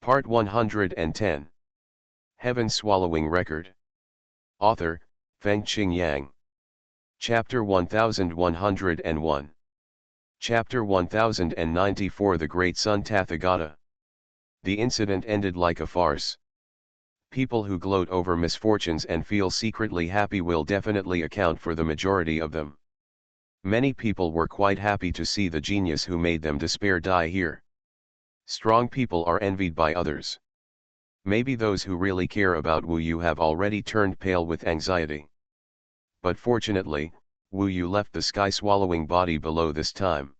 Part 110. Heaven Swallowing Record. Author, Fengqing Yang. Chapter 1101. Chapter 1094. The Great Sun Tathagata. The incident ended like a farce. People who gloat over misfortunes and feel secretly happy will definitely account for the majority of them. Many people were quite happy to see the genius who made them despair die here. Strong people are envied by others. Maybe those who really care about Wu Yu have already turned pale with anxiety. But fortunately, Wu Yu left the sky-swallowing body below this time.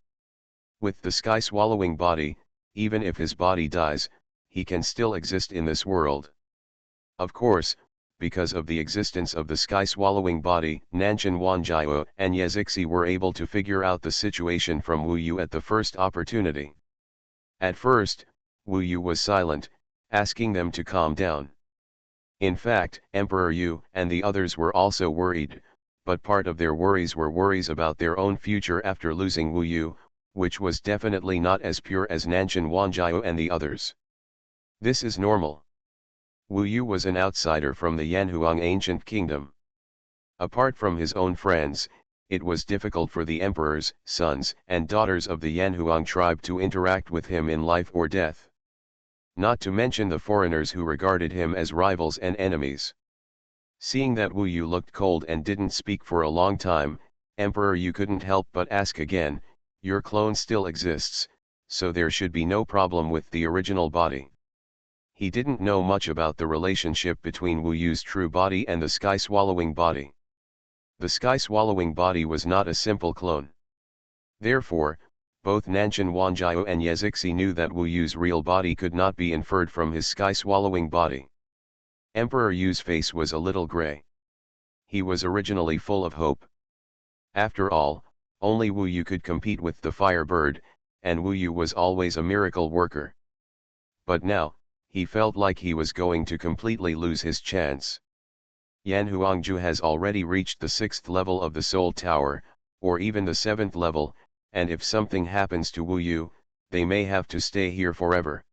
With the sky-swallowing body, even if his body dies, he can still exist in this world. Of course, because of the existence of the sky-swallowing body, Nanshan Wanjiao and Yezixi were able to figure out the situation from Wu Yu at the first opportunity. At first, Wu Yu was silent, asking them to calm down. In fact, Emperor Yu and the others were also worried, but part of their worries were worries about their own future after losing Wu Yu, which was definitely not as pure as Nanshan Wanjiao and the others. This is normal. Wu Yu was an outsider from the Yanhuang ancient kingdom. Apart from his own friends, it was difficult for the emperors, sons and daughters of the Yanhuang tribe to interact with him in life or death. Not to mention the foreigners who regarded him as rivals and enemies. Seeing that Wu Yu looked cold and didn't speak for a long time, Emperor Yu couldn't help but ask again, "Your clone still exists, so there should be no problem with the original body." He didn't know much about the relationship between Wu Yu's true body and the sky-swallowing body. The sky-swallowing body was not a simple clone. Therefore, both Nanshan Wanjiao and Yezixi knew that Wu Yu's real body could not be inferred from his sky-swallowing body. Emperor Yu's face was a little gray. He was originally full of hope. After all, only Wu Yu could compete with the Firebird, and Wu Yu was always a miracle worker. But now, he felt like he was going to completely lose his chance. Yanhuangju has already reached the 6th level of the Soul Tower, or even the 7th level, and if something happens to Wu Yu, they may have to stay here forever.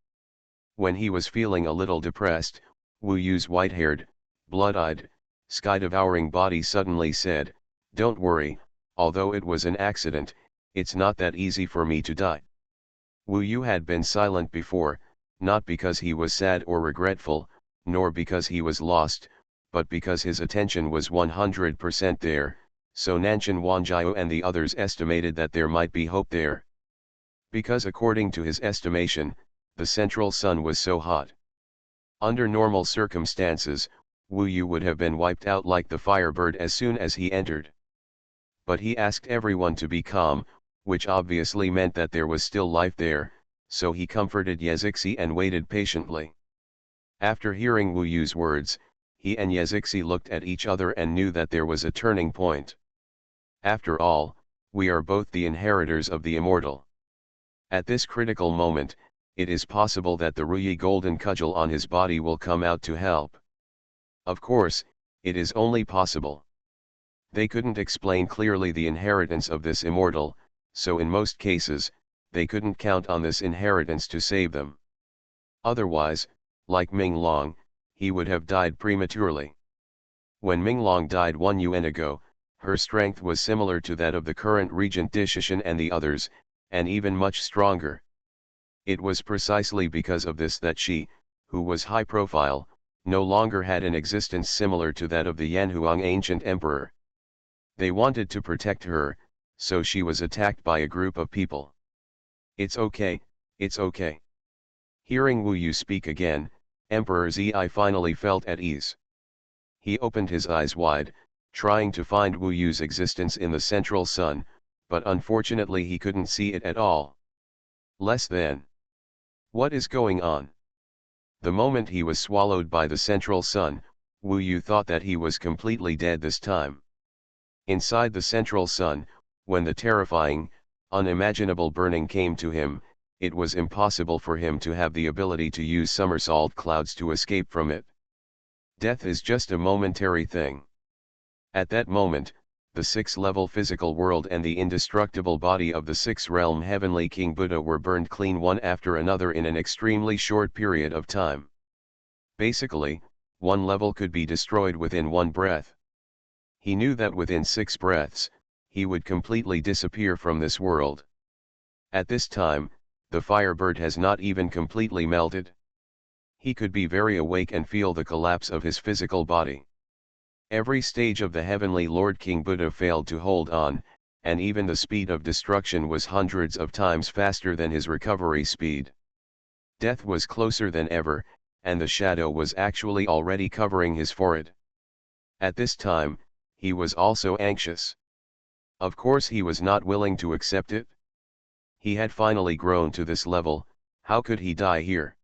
When he was feeling a little depressed, Wu Yu's white-haired, blood-eyed, sky-devouring body suddenly said, "Don't worry, although it was an accident, it's not that easy for me to die." Wu Yu had been silent before, not because he was sad or regretful, nor because he was lost, but because his attention was 100% there, so Nanshan Wanjiao and the others estimated that there might be hope there. Because according to his estimation, the central sun was so hot. Under normal circumstances, Wu Yu would have been wiped out like the Firebird as soon as he entered. But he asked everyone to be calm, which obviously meant that there was still life there, so he comforted Yezixi and waited patiently. After hearing Wu Yu's words, he and Yezixi looked at each other and knew that there was a turning point. After all, we are both the inheritors of the immortal. At this critical moment, it is possible that the Ruyi golden cudgel on his body will come out to help. Of course, it is only possible. They couldn't explain clearly the inheritance of this immortal, so in most cases, they couldn't count on this inheritance to save them. Otherwise, like Ming Long, he would have died prematurely. When Ming Long died 1 yuan ago, her strength was similar to that of the current regent Dishishan and the others, and even much stronger. It was precisely because of this that she, who was high profile, no longer had an existence similar to that of the Yanhuang ancient emperor. They wanted to protect her, so she was attacked by a group of people. "It's okay, it's okay." Hearing Wu Yu speak again, Emperor Zi finally felt at ease. He opened his eyes wide, trying to find Wu Yu's existence in the central sun, but unfortunately he couldn't see it at all. Less than. What is going on? The moment he was swallowed by the central sun, Wu Yu thought that he was completely dead this time. Inside the central sun, when the terrifying, unimaginable burning came to him, it was impossible for him to have the ability to use somersault clouds to escape from it. Death is just a momentary thing. At that moment, the sixth-level physical world and the indestructible body of the sixth-realm heavenly King Buddha were burned clean one after another in an extremely short period of time. Basically, one level could be destroyed within one breath. He knew that within 6 breaths, he would completely disappear from this world. At this time, the Firebird has not even completely melted. He could be very awake and feel the collapse of his physical body. Every stage of the heavenly Lord King Buddha failed to hold on, and even the speed of destruction was hundreds of times faster than his recovery speed. Death was closer than ever, and the shadow was actually already covering his forehead. At this time, he was also anxious. Of course he was not willing to accept it. He had finally grown to this level, how could he die here?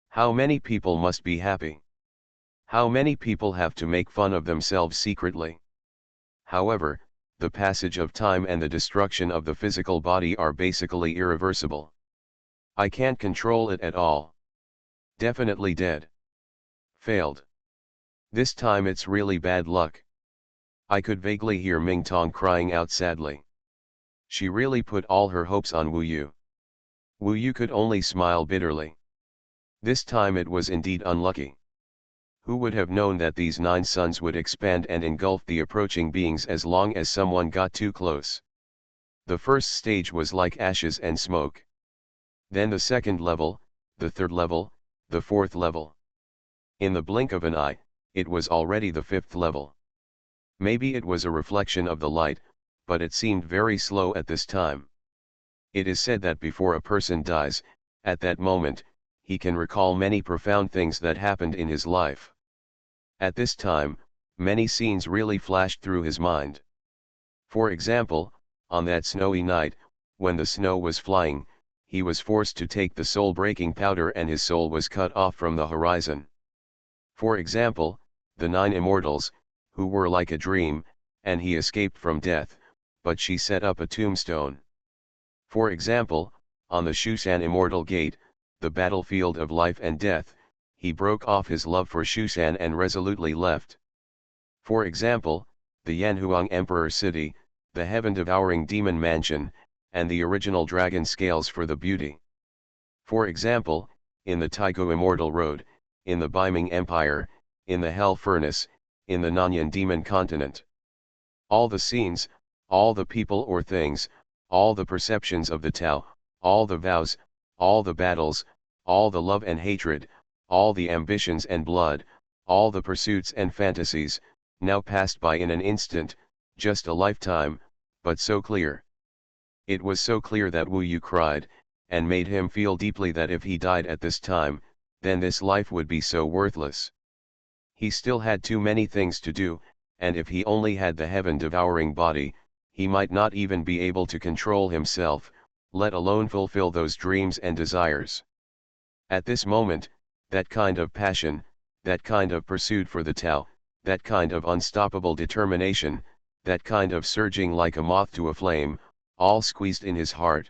How many people must be happy? How many people have to make fun of themselves secretly? However, the passage of time and the destruction of the physical body are basically irreversible. I can't control it at all. Definitely dead. Failed. This time it's really bad luck. I could vaguely hear Ming Tong crying out sadly. She really put all her hopes on Wu Yu. Wu Yu could only smile bitterly. This time it was indeed unlucky. Who would have known that these 9 suns would expand and engulf the approaching beings as long as someone got too close? The first stage was like ashes and smoke. Then the second level, the third level, the fourth level. In the blink of an eye, it was already the 5th level. Maybe it was a reflection of the light, but it seemed very slow at this time. It is said that before a person dies, at that moment, he can recall many profound things that happened in his life. At this time, many scenes really flashed through his mind. For example, on that snowy night, when the snow was flying, he was forced to take the soul-breaking powder and his soul was cut off from the horizon. For example, the 9 immortals, who were like a dream, and he escaped from death, but she set up a tombstone. For example, on the Xuanhuan immortal gate, the battlefield of life and death, he broke off his love for Xuanhuan and resolutely left. For example, the Yanhuang Emperor City, the heaven-devouring demon mansion, and the original dragon scales for the beauty. For example, in the Taigu Immortal Road, in the Beiming Empire, in the Hell Furnace, in the Nanyan Demon Continent. All the scenes, all the people or things, all the perceptions of the Tao, all the vows, all the battles, all the love and hatred, all the ambitions and blood, all the pursuits and fantasies, now passed by in an instant, just a lifetime, but so clear. It was so clear that Wu Yu cried, and made him feel deeply that if he died at this time, then this life would be so worthless. He still had too many things to do, and if he only had the heaven-devouring body, he might not even be able to control himself, let alone fulfill those dreams and desires. At this moment, that kind of passion, that kind of pursuit for the Tao, that kind of unstoppable determination, that kind of surging like a moth to a flame, all squeezed in his heart.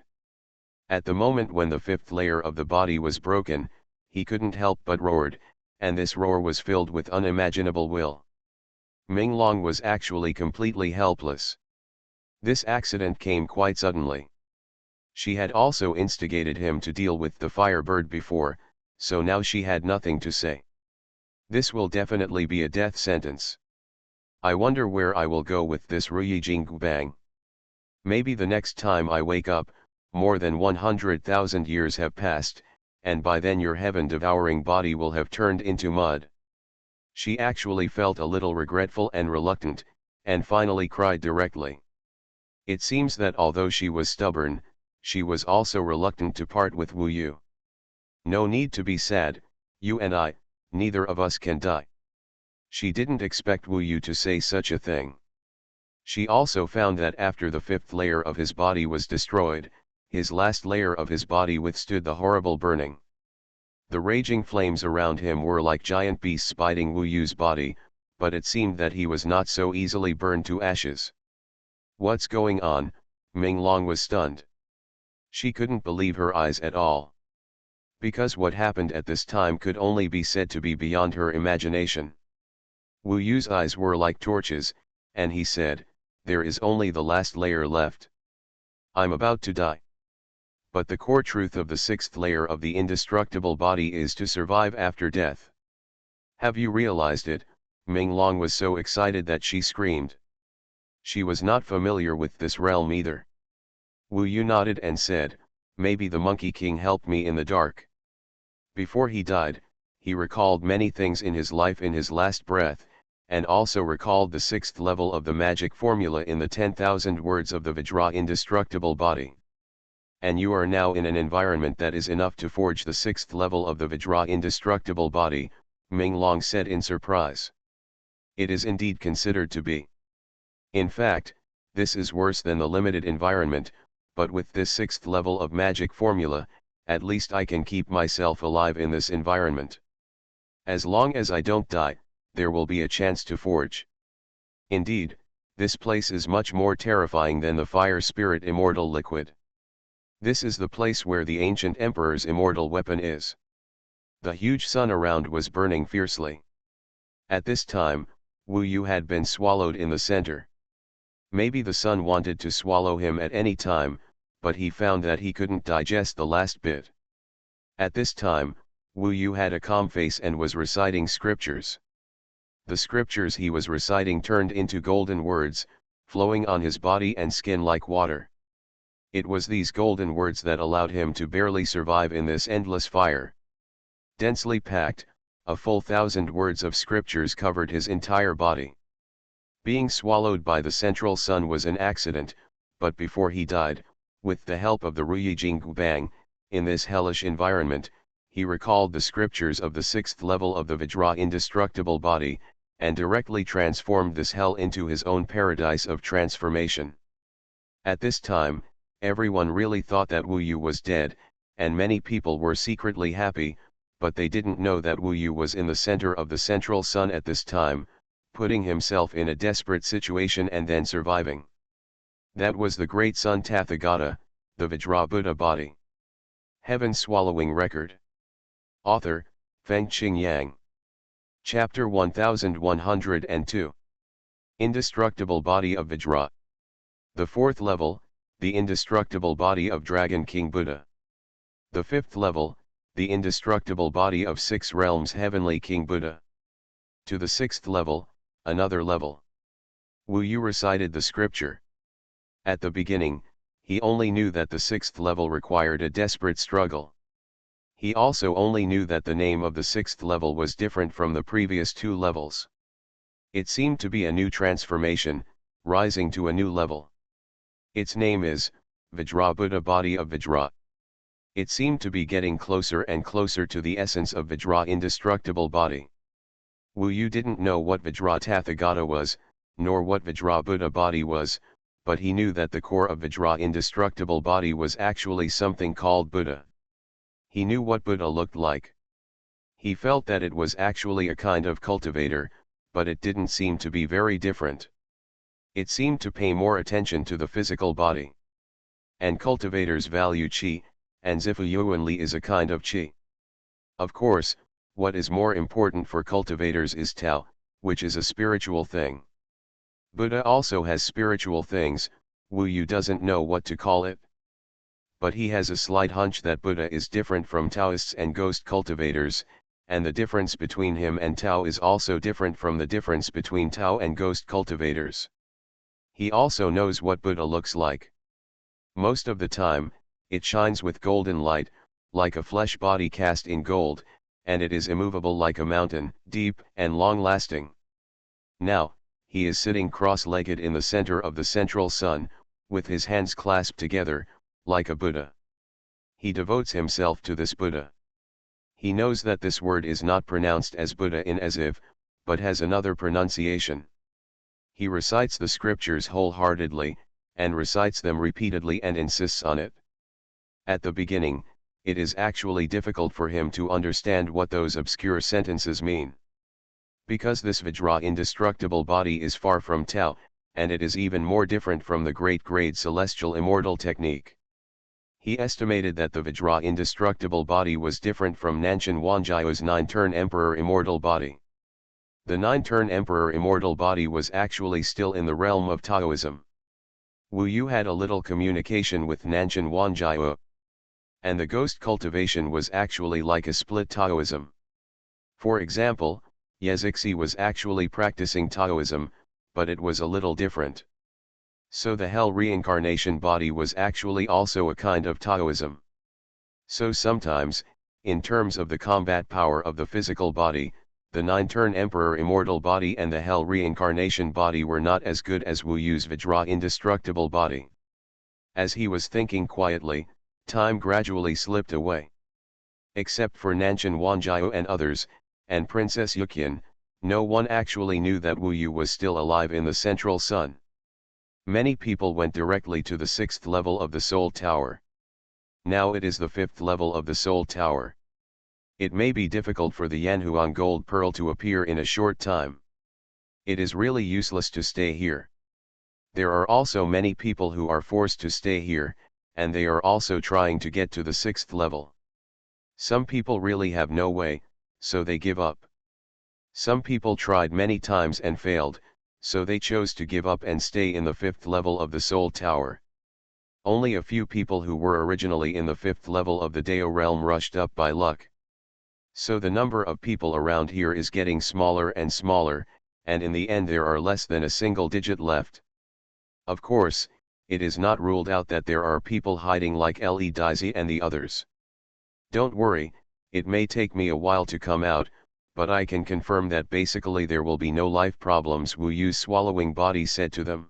At the moment when the 5th layer of the body was broken, he couldn't help but roared, and this roar was filled with unimaginable will. Ming Long was actually completely helpless. This accident came quite suddenly. She had also instigated him to deal with the Firebird before, so now she had nothing to say. This will definitely be a death sentence. I wonder where I will go with this Ruyi Jingbang. Maybe the next time I wake up, more than 100,000 years have passed, and by then your heaven-devouring body will have turned into mud. She actually felt a little regretful and reluctant, and finally cried directly. It seems that although she was stubborn, she was also reluctant to part with Wu Yu. No need to be sad, you and I, neither of us can die. She didn't expect Wu Yu to say such a thing. She also found that after the 5th layer of his body was destroyed, his last layer of his body withstood the horrible burning. The raging flames around him were like giant beasts biting Wu Yu's body, but it seemed that he was not so easily burned to ashes. What's going on? Ming Long was stunned. She couldn't believe her eyes at all. Because what happened at this time could only be said to be beyond her imagination. Wu Yu's eyes were like torches, and he said, there is only the last layer left. I'm about to die. But the core truth of the sixth layer of the indestructible body is to survive after death. Have you realized it? Ming Long was so excited that she screamed. She was not familiar with this realm either. Wu Yu nodded and said, maybe the Monkey King helped me in the dark. Before he died, he recalled many things in his life in his last breath, and also recalled the sixth level of the magic formula in the 10,000 words of the Vajra indestructible body. And you are now in an environment that is enough to forge the sixth level of the Vajra indestructible body, Ming Long said in surprise. It is indeed considered to be. In fact, this is worse than the limited environment, but with this sixth level of magic formula, at least I can keep myself alive in this environment. As long as I don't die, there will be a chance to forge. Indeed, this place is much more terrifying than the fire spirit immortal liquid. This is the place where the ancient emperor's immortal weapon is. The huge sun around was burning fiercely. At this time, Wu Yu had been swallowed in the center. Maybe the sun wanted to swallow him at any time, but he found that he couldn't digest the last bit. At this time, Wu Yu had a calm face and was reciting scriptures. The scriptures he was reciting turned into golden words, flowing on his body and skin like water. It was these golden words that allowed him to barely survive in this endless fire. Densely packed, a full 1,000 words of scriptures covered his entire body. Being swallowed by the central sun was an accident, but before he died, with the help of the Ruyijing Gubang, in this hellish environment, he recalled the scriptures of the sixth level of the Vajra indestructible body, and directly transformed this hell into his own paradise of transformation. At this time, everyone really thought that Wu Yu was dead, and many people were secretly happy, but they didn't know that Wu Yu was in the center of the central sun at this time, putting himself in a desperate situation and then surviving. That was the great Sun Tathagata, the Vajra Buddha body. Heaven Swallowing Record. Author, Fengqing Yang. Chapter 1102. Indestructible Body of Vajra. The fourth level, the indestructible body of Dragon King Buddha. The fifth level, the indestructible body of 6 realms Heavenly King Buddha. To the sixth level, another level. Wu Yu recited the scripture. At the beginning, he only knew that the sixth level required a desperate struggle. He also only knew that the name of the sixth level was different from the previous 2 levels. It seemed to be a new transformation, rising to a new level. Its name is, Vajra Buddha Body of Vajra. It seemed to be getting closer and closer to the essence of Vajra indestructible body. Wu Yu didn't know what Vajra Tathagata was, nor what Vajra Buddha body was, but he knew that the core of Vajra indestructible body was actually something called Buddha. He knew what Buddha looked like. He felt that it was actually a kind of cultivator, but it didn't seem to be very different. It seemed to pay more attention to the physical body. And cultivators value qi, and Zifu Yuanli is a kind of qi. Of course, what is more important for cultivators is Tao, which is a spiritual thing. Buddha also has spiritual things, Wu Yu doesn't know what to call it. But he has a slight hunch that Buddha is different from Taoists and ghost cultivators, and the difference between him and Tao is also different from the difference between Tao and ghost cultivators. He also knows what Buddha looks like. Most of the time, it shines with golden light, like a flesh body cast in gold, and it is immovable like a mountain, deep and long-lasting. Now, he is sitting cross-legged in the center of the central sun, with his hands clasped together, like a Buddha. He devotes himself to this Buddha. He knows that this word is not pronounced as Buddha in as if, but has another pronunciation. He recites the scriptures wholeheartedly, and recites them repeatedly and insists on it. At the beginning, it is actually difficult for him to understand what those obscure sentences mean. Because this Vajra indestructible body is far from Tao, and it is even more different from the great-grade celestial immortal technique. He estimated that the Vajra indestructible body was different from Nanshan Wanjiao's 9-turn emperor immortal body. The 9-turn emperor immortal body was actually still in the realm of Taoism. Wu Yu had a little communication with Nanshan Wanjiao. And the ghost cultivation was actually like a split Taoism. For example, Yezixi was actually practicing Taoism, but it was a little different. So the hell reincarnation body was actually also a kind of Taoism. So sometimes, in terms of the combat power of the physical body, the 9-turn emperor immortal body and the hell reincarnation body were not as good as Wu Yu's Vajra indestructible body. As he was thinking quietly, time gradually slipped away. Except for Nanshan Wanjiao and others, and Princess Yuqian, no one actually knew that Wu Yu was still alive in the central sun. Many people went directly to the 6th level of the Soul Tower. Now it is the 5th level of the Soul Tower. It may be difficult for the Yanhuang gold pearl to appear in a short time. It is really useless to stay here. There are also many people who are forced to stay here, and they are also trying to get to the 6th level. Some people really have no way, so they give up. Some people tried many times and failed, so they chose to give up and stay in the 5th level of the Soul Tower. Only a few people who were originally in the 5th level of the Dao realm rushed up by luck. So the number of people around here is getting smaller and smaller, and in the end there are less than a single digit left. Of course, it is not ruled out that there are people hiding like Le Daizi and the others. Don't worry, it may take me a while to come out, but I can confirm that basically there will be no life problems, Wu Yu's swallowing body said to them.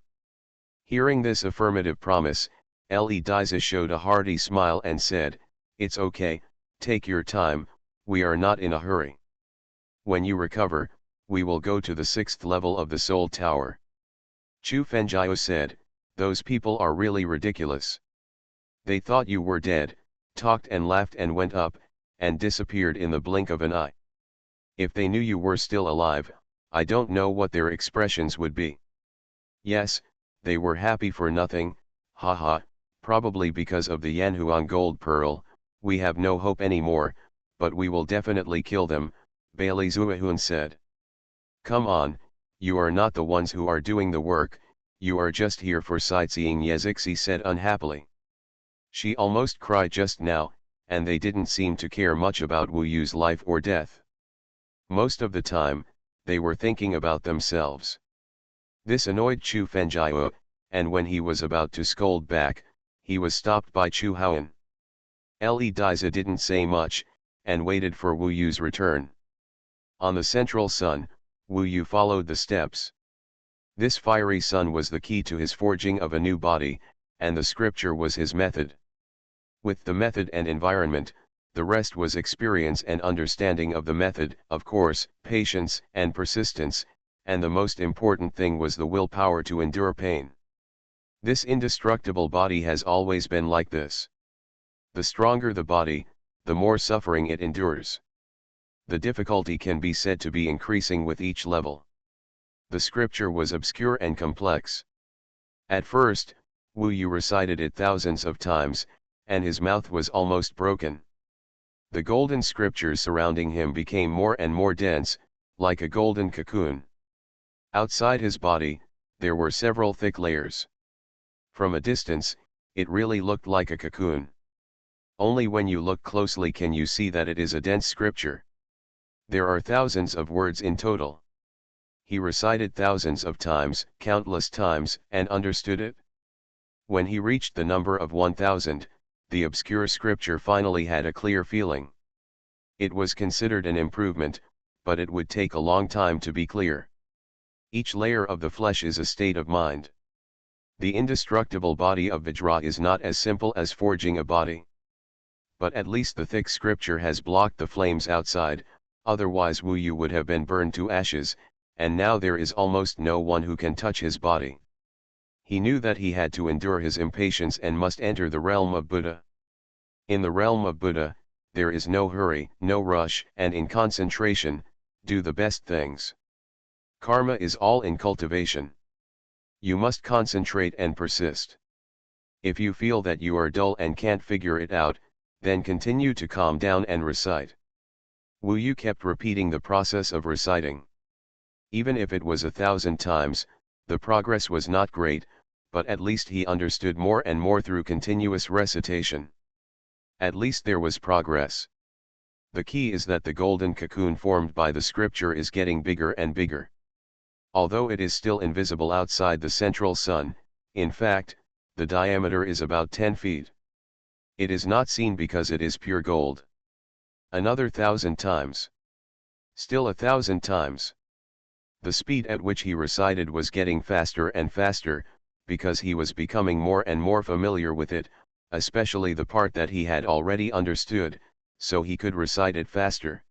Hearing this affirmative promise, Le Daizi showed a hearty smile and said, "It's okay, take your time, we are not in a hurry. When you recover, we will go to the 6th level of the Soul Tower." Chu Fenjiao said, "Those people are really ridiculous. They thought you were dead, talked and laughed and went up, and disappeared in the blink of an eye. If they knew you were still alive, I don't know what their expressions would be. Yes, they were happy for nothing, haha, probably because of the Yanhuang gold pearl. We have no hope anymore, but we will definitely kill them," Bailey Xuanhuan said. "Come on, you are not the ones who are doing the work, you are just here for sightseeing," Yezixi said unhappily. She almost cried just now, and they didn't seem to care much about Wu Yu's life or death. Most of the time, they were thinking about themselves. This annoyed Chu Fenjiao, and when he was about to scold back, he was stopped by Chu Haoan. Le Daizi didn't say much, and waited for Wu Yu's return. On the central sun, Wu Yu followed the steps. This fiery sun was the key to his forging of a new body, and the scripture was his method. With the method and environment, the rest was experience and understanding of the method, of course, patience and persistence, and the most important thing was the willpower to endure pain. This indestructible body has always been like this. The stronger the body, the more suffering it endures. The difficulty can be said to be increasing with each level. The scripture was obscure and complex. At first, Wu Yu recited it thousands of times, and his mouth was almost broken. The golden scriptures surrounding him became more and more dense, like a golden cocoon. Outside his body, there were several thick layers. From a distance, it really looked like a cocoon. Only when you look closely can you see that it is a dense scripture. There are thousands of words in total. He recited thousands of times, countless times, and understood it. When he reached the number of 1000, the obscure scripture finally had a clear feeling. It was considered an improvement, but it would take a long time to be clear. Each layer of the flesh is a state of mind. The indestructible body of Vajra is not as simple as forging a body. But at least the thick scripture has blocked the flames outside, otherwise Wu Yu would have been burned to ashes, and now there is almost no one who can touch his body. He knew that he had to endure his impatience and must enter the realm of Buddha. In the realm of Buddha, there is no hurry, no rush, and in concentration, do the best things. Karma is all in cultivation. You must concentrate and persist. If you feel that you are dull and can't figure it out, then continue to calm down and recite. Wu Yu kept repeating the process of reciting. Even if it was 1,000 times, the progress was not great, but at least he understood more and more through continuous recitation. At least there was progress. The key is that the golden cocoon formed by the scripture is getting bigger and bigger. Although it is still invisible outside the central sun, in fact, the diameter is about 10 feet. It is not seen because it is pure gold. Another 1,000 times. Still 1,000 times. The speed at which he recited was getting faster and faster, because he was becoming more and more familiar with it, especially the part that he had already understood, so he could recite it faster.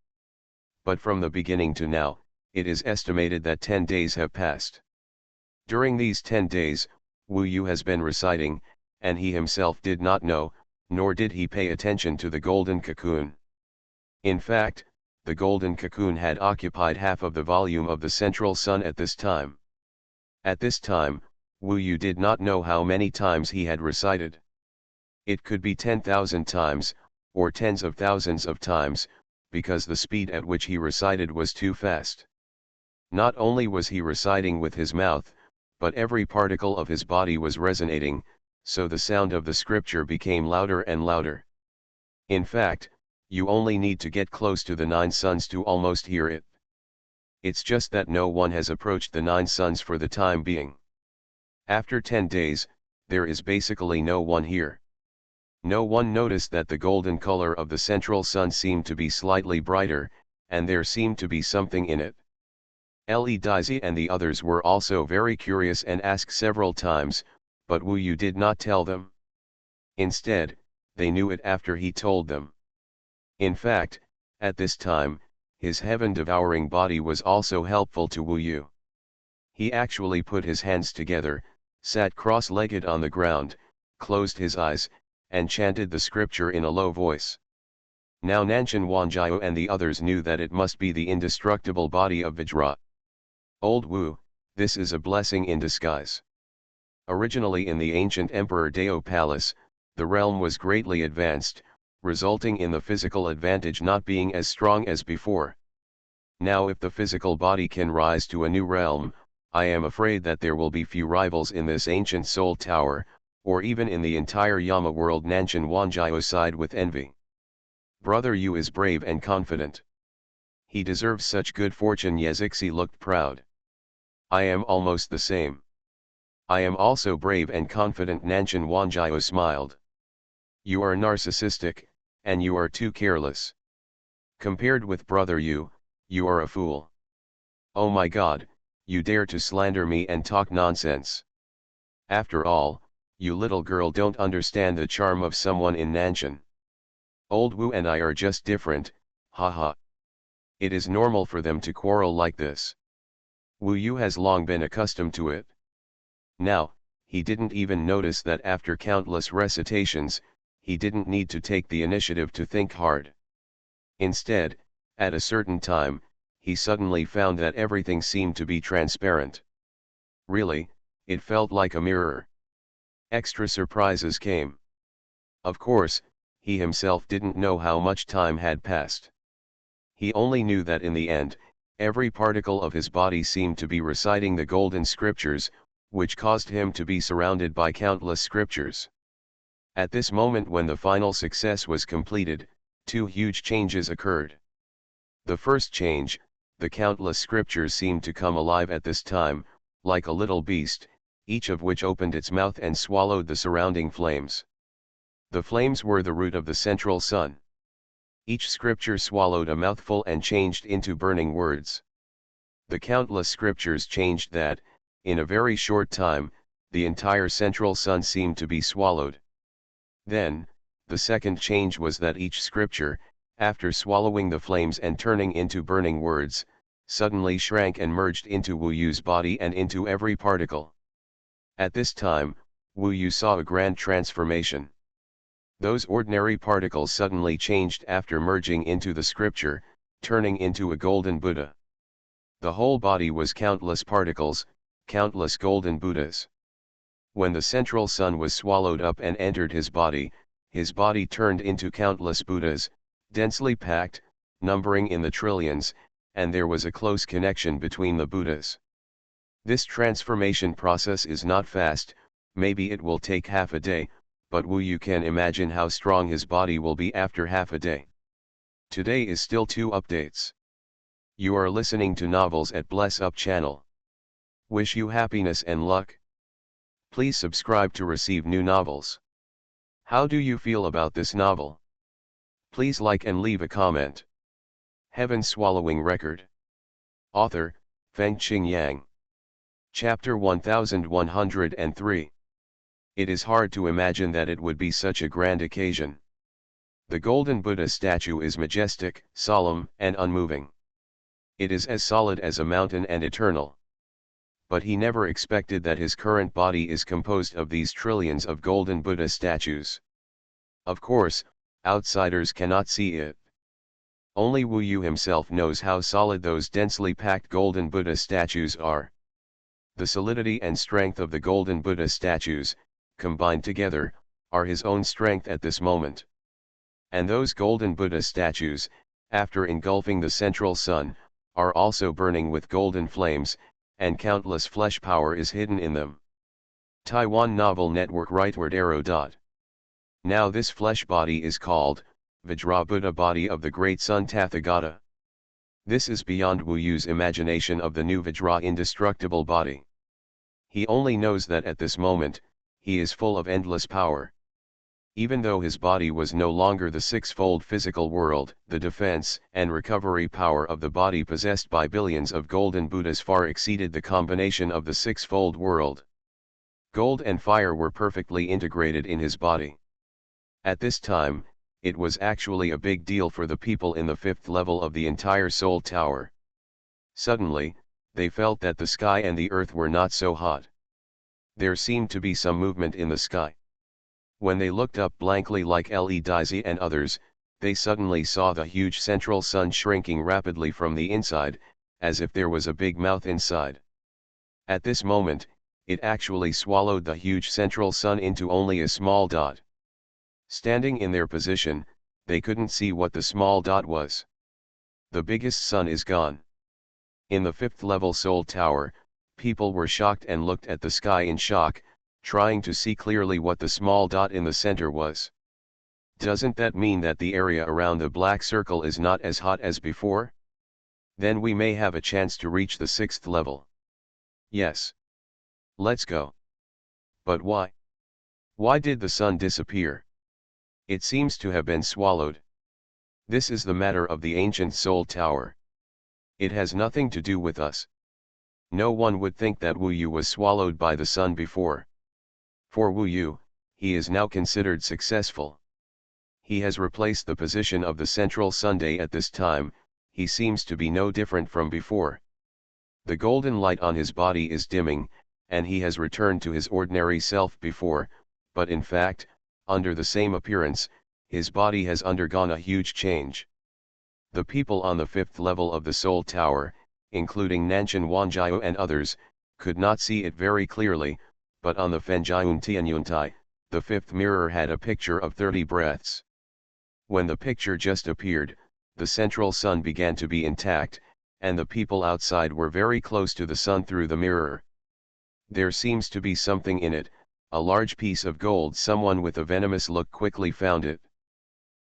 But from the beginning to now, it is estimated that 10 days have passed. During these 10 days, Wu Yu has been reciting, and he himself did not know, nor did he pay attention to the golden cocoon. In fact, the golden cocoon had occupied half of the volume of the central sun at this time. At this time, Wu Yu did not know how many times he had recited. It could be 10,000 times, or tens of thousands of times, because the speed at which he recited was too fast. Not only was he reciting with his mouth, but every particle of his body was resonating, so the sound of the scripture became louder and louder. In fact, you only need to get close to the 9 suns to almost hear it. It's just that no one has approached the 9 suns for the time being. After 10 days, there is basically no one here. No one noticed that the golden color of the central sun seemed to be slightly brighter, and there seemed to be something in it. Li Daizi and the others were also very curious and asked several times, but Wu Yu did not tell them. Instead, they knew it after he told them. In fact, at this time, his heaven-devouring body was also helpful to Wu Yu. He actually put his hands together, sat cross-legged on the ground, closed his eyes, and chanted the scripture in a low voice. Now Nanshan Wanjiao and the others knew that it must be the indestructible body of Vajra. Old Wu, this is a blessing in disguise. Originally in the ancient Emperor Dao Palace, the realm was greatly advanced, resulting in the physical advantage not being as strong as before. Now if the physical body can rise to a new realm, I am afraid that there will be few rivals in this ancient soul tower, or even in the entire Yama world. Nanshan Wanjiao sighed with envy. Brother Yu is brave and confident. He deserves such good fortune. Yezixi looked proud. I am almost the same. I am also brave and confident. Nanshan Wanjiao smiled. You are narcissistic, and you are too careless. Compared with Brother Yu, you are a fool. Oh my God, you dare to slander me and talk nonsense. After all, you little girl don't understand the charm of someone in Nanshan. Old Wu and I are just different, haha. It is normal for them to quarrel like this. Wu Yu has long been accustomed to it. Now, he didn't even notice that after countless recitations, he didn't need to take the initiative to think hard. Instead, at a certain time, he suddenly found that everything seemed to be transparent. Really, it felt like a mirror. Extra surprises came. Of course, he himself didn't know how much time had passed. He only knew that in the end, every particle of his body seemed to be reciting the golden scriptures, which caused him to be surrounded by countless scriptures. At this moment, when the final success was completed, 2 huge changes occurred. The first change, the countless scriptures seemed to come alive at this time, like a little beast, each of which opened its mouth and swallowed the surrounding flames. The flames were the root of the central sun. Each scripture swallowed a mouthful and changed into burning words. The countless scriptures changed that, in a very short time, the entire central sun seemed to be swallowed. Then, the second change was that each scripture, after swallowing the flames and turning into burning words, suddenly shrank and merged into Wu Yu's body and into every particle. At this time, Wu Yu saw a grand transformation. Those ordinary particles suddenly changed after merging into the scripture, turning into a golden Buddha. The whole body was countless particles, countless golden Buddhas. When the central sun was swallowed up and entered his body turned into countless Buddhas, densely packed, numbering in the trillions, and there was a close connection between the Buddhas. This transformation process is not fast, maybe it will take half a day, but you can imagine how strong his body will be after half a day. Today is still 2 updates. You are listening to Novels at Bless Up channel. Wish you happiness and luck. Please subscribe to receive new novels. How do you feel about this novel? Please like and leave a comment. Heaven Swallowing Record. Author, Fengqing Yang. Chapter 1103. It is hard to imagine that it would be such a grand occasion. The golden Buddha statue is majestic, solemn, and unmoving. It is as solid as a mountain and eternal. But he never expected that his current body is composed of these trillions of golden Buddha statues. Of course, outsiders cannot see it. Only Wu Yu himself knows how solid those densely packed golden Buddha statues are. The solidity and strength of the golden Buddha statues, combined together, are his own strength at this moment. And those golden Buddha statues, after engulfing the central sun, are also burning with golden flames, and countless flesh power is hidden in them. Taiwan Novel Network Rightward Arrow. Now this flesh body is called, Vajra Buddha body of the great sun Tathagata. This is beyond Wu Yu's imagination of the new Vajra indestructible body. He only knows that at this moment, he is full of endless power. Even though his body was no longer the six-fold physical world, the defense and recovery power of the body possessed by billions of golden Buddhas far exceeded the combination of the six-fold world. Gold and fire were perfectly integrated in his body. At this time, it was actually a big deal for the people in the 5th level of the entire Soul Tower. Suddenly, they felt that the sky and the earth were not so hot. There seemed to be some movement in the sky. When they looked up blankly like Li Daizi and others, they suddenly saw the huge central sun shrinking rapidly from the inside, as if there was a big mouth inside. At this moment, it actually swallowed the huge central sun into only a small dot. Standing in their position, they couldn't see what the small dot was. The biggest sun is gone. In the 5th level Soul Tower, people were shocked and looked at the sky in shock, trying to see clearly what the small dot in the center was. Doesn't that mean that the area around the black circle is not as hot as before? Then we may have a chance to reach the 6th level. Yes. Let's go. But why? Why did the sun disappear? It seems to have been swallowed. This is the matter of the ancient Soul Tower. It has nothing to do with us. No one would think that Wu Yu was swallowed by the sun before. For Wu Yu, he is now considered successful. He has replaced the position of the central Sunday at this time. He seems to be no different from before. The golden light on his body is dimming, and he has returned to his ordinary self before, but in fact, under the same appearance, his body has undergone a huge change. The people on the 5th level of the Soul Tower, including Nanshan Wanjiao and others, could not see it very clearly, but on the Fenjian Tianyuntai, the 5th mirror had a picture of 30 breaths. When the picture just appeared, the central sun began to be intact, and the people outside were very close to the sun through the mirror. There seems to be something in it, a large piece of gold. Someone with a venomous look quickly found it.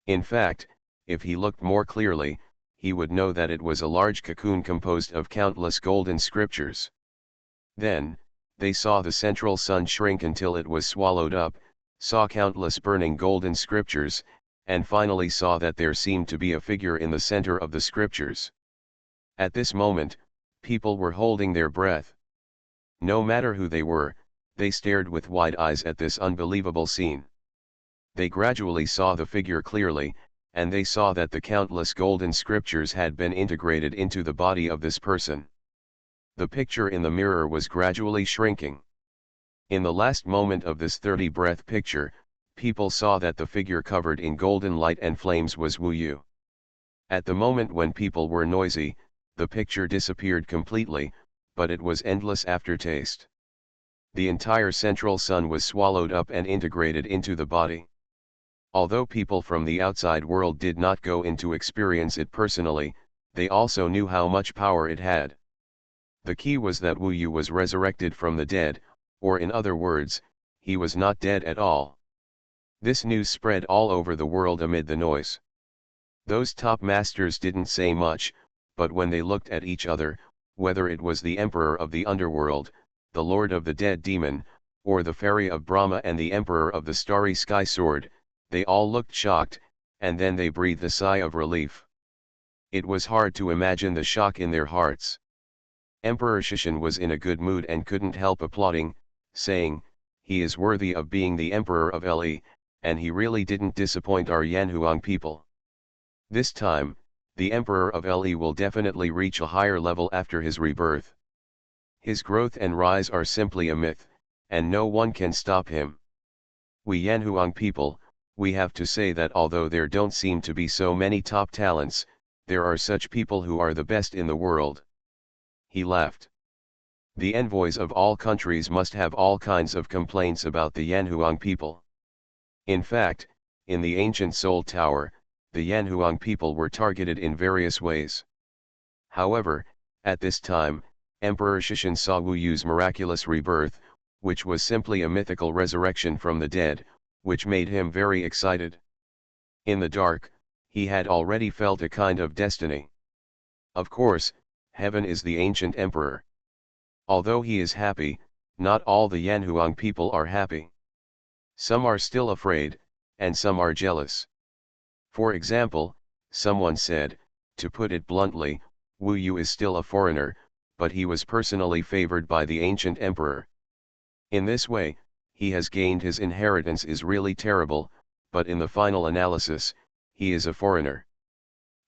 In fact, if he looked more clearly, he would know that it was a large cocoon composed of countless golden scriptures. Then, they saw the central sun shrink until it was swallowed up, saw countless burning golden scriptures, and finally saw that there seemed to be a figure in the center of the scriptures. At this moment, people were holding their breath. No matter who they were, they stared with wide eyes at this unbelievable scene. They gradually saw the figure clearly, and they saw that the countless golden scriptures had been integrated into the body of this person. The picture in the mirror was gradually shrinking. In the last moment of this 30-breath picture, people saw that the figure covered in golden light and flames was Wu Yu. At the moment when people were noisy, the picture disappeared completely, but it was endless aftertaste. The entire central sun was swallowed up and integrated into the body. Although people from the outside world did not go in to experience it personally, they also knew how much power it had. The key was that Wu Yu was resurrected from the dead, or in other words, he was not dead at all. This news spread all over the world amid the noise. Those top masters didn't say much, but when they looked at each other, whether it was the emperor of the underworld, the lord of the dead demon, or the fairy of Brahma and the emperor of the starry sky sword, they all looked shocked, and then they breathed a sigh of relief. It was hard to imagine the shock in their hearts. Emperor Shishan was in a good mood and couldn't help applauding, saying, "He is worthy of being the emperor of Le, and he really didn't disappoint our Yanhuang people. This time, the emperor of Le will definitely reach a higher level after his rebirth. His growth and rise are simply a myth, and no one can stop him. We Yanhuang people, we have to say that although there don't seem to be so many top talents, there are such people who are the best in the world." He laughed. The envoys of all countries must have all kinds of complaints about the Yanhuang people. In fact, in the ancient Soul Tower, the Yanhuang people were targeted in various ways. However, at this time, Emperor Shishan saw Wu Yu's miraculous rebirth, which was simply a mythical resurrection from the dead, which made him very excited. In the dark, he had already felt a kind of destiny. Of course, heaven is the ancient emperor. Although he is happy, not all the Yanhuang people are happy. Some are still afraid, and some are jealous. For example, someone said, to put it bluntly, Wu Yu is still a foreigner, but he was personally favored by the ancient emperor. In this way, he has gained his inheritance is really terrible, but in the final analysis, he is a foreigner.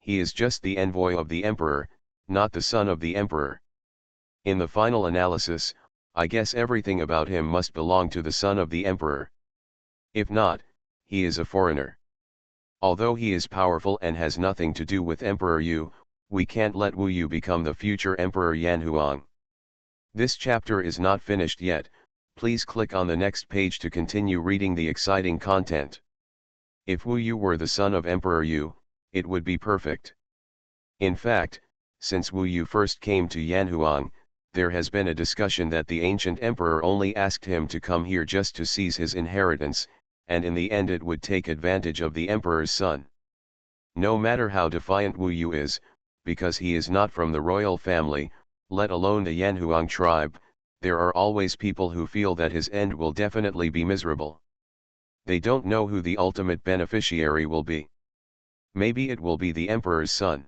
He is just the envoy of the emperor, not the son of the emperor. In the final analysis, I guess everything about him must belong to the son of the emperor. If not, he is a foreigner. Although he is powerful and has nothing to do with Emperor Yu, we can't let Wu Yu become the future Emperor Yanhuang. This chapter is not finished yet, please click on the next page to continue reading the exciting content. If Wu Yu were the son of Emperor Yu, it would be perfect. In fact, since Wu Yu first came to Yanhuang, there has been a discussion that the ancient emperor only asked him to come here just to seize his inheritance, and in the end it would take advantage of the emperor's son. No matter how defiant Wu Yu is, because he is not from the royal family, let alone the Yanhuang tribe, there are always people who feel that his end will definitely be miserable. They don't know who the ultimate beneficiary will be. Maybe it will be the emperor's son.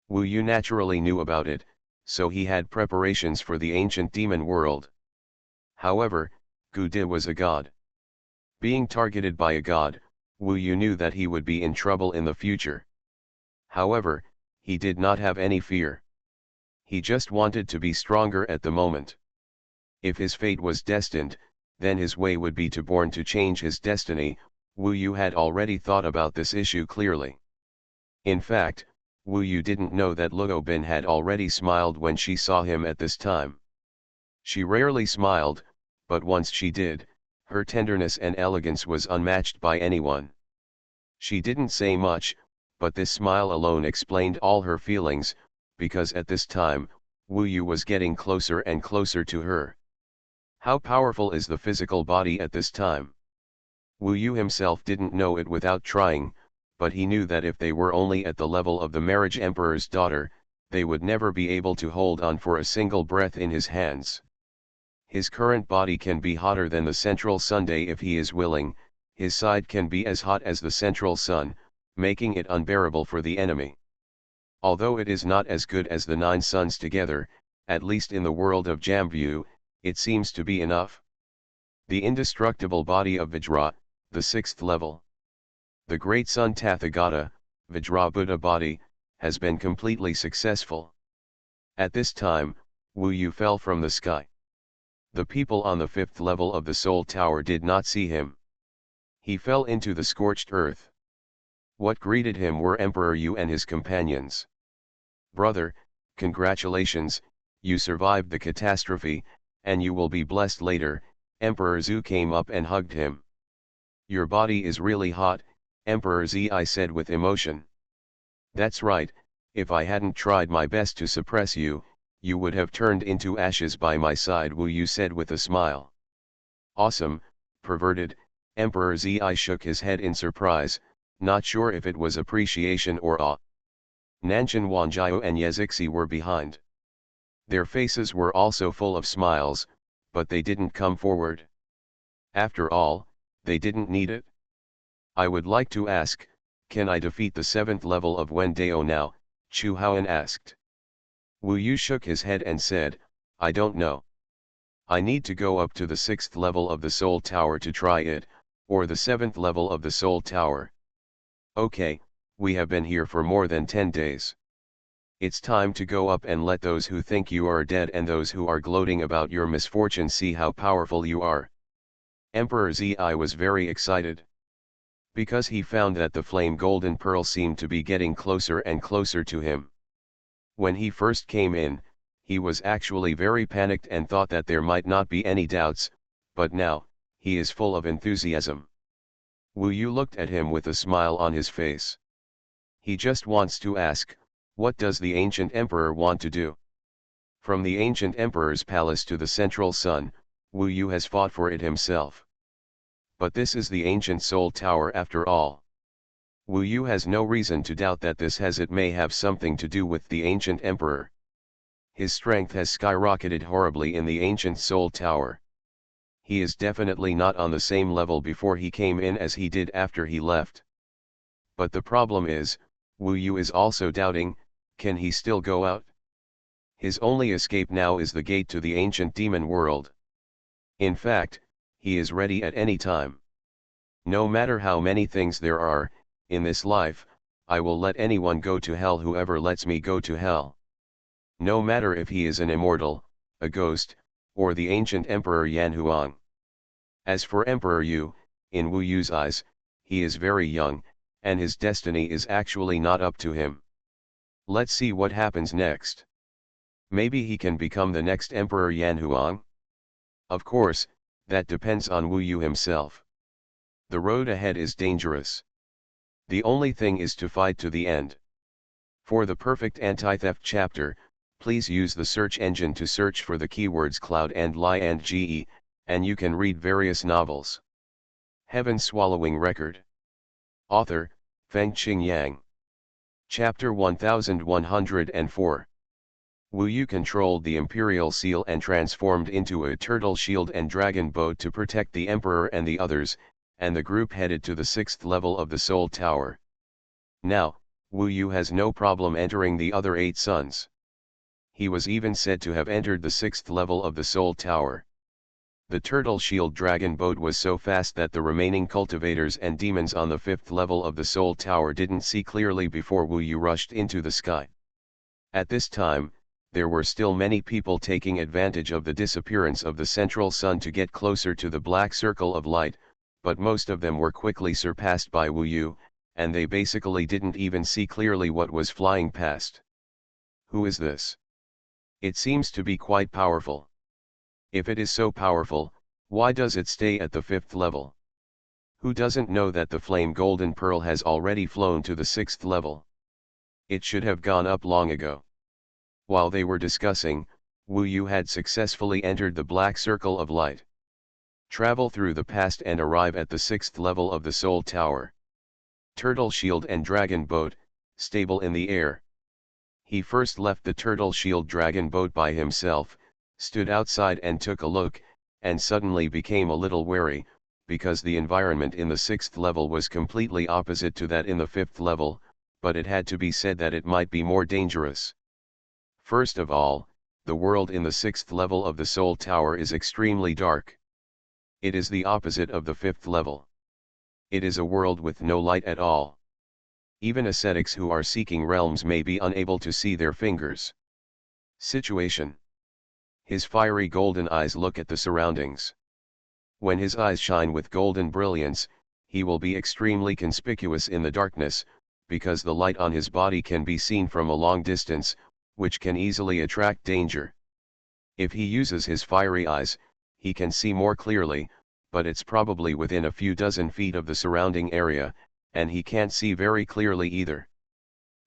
Wu Yu naturally knew about it, so he had preparations for the ancient demon world. However, Gu De was a god. Being targeted by a god, Wu Yu knew that he would be in trouble in the future. However, he did not have any fear. He just wanted to be stronger at the moment. If his fate was destined, then his way would be to born to change his destiny. Wu Yu had already thought about this issue clearly. In fact, Wu Yu didn't know that Luo Bin had already smiled when she saw him at this time. She rarely smiled, but once she did, her tenderness and elegance was unmatched by anyone. She didn't say much, but this smile alone explained all her feelings, because at this time, Wu Yu was getting closer and closer to her. How powerful is the physical body at this time? Wu Yu himself didn't know it without trying, but he knew that if they were only at the level of the marriage emperor's daughter, they would never be able to hold on for a single breath in his hands. His current body can be hotter than the central sun day if he is willing, his side can be as hot as the central sun, making it unbearable for the enemy. Although it is not as good as the 9 suns together, at least in the world of Jambu, it seems to be enough. The indestructible body of Vajra, the 6th level. The great sun Tathagata, Vajra Buddha body, has been completely successful. At this time, Wu Yu fell from the sky. The people on the 5th level of the Soul Tower did not see him. He fell into the scorched earth. What greeted him were Emperor Yu and his companions. "Brother, congratulations, you survived the catastrophe, and you will be blessed later." Emperor Zhu came up and hugged him. "Your body is really hot," Emperor Zi said with emotion. "That's right, If I hadn't tried my best to suppress you, you would have turned into ashes by my side, Wu Yu said with a smile. Awesome, perverted. Emperor Zi shook his head in surprise, not sure if it was appreciation or awe. Nanshan Wanjiao and Yezixi were behind. Their faces were also full of smiles, but they didn't come forward. After all, they didn't need it. I would like to ask, can I defeat the 7th level of Wendao now? Xuanhuan asked. Wu Yu shook his head and said, I don't know. I need to go up to the 6th level of the Soul Tower to try it, or the 7th level of the Soul Tower. Okay, we have been here for more than 10 days. It's time to go up and let those who think you are dead and those who are gloating about your misfortune see how powerful you are. Emperor Zi was very excited. Because he found that the flame golden pearl seemed to be getting closer and closer to him. When he first came in, he was actually very panicked and thought that there might not be any doubts, but now, he is full of enthusiasm. Wu Yu looked at him with a smile on his face. He just wants to ask, what does the ancient emperor want to do? From the ancient emperor's palace to the central sun, Wu Yu has fought for it himself. But this is the ancient soul tower after all. Wu Yu has no reason to doubt that it may have something to do with the ancient emperor. His strength has skyrocketed horribly in the ancient soul tower. He is definitely not on the same level before he came in as he did after he left. But the problem is, Wu Yu is also doubting, can he still go out? His only escape now is the gate to the ancient demon world. In fact, he is ready at any time. No matter how many things there are, in this life, I will let anyone go to hell whoever lets me go to hell. No matter if he is an immortal, a ghost, or the ancient Emperor Yanhuang. As for Emperor Yu, in Wu Yu's eyes, he is very young, and his destiny is actually not up to him. Let's see what happens next. Maybe he can become the next Emperor Yanhuang? Of course, that depends on Wu Yu himself. The road ahead is dangerous. The only thing is to fight to the end. For the perfect anti-theft chapter, please use the search engine to search for the keywords cloud and lie and ge, and you can read various novels. Heaven Swallowing Record. Author, Fengqing Yang. Chapter 1104. Wu Yu controlled the Imperial Seal and transformed into a turtle shield and dragon boat to protect the Emperor and the others, and the group headed to the 6th level of the Soul Tower. Now, Wu Yu has no problem entering the other 8 suns. He was even said to have entered the 6th level of the Soul Tower. The turtle shield dragon boat was so fast that the remaining cultivators and demons on the 5th level of the Soul Tower didn't see clearly before Wu Yu rushed into the sky. At this time, there were still many people taking advantage of the disappearance of the central sun to get closer to the black circle of light, but most of them were quickly surpassed by Wu Yu, and they basically didn't even see clearly what was flying past. Who is this? It seems to be quite powerful. If it is so powerful, why does it stay at the 5th level? Who doesn't know that the flame golden pearl has already flown to the 6th level? It should have gone up long ago. While they were discussing, Wu Yu had successfully entered the black circle of light. Travel through the past and arrive at the 6th level of the Soul Tower. Turtle shield and dragon boat, stable in the air. He first left the turtle shield dragon boat by himself, stood outside and took a look, and suddenly became a little wary, because the environment in the 6th level was completely opposite to that in the 5th level, but it had to be said that it might be more dangerous. First of all, the world in the 6th level of the Soul Tower is extremely dark. It is the opposite of the 5th level. It is a world with no light at all. Even ascetics who are seeking realms may be unable to see their fingers. Situation. His fiery golden eyes look at the surroundings. When his eyes shine with golden brilliance, he will be extremely conspicuous in the darkness, because the light on his body can be seen from a long distance, which can easily attract danger. If he uses his fiery eyes, he can see more clearly, but it's probably within a few dozen feet of the surrounding area, and he can't see very clearly either.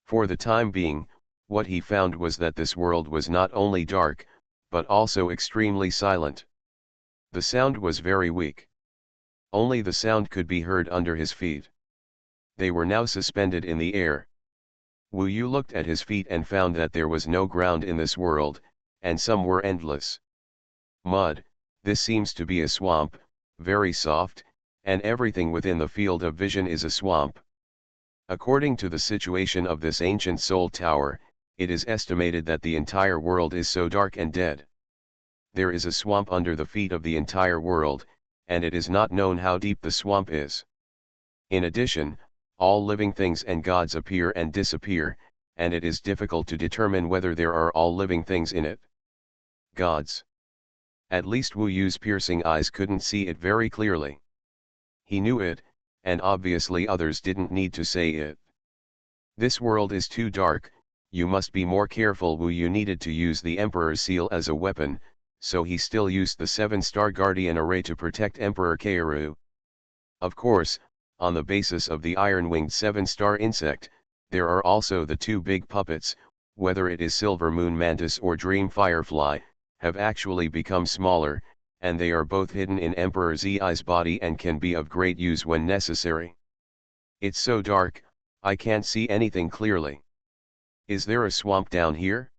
For the time being, What he found was that this world was not only dark, but also extremely silent. The sound was very weak. Only the sound could be heard under his feet. They were now suspended in the air. Wu Yu looked at his feet and found that there was no ground in this world, and some were endless. Mud, this seems to be a swamp, very soft, and everything within the field of vision is a swamp. According to the situation of this ancient soul tower, it is estimated that the entire world is so dark and dead. There is a swamp under the feet of the entire world, and it is not known how deep the swamp is. In addition, all living things and gods appear and disappear, and it is difficult to determine whether there are all living things in it. Gods. At least Wu Yu's piercing eyes couldn't see it very clearly. He knew it, and obviously others didn't need to say it. This world is too dark, you must be more careful. Wu Yu needed to use the Emperor's seal as a weapon, so he still used the 7-star Guardian Array to protect Emperor Kaoru. Of course, on the basis of the iron-winged 7-star insect, there are also the 2 big puppets, whether it is Silver Moon Mantis or Dream Firefly, have actually become smaller, and they are both hidden in Emperor Zi's body and can be of great use when necessary. It's so dark, I can't see anything clearly. Is there a swamp down here?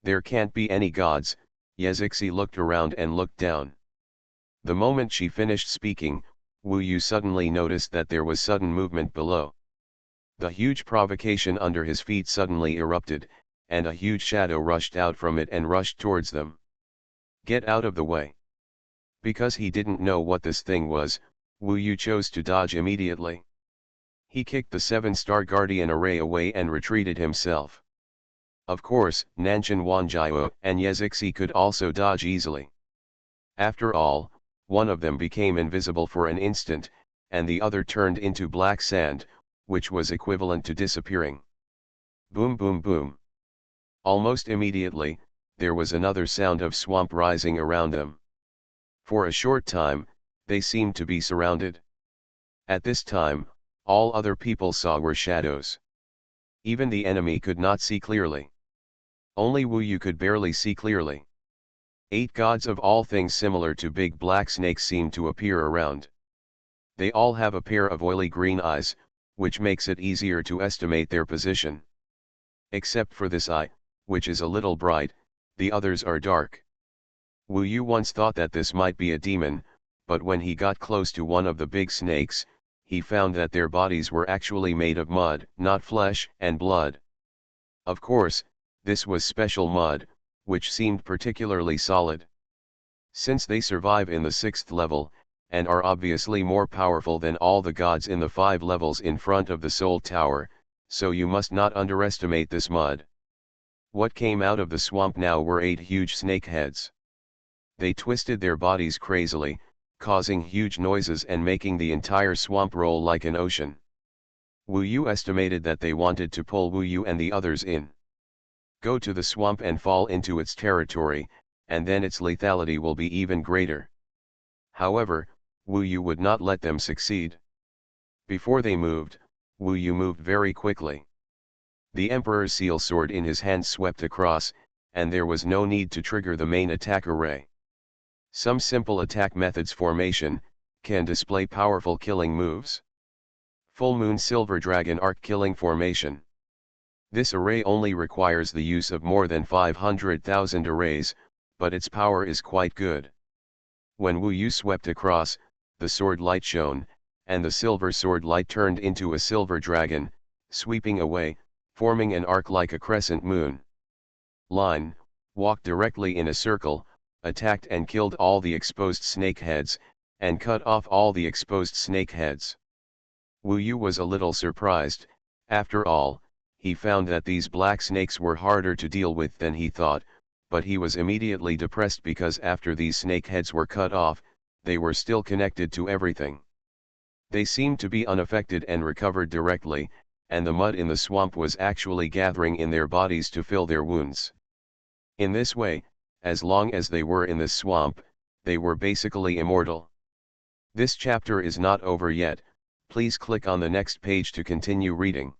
There can't be any gods. Yezixi looked around and looked down. The moment she finished speaking, Wu Yu suddenly noticed that there was sudden movement below. The huge provocation under his feet suddenly erupted, and a huge shadow rushed out from it and rushed towards them. Get out of the way. Because he didn't know what this thing was, Wu Yu chose to dodge immediately. He kicked the 7-star Guardian Array away and retreated himself. Of course, Nanshan Wanjiao and Yezixi could also dodge easily. After all, one of them became invisible for an instant, and the other turned into black sand, which was equivalent to disappearing. Boom boom boom. Almost immediately, there was another sound of swamp rising around them. For a short time, they seemed to be surrounded. At this time, all other people saw were shadows. Even the enemy could not see clearly. Only Wu Yu could barely see clearly. 8 gods of all things similar to big black snakes seemed to appear around. They all have a pair of oily green eyes, which makes it easier to estimate their position. Except for this eye, which is a little bright, the others are dark. Wu Yu once thought that this might be a demon, but when he got close to one of the big snakes, he found that their bodies were actually made of mud, not flesh and blood. Of course, this was special mud, which seemed particularly solid. Since they survive in the 6th level, and are obviously more powerful than all the gods in the 5 levels in front of the Soul Tower, so you must not underestimate this mud. What came out of the swamp now were 8 huge snake heads. They twisted their bodies crazily, causing huge noises and making the entire swamp roll like an ocean. Wu Yu estimated that they wanted to pull Wu Yu and the others in. Go to the swamp and fall into its territory, and then its lethality will be even greater. However, Wu Yu would not let them succeed. Before they moved, Wu Yu moved very quickly. The Emperor's seal sword in his hand swept across, and there was no need to trigger the main attack array. Some simple attack methods formation can display powerful killing moves. Full Moon Silver Dragon Arc Killing Formation. This array only requires the use of more than 500,000 arrays, but its power is quite good. When Wu Yu swept across, the sword light shone, and the silver sword light turned into a silver dragon, sweeping away, forming an arc like a crescent moon. Line, walked directly in a circle, attacked and killed all the exposed snake heads, and cut off all the exposed snake heads. Wu Yu was a little surprised. After all, he found that these black snakes were harder to deal with than he thought, but he was immediately depressed because after these snake heads were cut off, they were still connected to everything. They seemed to be unaffected and recovered directly, and the mud in the swamp was actually gathering in their bodies to fill their wounds. In this way, as long as they were in this swamp, they were basically immortal. This chapter is not over yet, please click on the next page to continue reading.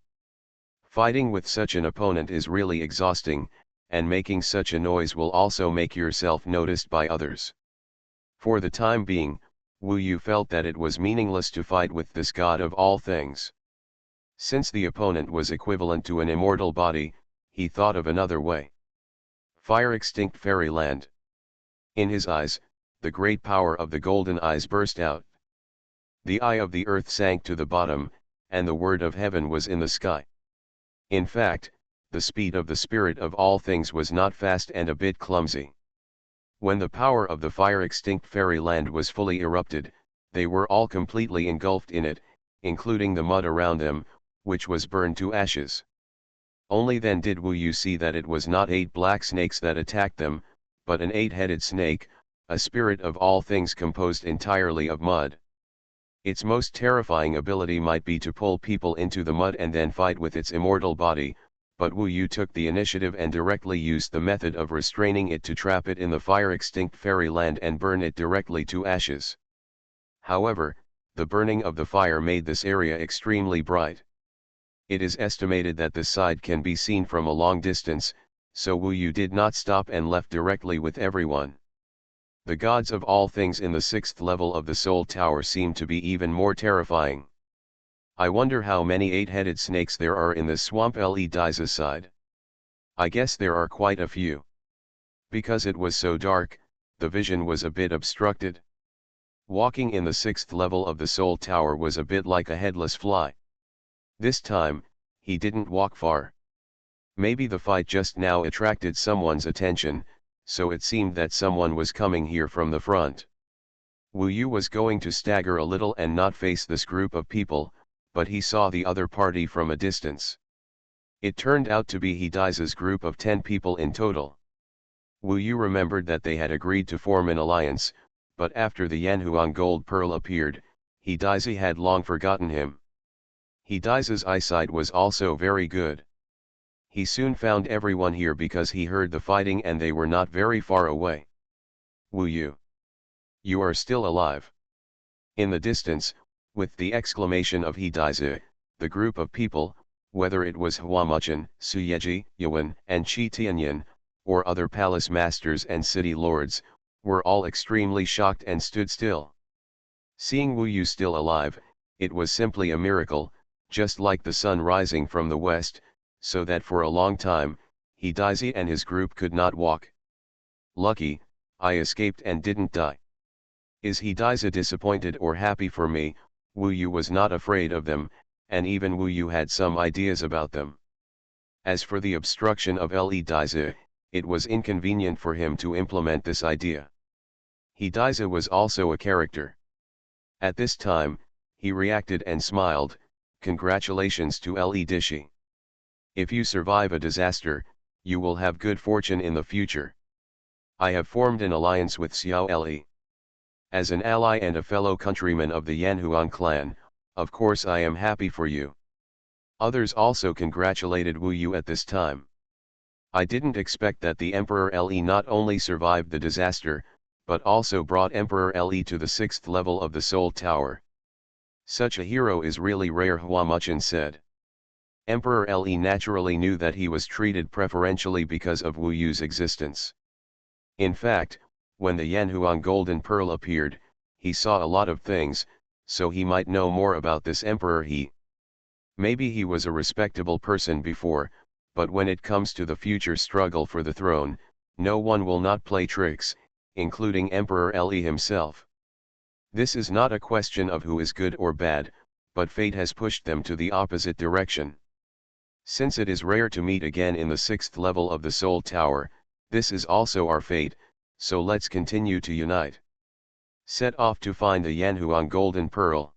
Fighting with such an opponent is really exhausting, and making such a noise will also make yourself noticed by others. For the time being, Wu Yu felt that it was meaningless to fight with this god of all things. Since the opponent was equivalent to an immortal body, he thought of another way. Fire extinct fairyland. In his eyes, the great power of the golden eyes burst out. The eye of the earth sank to the bottom, and the word of heaven was in the sky. In fact, the speed of the spirit of all things was not fast and a bit clumsy. When the power of the fire extinct fairyland was fully erupted, they were all completely engulfed in it, including the mud around them, which was burned to ashes. Only then did Wu Yu see that it was not 8 black snakes that attacked them, but an 8-headed snake, a spirit of all things composed entirely of mud. Its most terrifying ability might be to pull people into the mud and then fight with its immortal body, but Wu Yu took the initiative and directly used the method of restraining it to trap it in the fire extinct fairyland and burn it directly to ashes. However, the burning of the fire made this area extremely bright. It is estimated that this side can be seen from a long distance, so Wu Yu did not stop and left directly with everyone. The gods of all things in the 6th level of the Soul Tower seem to be even more terrifying. I wonder how many 8-headed snakes there are in this swamp Daiza side. I guess there are quite a few. Because it was so dark, the vision was a bit obstructed. Walking in the 6th level of the Soul Tower was a bit like a headless fly. This time, he didn't walk far. Maybe the fight just now attracted someone's attention, so it seemed that someone was coming here from the front. Wu Yu was going to stagger a little and not face this group of people, but he saw the other party from a distance. It turned out to be Hidaiza's group of 10 people in total. Wu Yu remembered that they had agreed to form an alliance, but after the Yanhuang gold pearl appeared, Hidaiza had long forgotten him. Hidaiza's eyesight was also very good. He soon found everyone here because he heard the fighting and they were not very far away. Wu Yu. You are still alive. In the distance, with the exclamation of Hidaiza, the group of people, whether it was Huamuchan, Suyeji, Yuan, and Qi Tianyan, or other palace masters and city lords, were all extremely shocked and stood still. Seeing Wu Yu still alive, it was simply a miracle, just like the sun rising from the west, so that for a long time, Hidaiza and his group could not walk. Lucky, I escaped and didn't die. Is Hidaiza disappointed or happy for me? Wu Yu was not afraid of them, and even Wu Yu had some ideas about them. As for the obstruction of Hidaiza, it was inconvenient for him to implement this idea. Hidaiza was also a character. At this time, he reacted and smiled. Congratulations to Dishi. If you survive a disaster, you will have good fortune in the future. I have formed an alliance with Xiao Li. As an ally and a fellow countryman of the Yanhuang clan, of course I am happy for you. Others also congratulated Wu Yu at this time. I didn't expect that the Emperor Le not only survived the disaster, but also brought Emperor Le to the 6th level of the Soul Tower. Such a hero is really rare, Huamuchan said. Emperor Le naturally knew that he was treated preferentially because of Wu Yu's existence. In fact, when the Yanhuang Golden Pearl appeared, he saw a lot of things, so he might know more about this emperor. Maybe he was a respectable person before, but when it comes to the future struggle for the throne, no one will not play tricks, including Emperor Le himself. This is not a question of who is good or bad, but fate has pushed them to the opposite direction. Since it is rare to meet again in the 6th level of the Soul Tower, this is also our fate, so let's continue to unite. Set off to find the Yanhuang Golden Pearl.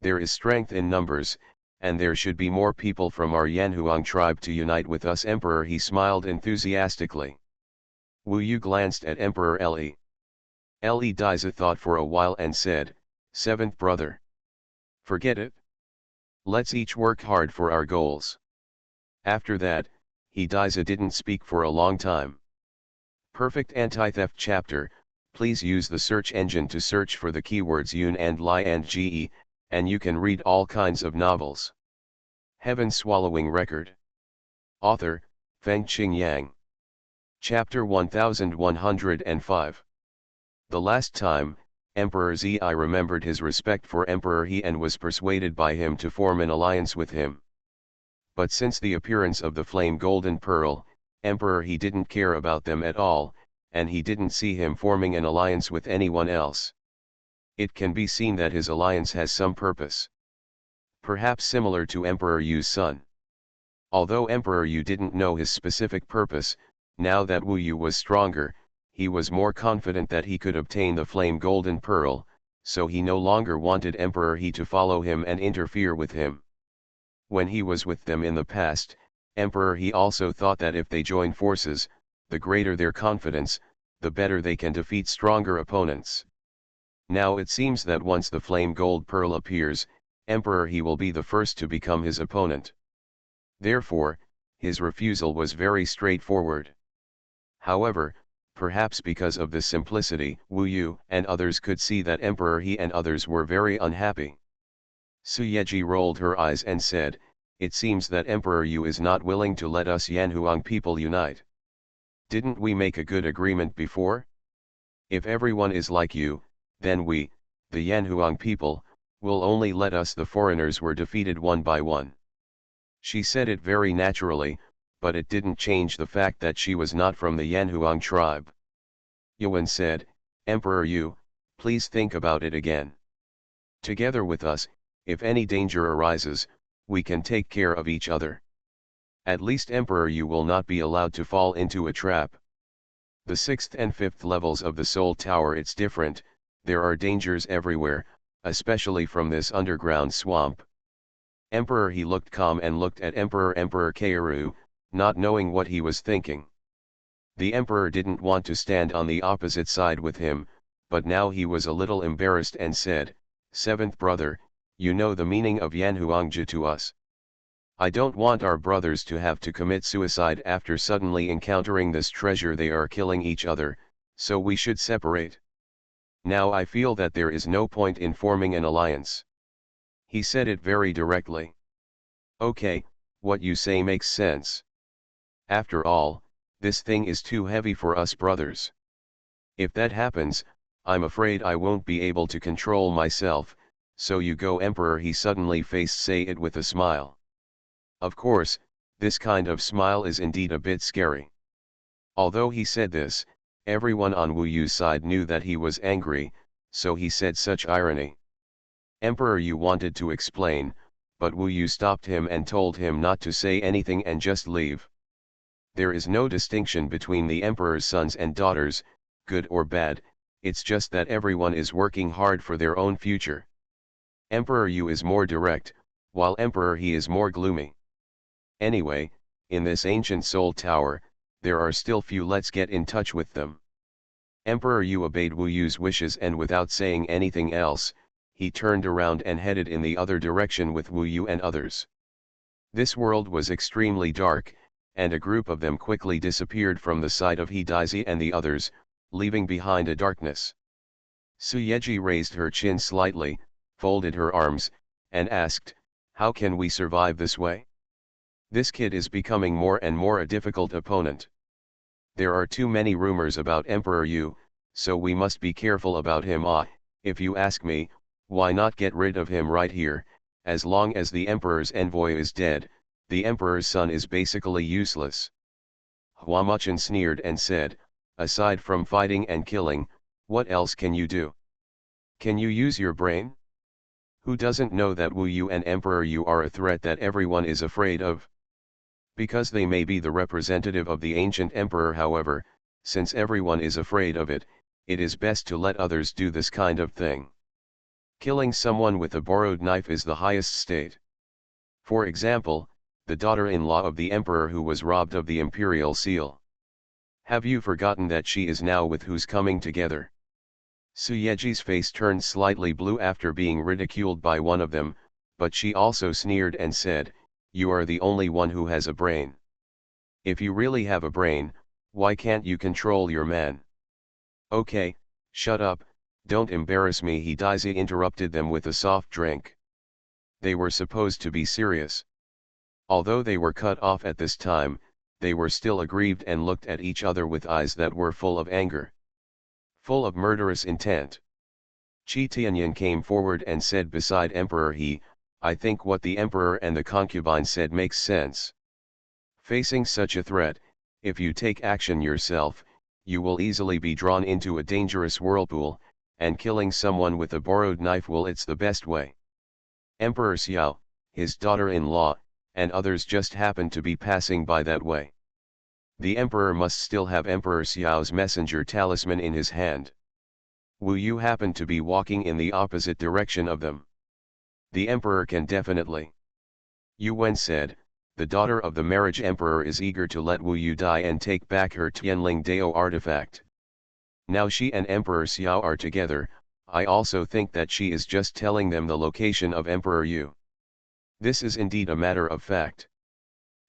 There is strength in numbers, and there should be more people from our Yanhuang tribe to unite with us, Emperor. He smiled enthusiastically. Wu Yu glanced at Emperor Le. Daiza thought for a while and said, "Seventh brother. Forget it. Let's each work hard for our goals." After that, Daiza didn't speak for a long time. Perfect Anti-Theft Chapter. Please use the search engine to search for the keywords Yun and Lai and Ge, and you can read all kinds of novels. Heaven Swallowing Record. Author, Feng-Qing Yang. Chapter 1105. The last time, Emperor Zi remembered his respect for Emperor He and was persuaded by him to form an alliance with him. But since the appearance of the flame golden pearl, Emperor He didn't care about them at all, and he didn't see him forming an alliance with anyone else. It can be seen that his alliance has some purpose. Perhaps similar to Emperor Yu's son. Although Emperor Yu didn't know his specific purpose, now that Wu Yu was stronger, he was more confident that he could obtain the flame golden pearl, so he no longer wanted Emperor He to follow him and interfere with him. When he was with them in the past, Emperor He also thought that if they join forces, the greater their confidence, the better they can defeat stronger opponents. Now it seems that once the flame gold pearl appears, Emperor He will be the first to become his opponent. Therefore, his refusal was very straightforward. However, perhaps because of this simplicity, Wu Yu and others could see that Emperor He and others were very unhappy. Su Yeji rolled her eyes and said, "It seems that Emperor Yu is not willing to let us Yanhuang people unite. Didn't we make a good agreement before? If everyone is like you, then we, the Yanhuang people, will only let us the foreigners were defeated one by one." She said it very naturally, but it didn't change the fact that she was not from the Yanhuang tribe. Yuan said, "Emperor Yu, please think about it again. Together with us, if any danger arises, we can take care of each other. At least Emperor Yu will not be allowed to fall into a trap. The 6th and 5th levels of the Soul Tower, it's different, there are dangers everywhere, especially from this underground swamp." Emperor He looked calm and looked at Emperor Keiru, not knowing what he was thinking. The Emperor didn't want to stand on the opposite side with him, but now he was a little embarrassed and said, "Seventh brother, you know the meaning of Yanhuangji to us. I don't want our brothers to have to commit suicide after suddenly encountering this treasure. They are killing each other, so we should separate. Now I feel that there is no point in forming an alliance." He said it very directly. "Okay, what you say makes sense. After all, this thing is too heavy for us brothers. If that happens, I'm afraid I won't be able to control myself, so you go." Emperor He suddenly faced say it with a smile. Of course, this kind of smile is indeed a bit scary. Although he said this, everyone on Wu Yu's side knew that he was angry, so he said such irony. Emperor Yu wanted to explain, but Wu Yu stopped him and told him not to say anything and just leave. There is no distinction between the emperor's sons and daughters, good or bad, it's just that everyone is working hard for their own future. Emperor Yu is more direct, while Emperor He is more gloomy. Anyway, in this ancient soul tower, there are still few. Let's get in touch with them. Emperor Yu obeyed Wu Yu's wishes, and without saying anything else, he turned around and headed in the other direction with Wu Yu and others. This world was extremely dark, and a group of them quickly disappeared from the sight of He Daizi and the others, leaving behind a darkness. Su Yeji raised her chin slightly, folded her arms, and asked, "How can we survive this way? This kid is becoming more and more a difficult opponent. There are too many rumors about Emperor Yu, so we must be careful about him. If you ask me, why not get rid of him right here? As long as the Emperor's envoy is dead, the Emperor's son is basically useless." Hua Muchen sneered and said, "Aside from fighting and killing, what else can you do? Can you use your brain? Who doesn't know that Wu Yu and Emperor Yu are a threat that everyone is afraid of? Because they may be the representative of the ancient emperor. However, since everyone is afraid of it, it is best to let others do this kind of thing. Killing someone with a borrowed knife is the highest state. For example, the daughter-in-law of the emperor who was robbed of the imperial seal. Have you forgotten that she is now with who's coming together?" Su Yeji's face turned slightly blue after being ridiculed by one of them, but she also sneered and said, "You are the only one who has a brain. If you really have a brain, why can't you control your man?" "Okay, shut up, don't embarrass me." He Daizi interrupted them with a soft drink. They were supposed to be serious. Although they were cut off at this time, they were still aggrieved and looked at each other with eyes that were full of anger, full of murderous intent. Qi Tianyan came forward and said beside Emperor He, I think what the emperor and the concubine said makes sense. Facing such a threat, if you take action yourself, you will easily be drawn into a dangerous whirlpool, and killing someone with a borrowed knife it's the best way. Emperor Xiao, his daughter-in-law, and others just happened to be passing by that way. The emperor must still have Emperor Xiao's messenger talisman in his hand. Wu Yu happened to be walking in the opposite direction of them. The emperor can definitely. Yu Wen said, the daughter of the marriage emperor is eager to let Wu Yu die and take back her Tianling Dao artifact. Now she and Emperor Xiao are together, I also think that she is just telling them the location of Emperor Yu. This is indeed a matter of fact.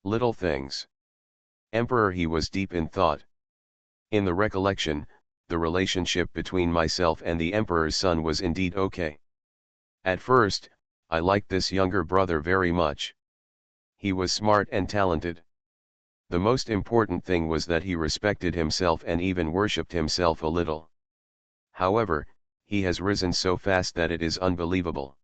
Little things. Emperor He was deep in thought. In the recollection, the relationship between myself and the emperor's son was indeed okay. At first, I liked this younger brother very much. He was smart and talented. The most important thing was that he respected himself and even worshipped himself a little. However, he has risen so fast that it is unbelievable.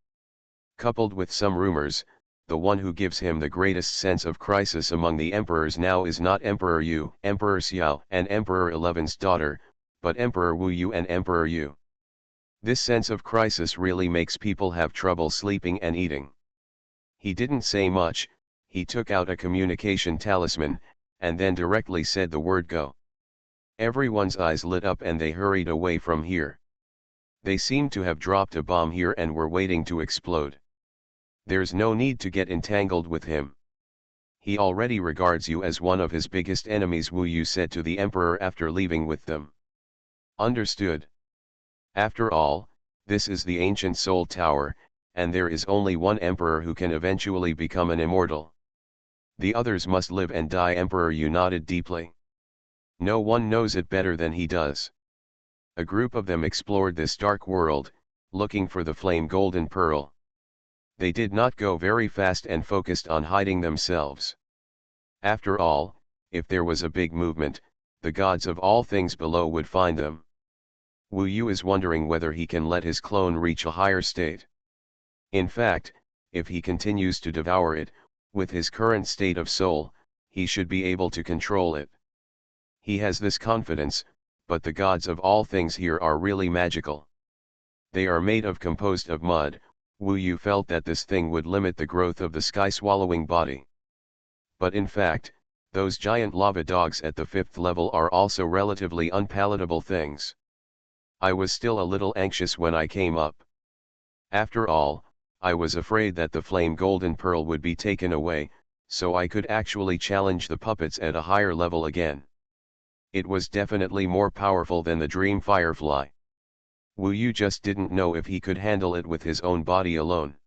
Coupled with some rumors, the one who gives him the greatest sense of crisis among the emperors now is not Emperor Yu, Emperor Xiao and Emperor Eleven's daughter, but Emperor Wu Yu and Emperor Yu. This sense of crisis really makes people have trouble sleeping and eating. He didn't say much, he took out a communication talisman, and then directly said the word go. Everyone's eyes lit up and they hurried away from here. They seemed to have dropped a bomb here and were waiting to explode. There's no need to get entangled with him. He already regards you as one of his biggest enemies, Wu Yu said to the emperor after leaving with them. Understood. After all, this is the ancient Soul Tower, and there is only one emperor who can eventually become an immortal. The others must live and die. Emperor Yu nodded deeply. No one knows it better than he does. A group of them explored this dark world, looking for the flame golden pearl. They did not go very fast and focused on hiding themselves. After all, if there was a big movement, the gods of all things below would find them. Wu Yu is wondering whether he can let his clone reach a higher state. In fact, if he continues to devour it, with his current state of soul, he should be able to control it. He has this confidence, but the gods of all things here are really magical. They are composed of mud. Wu Yu felt that this thing would limit the growth of the sky-swallowing body. But in fact, those giant lava dogs at the 5th level are also relatively unpalatable things. I was still a little anxious when I came up. After all, I was afraid that the flame golden pearl would be taken away, so I could actually challenge the puppets at a higher level again. It was definitely more powerful than the dream firefly. Wu Yu just didn't know if he could handle it with his own body alone.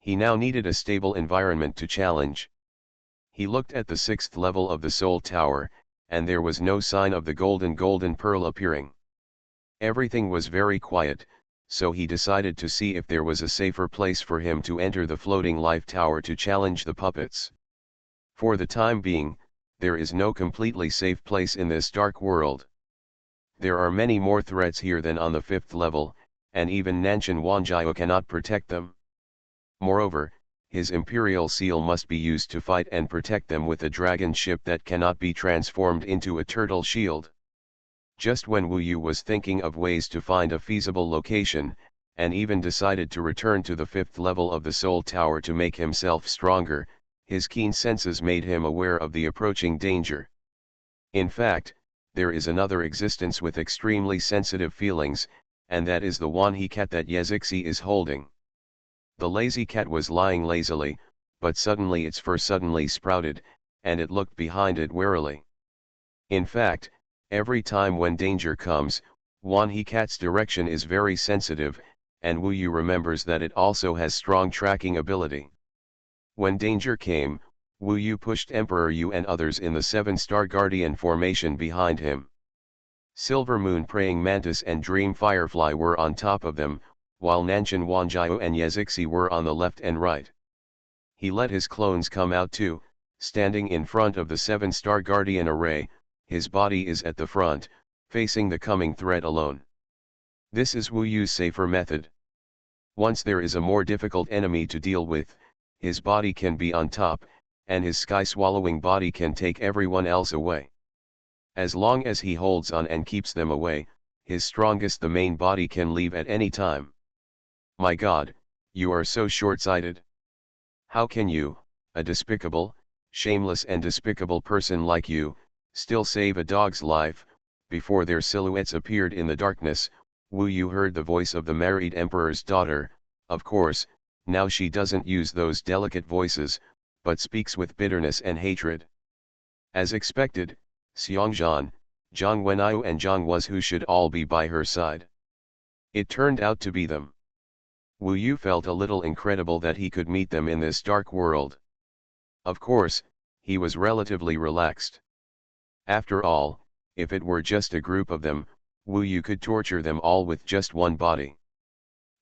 He now needed a stable environment to challenge. He looked at the 6th level of the Soul Tower, and there was no sign of the golden pearl appearing. Everything was very quiet, so he decided to see if there was a safer place for him to enter the floating life tower to challenge the puppets. For the time being, there is no completely safe place in this dark world. There are many more threats here than on the 5th level, and even Nanshan Wanjiao cannot protect them. Moreover, his imperial seal must be used to fight and protect them with a dragon ship that cannot be transformed into a turtle shield. Just when Wu Yu was thinking of ways to find a feasible location, and even decided to return to the 5th level of the Soul Tower to make himself stronger, his keen senses made him aware of the approaching danger. In fact, there is another existence with extremely sensitive feelings, and that is the Wanhe cat that Yezixi is holding. The lazy cat was lying lazily, but suddenly its fur suddenly sprouted, and it looked behind it warily. In fact, every time when danger comes, Wanhe cat's direction is very sensitive, and Wu Yu remembers that it also has strong tracking ability. When danger came, Wu Yu pushed Emperor Yu and others in the 7-star Guardian formation behind him. Silver Moon Praying Mantis and Dream Firefly were on top of them, while Nanshan Wanjiao and Yezixi were on the left and right. He let his clones come out too, standing in front of the 7-star guardian array. His body is at the front, facing the coming threat alone. This is Wu Yu's safer method. Once there is a more difficult enemy to deal with, his body can be on top, and his sky-swallowing body can take everyone else away. As long as he holds on and keeps them away, his strongest the main body can leave at any time. My God, you are so short-sighted. How can you, a despicable, shameless and despicable person like you, still save a dog's life? Before their silhouettes appeared in the darkness, Wu Yu heard the voice of the married emperor's daughter. Of course, now she doesn't use those delicate voices, but speaks with bitterness and hatred. As expected, Xuanhuan, Zhang Wenyu and Zhang Was who should all be by her side. It turned out to be them. Wu Yu felt a little incredible that he could meet them in this dark world. Of course, he was relatively relaxed. After all, if it were just a group of them, Wu Yu could torture them all with just one body.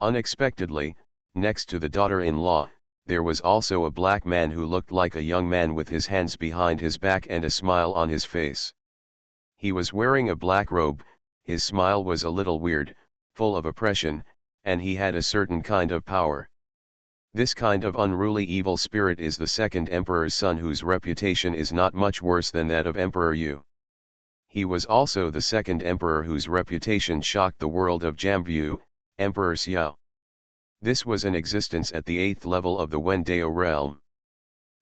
Unexpectedly, next to the daughter-in-law, there was also a black man who looked like a young man with his hands behind his back and a smile on his face. He was wearing a black robe, his smile was a little weird, full of oppression, and he had a certain kind of power. This kind of unruly evil spirit is the second emperor's son, whose reputation is not much worse than that of Emperor Yu. He was also the second emperor whose reputation shocked the world of Jambu, Emperor Xiao. This was an existence at the 8th level of the Wendao realm.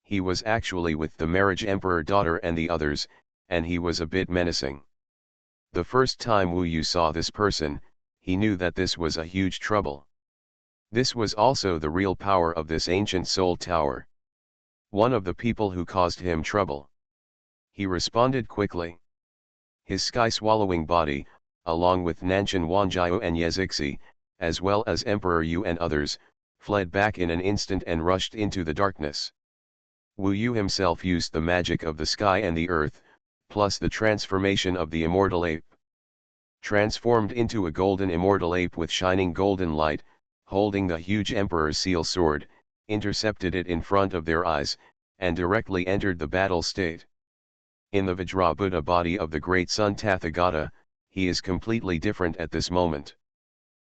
He was actually with the marriage emperor daughter and the others, and he was a bit menacing. The first time Wu Yu saw this person, he knew that this was a huge trouble. This was also the real power of this ancient soul tower. One of the people who caused him trouble. He responded quickly. His sky-swallowing body, along with Nanshan Wanjiao and Yezixi, as well as Emperor Yu and others, fled back in an instant and rushed into the darkness. Wu Yu himself used the magic of the sky and the earth, plus the transformation of the immortal ape. Transformed into a golden immortal ape with shining golden light, holding the huge emperor's seal sword, intercepted it in front of their eyes, and directly entered the battle state. In the Vajrabuddha body of the great son Tathagata, he is completely different at this moment.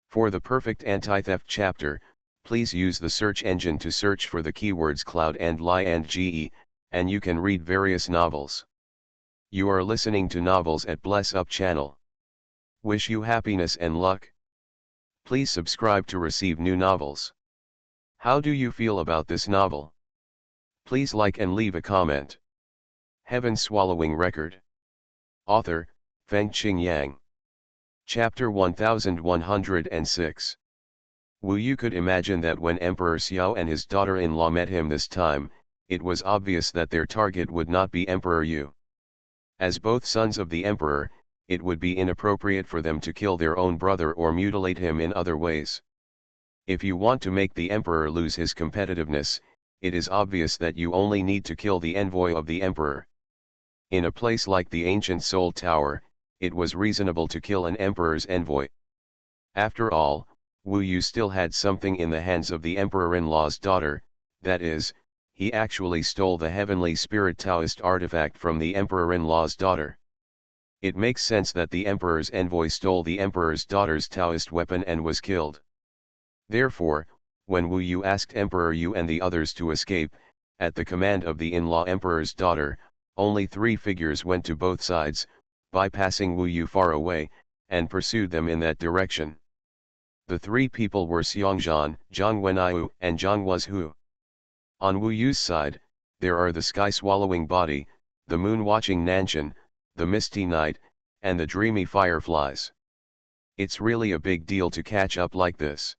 For the perfect anti-theft chapter, please use the search engine to search for the keywords cloud and lie and ge, and you can read various novels. You are listening to novels at Bless Up channel. Wish you happiness and luck. Please subscribe to receive new novels. How do you feel about this novel? Please like and leave a comment. Heaven Swallowing Record. Author, Fengqing Yang. Chapter 1106. Wu Yu could imagine that when Emperor Xiao and his daughter-in-law met him this time, it was obvious that their target would not be Emperor Yu. As both sons of the emperor, it would be inappropriate for them to kill their own brother or mutilate him in other ways. If you want to make the emperor lose his competitiveness, it is obvious that you only need to kill the envoy of the emperor. In a place like the ancient Soul Tower, it was reasonable to kill an emperor's envoy. After all, Wu Yu still had something in the hands of the emperor-in-law's daughter, that is, he actually stole the heavenly spirit Taoist artifact from the emperor-in-law's daughter. It makes sense that the emperor's envoy stole the emperor's daughter's Taoist weapon and was killed. Therefore, when Wu Yu asked Emperor Yu and the others to escape, at the command of the in-law emperor's daughter, only 3 figures went to both sides, bypassing Wu Yu far away, and pursued them in that direction. The 3 people were Xuanhuan, Zhang Wenyu, and Zhang Was. On Wu Yu's side, there are the sky-swallowing body, the moon-watching Nanshan, the misty night, and the dreamy fireflies. It's really a big deal to catch up like this.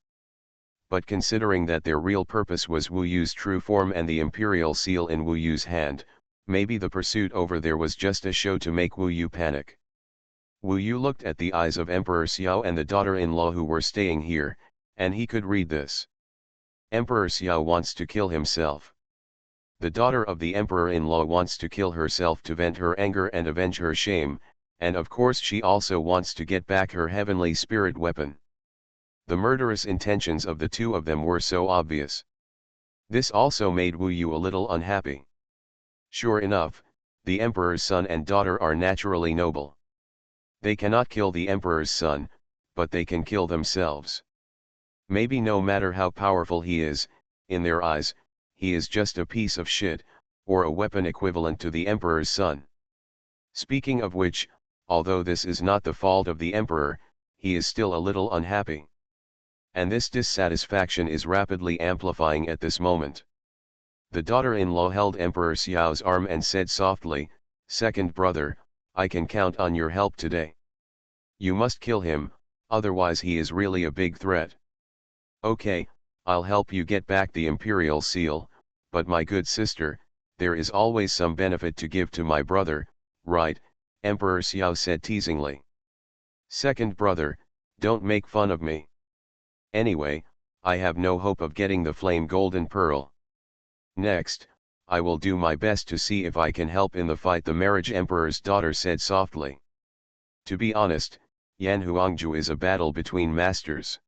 But considering that their real purpose was Wu Yu's true form and the imperial seal in Wu Yu's hand, maybe the pursuit over there was just a show to make Wu Yu panic. Wu Yu looked at the eyes of Emperor Xiao and the daughter-in-law who were staying here, and he could read this. Emperor Xiao wants to kill himself. The daughter of the emperor-in-law wants to kill herself to vent her anger and avenge her shame, and of course she also wants to get back her heavenly spirit weapon. The murderous intentions of the 2 of them were so obvious. This also made Wu Yu a little unhappy. Sure enough, the emperor's son and daughter are naturally noble. They cannot kill the emperor's son, but they can kill themselves. Maybe no matter how powerful he is, in their eyes, he is just a piece of shit, or a weapon equivalent to the emperor's son. Speaking of which, although this is not the fault of the emperor, he is still a little unhappy. And this dissatisfaction is rapidly amplifying at this moment. The daughter-in-law held Emperor Xiao's arm and said softly, "Second brother, I can count on your help today. You must kill him, otherwise he is really a big threat." "Okay, I'll help you get back the imperial seal, but my good sister, there is always some benefit to give to my brother, right?" Emperor Xiao said teasingly. "Second brother, don't make fun of me. Anyway, I have no hope of getting the flame golden pearl. Next, I will do my best to see if I can help in the fight," the marriage emperor's daughter said softly. "To be honest, Yan Huangju is a battle between masters.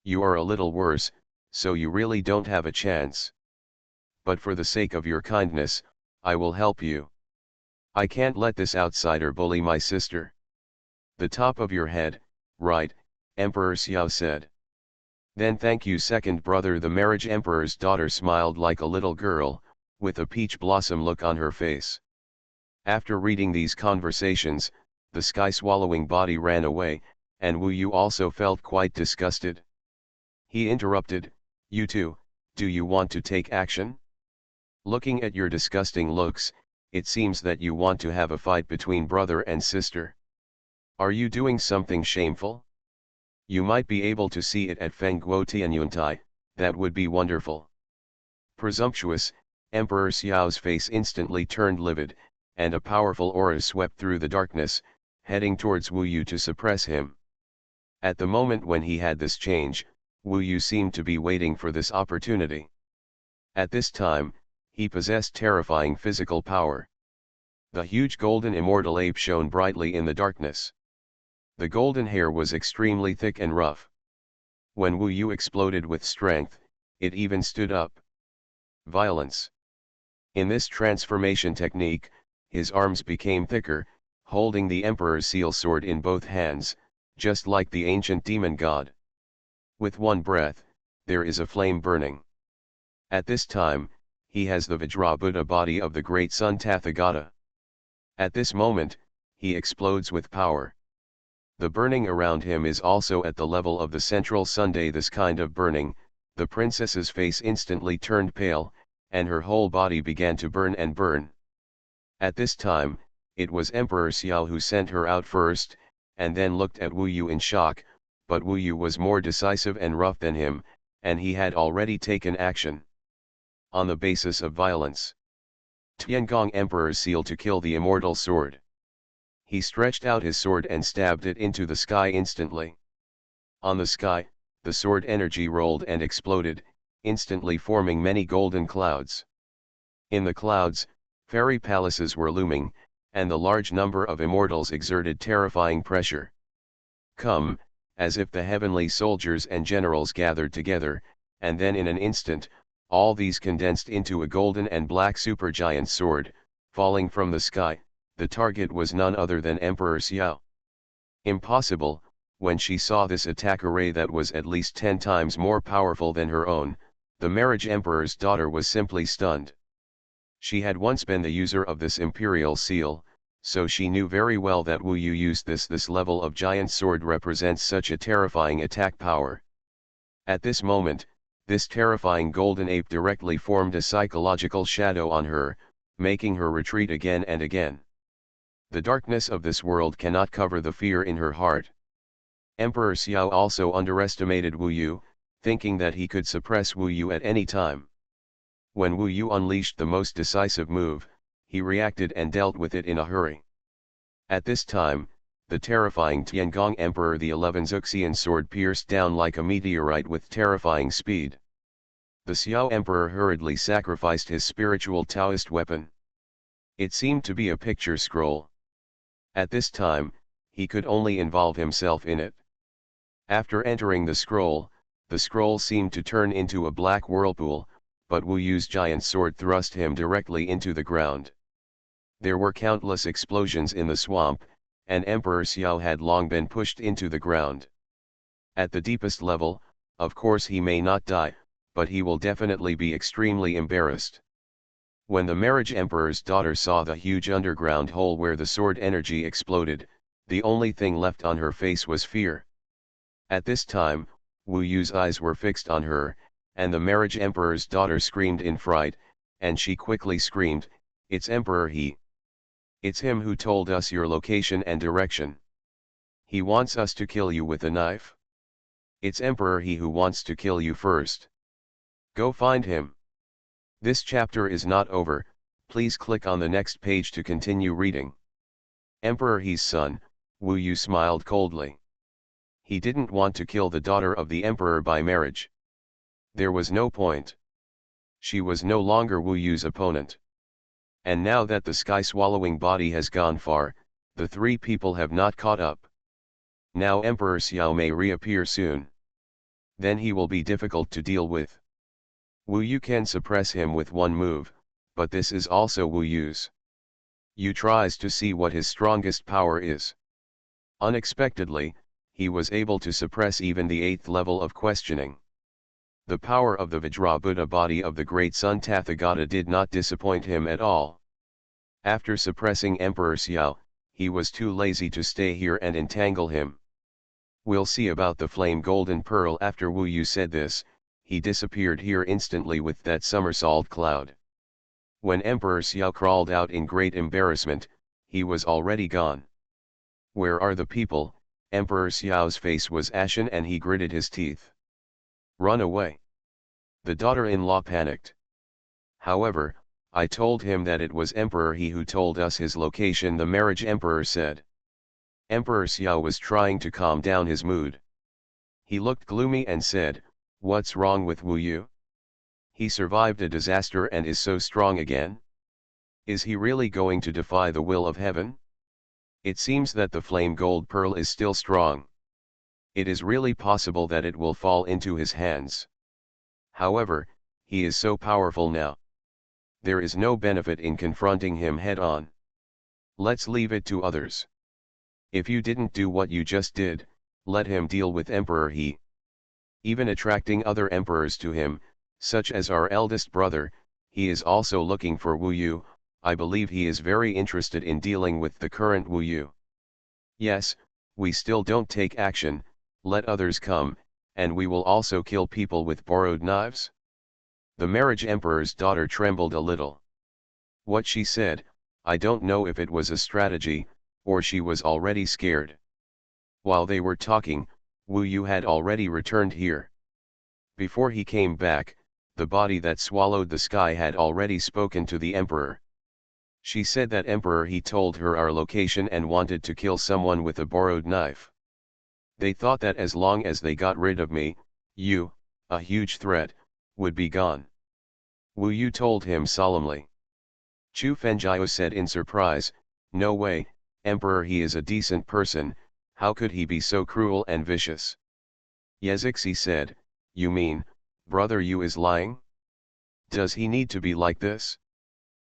You are a little worse, so you really don't have a chance. But for the sake of your kindness, I will help you. I can't let this outsider bully my sister." "The top of your head, right?" Emperor Xiao said. "Then thank you, second brother." The marriage emperor's daughter smiled like a little girl, with a peach blossom look on her face. After reading these conversations, the sky-swallowing body ran away, and Wu Yu also felt quite disgusted. He interrupted, "You two, do you want to take action? Looking at your disgusting looks, it seems that you want to have a fight between brother and sister. Are you doing something shameful? You might be able to see it at Fengguo Tianyuntai, that would be wonderful." Presumptuous, Emperor Xiao's face instantly turned livid, and a powerful aura swept through the darkness, heading towards Wu Yu to suppress him. At the moment when he had this change, Wu Yu seemed to be waiting for this opportunity. At this time, he possessed terrifying physical power. The huge golden immortal ape shone brightly in the darkness. The golden hair was extremely thick and rough. When Wu Yu exploded with strength, it even stood up. Violence. In this transformation technique, his arms became thicker, holding the emperor's seal sword in both hands, just like the ancient demon god. With one breath, there is a flame burning. At this time, he has the Vajrabuddha body of the great sun Tathagata. At this moment, he explodes with power. The burning around him is also at the level of the central Sunday. This kind of burning, the princess's face instantly turned pale, and her whole body began to burn and burn. At this time, it was Emperor Xiao who sent her out first, and then looked at Wu Yu in shock, but Wu Yu was more decisive and rough than him, and he had already taken action. On the basis of violence. Tiangong Emperor's seal to kill the immortal sword. He stretched out his sword and stabbed it into the sky instantly. On the sky, the sword energy rolled and exploded, instantly forming many golden clouds. In the clouds, fairy palaces were looming, and the large number of immortals exerted terrifying pressure. Come, as if the heavenly soldiers and generals gathered together, and then in an instant, all these condensed into a golden and black supergiant sword, falling from the sky. The target was none other than Emperor Xiao. Impossible, when she saw this attack array that was at least 10 times more powerful than her own, the marriage emperor's daughter was simply stunned. She had once been the user of this imperial seal, so she knew very well that Wu Yu used this level of giant sword represents such a terrifying attack power. At this moment, this terrifying golden ape directly formed a psychological shadow on her, making her retreat again and again. The darkness of this world cannot cover the fear in her heart. Emperor Xiao also underestimated Wu Yu, thinking that he could suppress Wu Yu at any time. When Wu Yu unleashed the most decisive move, he reacted and dealt with it in a hurry. At this time, the terrifying Tiangong Emperor, the 11 Xuxian sword, pierced down like a meteorite with terrifying speed. The Xiao Emperor hurriedly sacrificed his spiritual Taoist weapon. It seemed to be a picture scroll. At this time, he could only involve himself in it. After entering the scroll seemed to turn into a black whirlpool, but Wu Yu's giant sword thrust him directly into the ground. There were countless explosions in the swamp, and Emperor Xiao had long been pushed into the ground. At the deepest level, of course he may not die, but he will definitely be extremely embarrassed. When the marriage emperor's daughter saw the huge underground hole where the sword energy exploded, the only thing left on her face was fear. At this time, Wu Yu's eyes were fixed on her, and the marriage emperor's daughter screamed in fright, and she quickly screamed, "It's Emperor He. It's him who told us your location and direction. He wants us to kill you with a knife. It's Emperor He who wants to kill you first. Go find him." This chapter is not over, please click on the next page to continue reading. Emperor He's son, Wu Yu smiled coldly. He didn't want to kill the daughter of the emperor by marriage. There was no point. She was no longer Wu Yu's opponent. And now that the sky-swallowing body has gone far, the three people have not caught up. Now Emperor Xiao may reappear soon. Then he will be difficult to deal with. Wu Yu can suppress him with one move, but this is also Wu Yu's. Yu tries to see what his strongest power is. Unexpectedly, he was able to suppress even the 8th level of questioning. The power of the Vajrabuddha body of the great Sun Tathagata did not disappoint him at all. After suppressing Emperor Xiao, he was too lazy to stay here and entangle him. We'll see about the flame golden pearl. After Wu Yu said this, he disappeared here instantly with that somersault cloud. When Emperor Xiao crawled out in great embarrassment, he was already gone. "Where are the people?" Emperor Xiao's face was ashen and he gritted his teeth. "Run away." The daughter-in-law panicked. "However, I told him that it was Emperor He who told us his location," the marriage emperor said. Emperor Xiao was trying to calm down his mood. He looked gloomy and said, "What's wrong with Wu Yu? He survived a disaster and is so strong again. Is he really going to defy the will of heaven? It seems that the flame gold pearl is still strong. It is really possible that it will fall into his hands. However, he is so powerful now. There is no benefit in confronting him head-on. Let's leave it to others. If you didn't do what you just did, let him deal with Emperor He. Even attracting other emperors to him, such as our eldest brother, he is also looking for Wu Yu. I believe he is very interested in dealing with the current Wu Yu. Yes, we still don't take action, let others come, and we will also kill people with borrowed knives?" The marriage emperor's daughter trembled a little. What she said, I don't know if it was a strategy, or she was already scared. While they were talking, Wu Yu had already returned here. Before he came back, the body that swallowed the sky had already spoken to the emperor. She said that Emperor He told her our location and wanted to kill someone with a borrowed knife. They thought that as long as they got rid of me, you, a huge threat, would be gone. Wu Yu told him solemnly. Chu Fengjiao said in surprise, "No way, Emperor He is a decent person, how could he be so cruel and vicious?" Yezixi said, "You mean, brother Yu is lying? Does he need to be like this?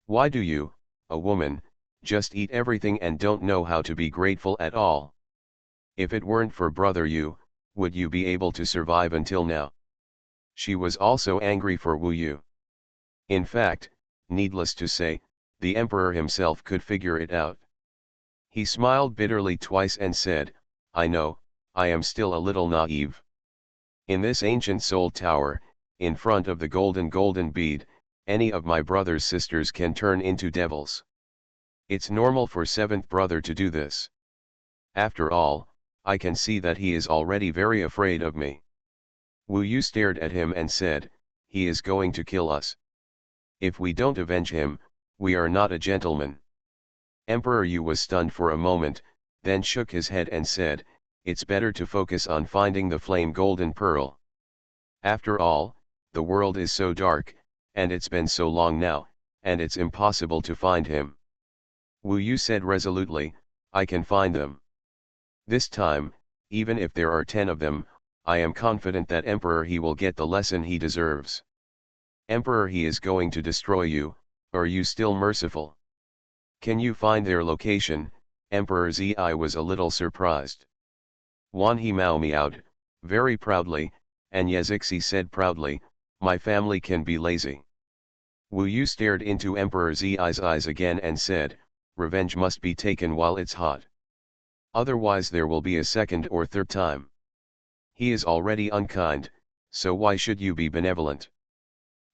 Why do you, a woman, just eat everything and don't know how to be grateful at all? If it weren't for brother Yu, would you be able to survive until now?" She was also angry for Wu Yu. In fact, needless to say, the emperor himself could figure it out. He smiled bitterly twice and said, "I know, I am still a little naive. In this ancient soul tower, in front of the golden bead, any of my brother's sisters can turn into devils. It's normal for seventh brother to do this. After all, I can see that he is already very afraid of me." Wu Yu stared at him and said, "He is going to kill us. If we don't avenge him, we are not a gentleman." Emperor Yu was stunned for a moment, then shook his head and said, "It's better to focus on finding the flame golden pearl. After all, the world is so dark, and it's been so long now, and it's impossible to find him." Wu Yu said resolutely, "I can find them. This time, even if there are 10 of them, I am confident that Emperor He will get the lesson he deserves." Emperor, he is going to destroy you. Are you still merciful? Can you find their location? Emperor Zi was a little surprised. Wan He Mao meowed, very proudly, and Yazixi said proudly, my family can be lazy. Wu Yu stared into Emperor Zi's eyes again and said, revenge must be taken while it's hot. Otherwise there will be a second or third time. He is already unkind, so why should you be benevolent?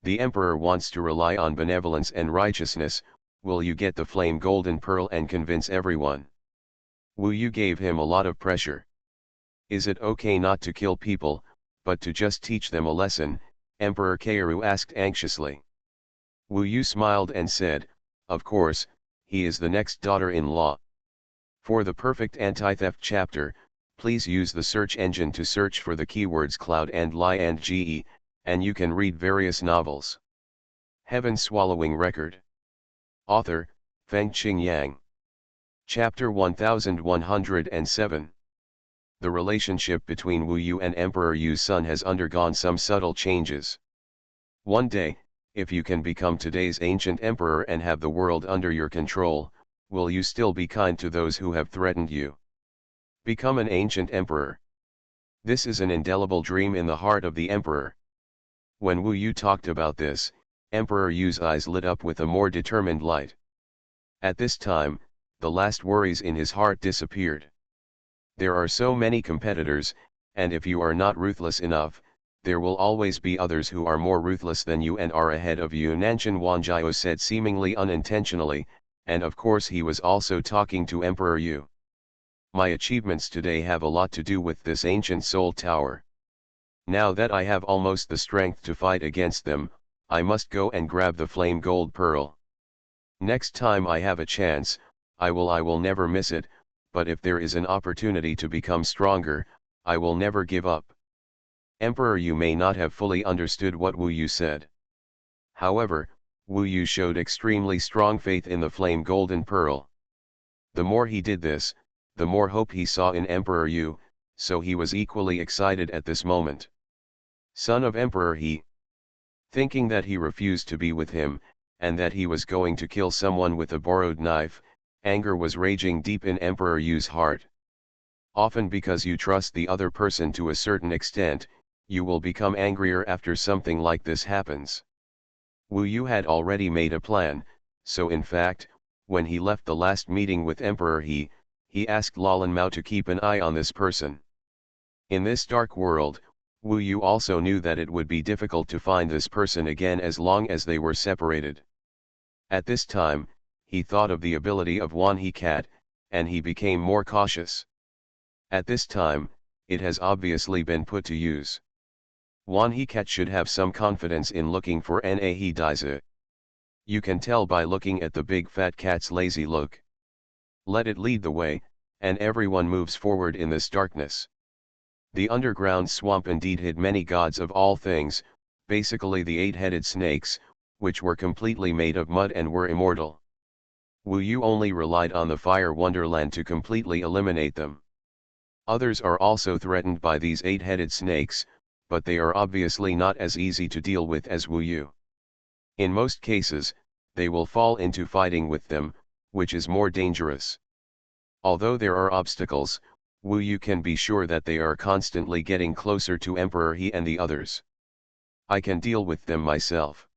The emperor wants to rely on benevolence and righteousness. Will you get the flame golden pearl and convince everyone? Wu Yu gave him a lot of pressure. Is it okay not to kill people, but to just teach them a lesson? Emperor Kairu asked anxiously. Wu Yu smiled and said, of course, he is the next daughter-in-law. For the perfect anti-theft chapter, please use the search engine to search for the keywords cloud and lie and ge, and you can read various novels. Heaven Swallowing Record. Author, Fengqing Yang. Chapter 1107. The relationship between Wu Yu and Emperor Yu's son has undergone some subtle changes. One day, if you can become today's ancient emperor and have the world under your control, will you still be kind to those who have threatened you? Become an ancient emperor. This is an indelible dream in the heart of the emperor. When Wu Yu talked about this, Emperor Yu's eyes lit up with a more determined light. At this time, the last worries in his heart disappeared. There are so many competitors, and if you are not ruthless enough, there will always be others who are more ruthless than you and are ahead of you, Nanshan Wanjiao said seemingly unintentionally, and of course he was also talking to Emperor Yu. My achievements today have a lot to do with this ancient soul tower. Now that I have almost the strength to fight against them, I must go and grab the flame gold pearl. Next time I have a chance, I will never miss it, but if there is an opportunity to become stronger, I will never give up. Emperor Yu may not have fully understood what Wu Yu said. However, Wu Yu showed extremely strong faith in the flame golden pearl. The more he did this, the more hope he saw in Emperor Yu, so he was equally excited at this moment. Son of Emperor He. Thinking that he refused to be with him, and that he was going to kill someone with a borrowed knife, anger was raging deep in Emperor Yu's heart. Often because you trust the other person to a certain extent, you will become angrier after something like this happens. Wu Yu had already made a plan, so in fact, when he left the last meeting with Emperor He asked Lalen Mao to keep an eye on this person. In this dark world, Wu Yu also knew that it would be difficult to find this person again as long as they were separated. At this time, he thought of the ability of Wan He Cat, and he became more cautious. At this time, it has obviously been put to use. Wan He Cat should have some confidence in looking for Na He Daiza. You can tell by looking at the big fat cat's lazy look. Let it lead the way, and everyone moves forward in this darkness. The underground swamp indeed hid many gods of all things, basically the 8-headed snakes, which were completely made of mud and were immortal. Wu Yu only relied on the fire wonderland to completely eliminate them. Others are also threatened by these 8-headed snakes, but they are obviously not as easy to deal with as Wu Yu. In most cases, they will fall into fighting with them, which is more dangerous. Although there are obstacles, Wu Yu can be sure that they are constantly getting closer to Emperor He and the others. I can deal with them myself.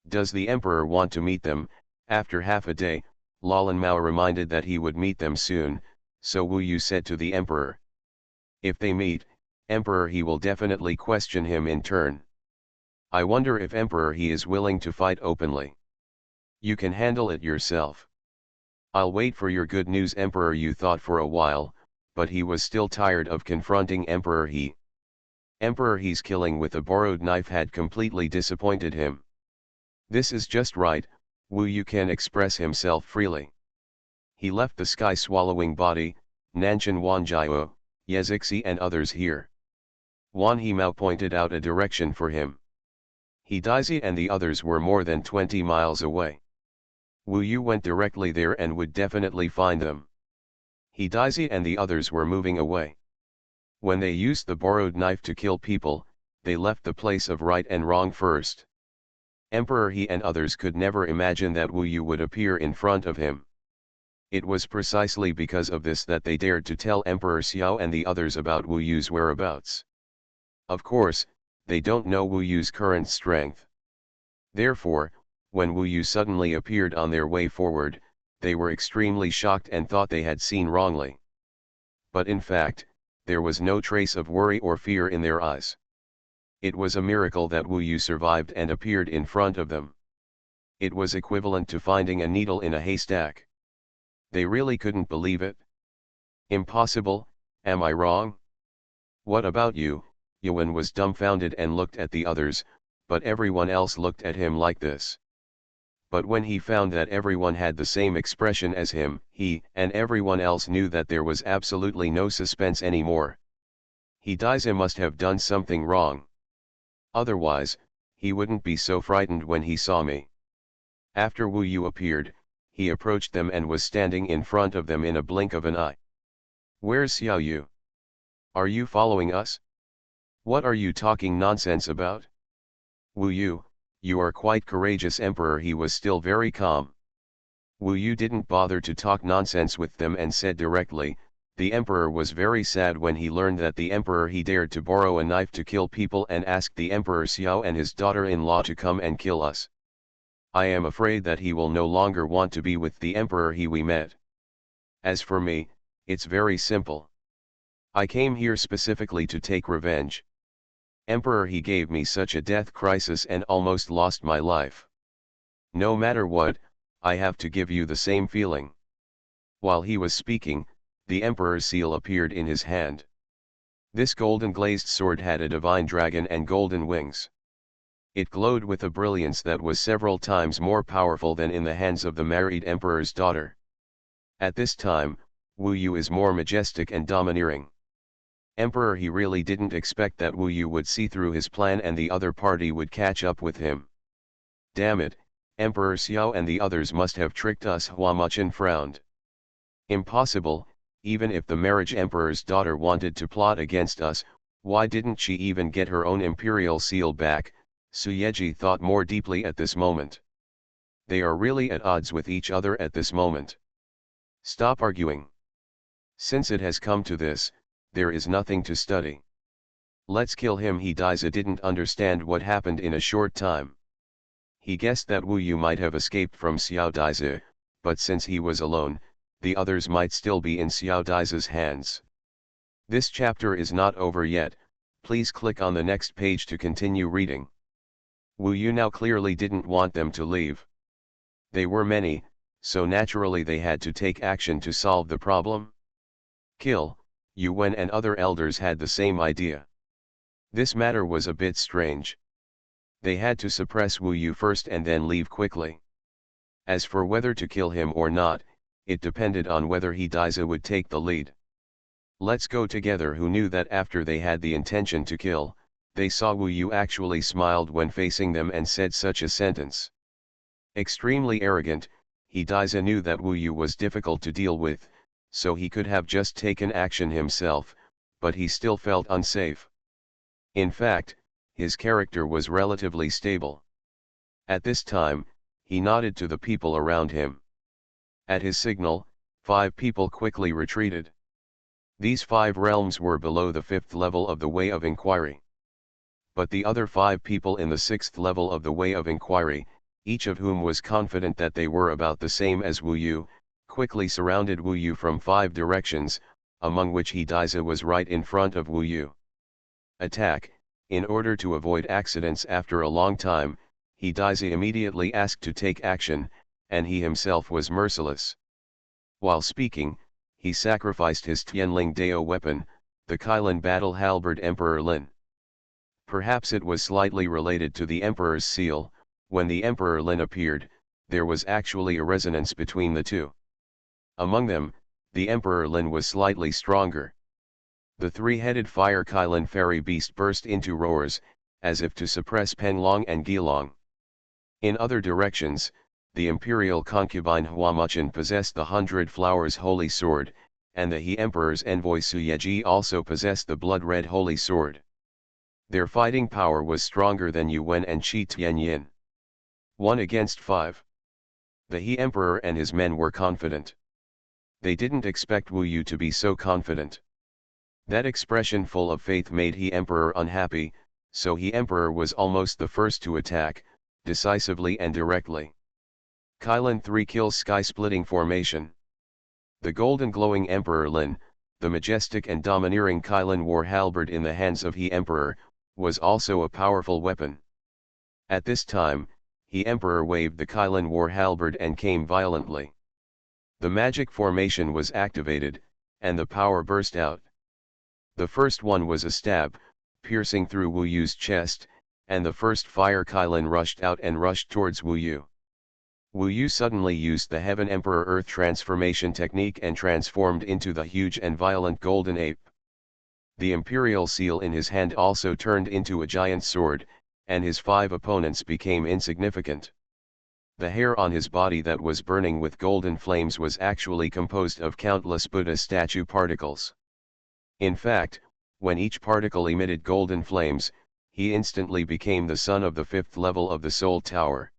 Does the Emperor want to meet them? After half a day, Lalen Mao reminded that he would meet them soon, so Wu Yu said to the Emperor. If they meet, Emperor He will definitely question him in turn. I wonder if Emperor He is willing to fight openly. You can handle it yourself. I'll wait for your good news. Emperor Yu thought for a while, but he was still tired of confronting Emperor He. Emperor He's killing with a borrowed knife had completely disappointed him. This is just right, Wu Yu can express himself freely. He left the sky-swallowing body, Nanshan Wanjiao, Yazixi and others here. Wan He Mao pointed out a direction for him. He Daizi and the others were more than 20 miles away. Wu Yu went directly there and would definitely find them. He Daizi and the others were moving away. When they used the borrowed knife to kill people, they left the place of right and wrong first. Emperor He and others could never imagine that Wu Yu would appear in front of him. It was precisely because of this that they dared to tell Emperor Xiao and the others about Wu Yu's whereabouts. Of course, they don't know Wu Yu's current strength. Therefore, when Wu Yu suddenly appeared on their way forward, they were extremely shocked and thought they had seen wrongly. But in fact, there was no trace of worry or fear in their eyes. It was a miracle that Wu Yu survived and appeared in front of them. It was equivalent to finding a needle in a haystack. They really couldn't believe it. Impossible, am I wrong? What about you? Yuan was dumbfounded and looked at the others, but everyone else looked at him like this. But when he found that everyone had the same expression as him, he and everyone else knew that there was absolutely no suspense anymore. Daise must have done something wrong. Otherwise, he wouldn't be so frightened when he saw me. After Wu Yu appeared, he approached them and was standing in front of them in a blink of an eye. Where's Xiao Yu? Are you following us? What are you talking nonsense about? Wu Yu, you are quite courageous Emperor. He was still very calm. Wu Yu didn't bother to talk nonsense with them and said directly, the Emperor was very sad when he learned that the Emperor he dared to borrow a knife to kill people and asked the Emperor Xiao and his daughter-in-law to come and kill us. I am afraid that he will no longer want to be with the Emperor we met. As for me, it's very simple. I came here specifically to take revenge. Emperor he gave me such a death crisis and almost lost my life. No matter what, I have to give you the same feeling. While he was speaking, the Emperor's seal appeared in his hand. This golden glazed sword had a divine dragon and golden wings. It glowed with a brilliance that was several times more powerful than in the hands of the married emperor's daughter. At this time, Wu Yu is more majestic and domineering. Emperor he really didn't expect that Wu Yu would see through his plan and the other party would catch up with him. Damn it, Emperor Xiao and the others must have tricked us. Huamuchen frowned. Impossible, even if the marriage emperor's daughter wanted to plot against us, why didn't she even get her own imperial seal back? Suyeji thought more deeply at this moment. They are really at odds with each other at this moment. Stop arguing. Since it has come to this, there is nothing to study. Let's kill him. Daise didn't understand what happened in a short time. He guessed that Wu Yu might have escaped from Xiao Daise, but since he was alone, the others might still be in Xiao Daise's hands. This chapter is not over yet, please click on the next page to continue reading. Wu Yu now clearly didn't want them to leave. They were many, so naturally they had to take action to solve the problem. Kill. Yuan and other elders had the same idea. This matter was a bit strange. They had to suppress Wu Yu first and then leave quickly. As for whether to kill him or not, it depended on whether Daise would take the lead. Let's go together. Who knew that after they had the intention to kill, they saw Wu Yu actually smiled when facing them and said such a sentence. Extremely arrogant, Daise knew that Wu Yu was difficult to deal with, so he could have just taken action himself, but he still felt unsafe. In fact, his character was relatively stable. At this time, he nodded to the people around him. At his signal, 5 people quickly retreated. These 5 realms were below the 5th level of the Way of Inquiry. But the other 5 people in the 6th level of the Way of Inquiry, each of whom was confident that they were about the same as Wu Yu, quickly surrounded Wu Yu from 5 directions, among which Daise was right in front of Wu Yu. Attack. In order to avoid accidents after a long time, Daise immediately asked to take action, and he himself was merciless. While speaking, he sacrificed his Tianling Dao weapon, the Kailan battle halberd Emperor Lin. Perhaps it was slightly related to the Emperor's seal. When the Emperor Lin appeared, there was actually a resonance between the two. Among them, the Emperor Lin was slightly stronger. The 3-headed fire Kailan fairy beast burst into roars, as if to suppress Penlong and Gilong. In other directions, the imperial concubine Huamuchen possessed the 100 Flowers Holy Sword, and the He Emperor's envoy Suyeji also possessed the blood-red Holy Sword. Their fighting power was stronger than Yuan and Qi Tianyin. 1 against 5. The He Emperor and his men were confident. They didn't expect Wu Yu to be so confident. That expression full of faith made He Emperor unhappy, so He Emperor was almost the first to attack, decisively and directly. Kylin 3 kills sky-splitting formation. The golden glowing Emperor Lin, the majestic and domineering Kylin war halberd in the hands of He Emperor, was also a powerful weapon. At this time, He Emperor waved the Kylin war halberd and came violently. The magic formation was activated, and the power burst out. The first one was a stab, piercing through Wu Yu's chest, and the first fire Kylin rushed out and rushed towards Wu Yu. Wu Yu suddenly used the Heaven Emperor Earth transformation technique and transformed into the huge and violent golden ape. The imperial seal in his hand also turned into a giant sword, and his 5 opponents became insignificant. The hair on his body that was burning with golden flames was actually composed of countless Buddha statue particles. In fact, when each particle emitted golden flames, he instantly became the sun of the 5th level of the Soul Tower.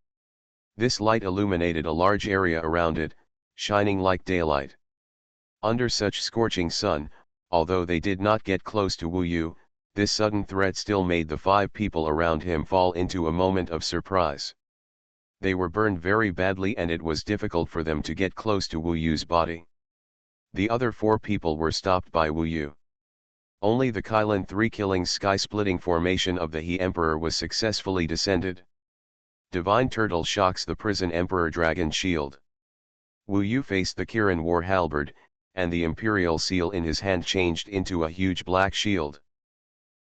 This light illuminated a large area around it, shining like daylight. Under such scorching sun, although they did not get close to Wu Yu, this sudden threat still made the 5 people around him fall into a moment of surprise. They were burned very badly and it was difficult for them to get close to Wu Yu's body. The other 4 people were stopped by Wu Yu. Only the Kylin 3 killing sky-splitting formation of the He Emperor was successfully descended. Divine Turtle shocks the prison Emperor Dragon Shield. Wu Yu faced the Kirin war halberd, and the Imperial seal in his hand changed into a huge black shield.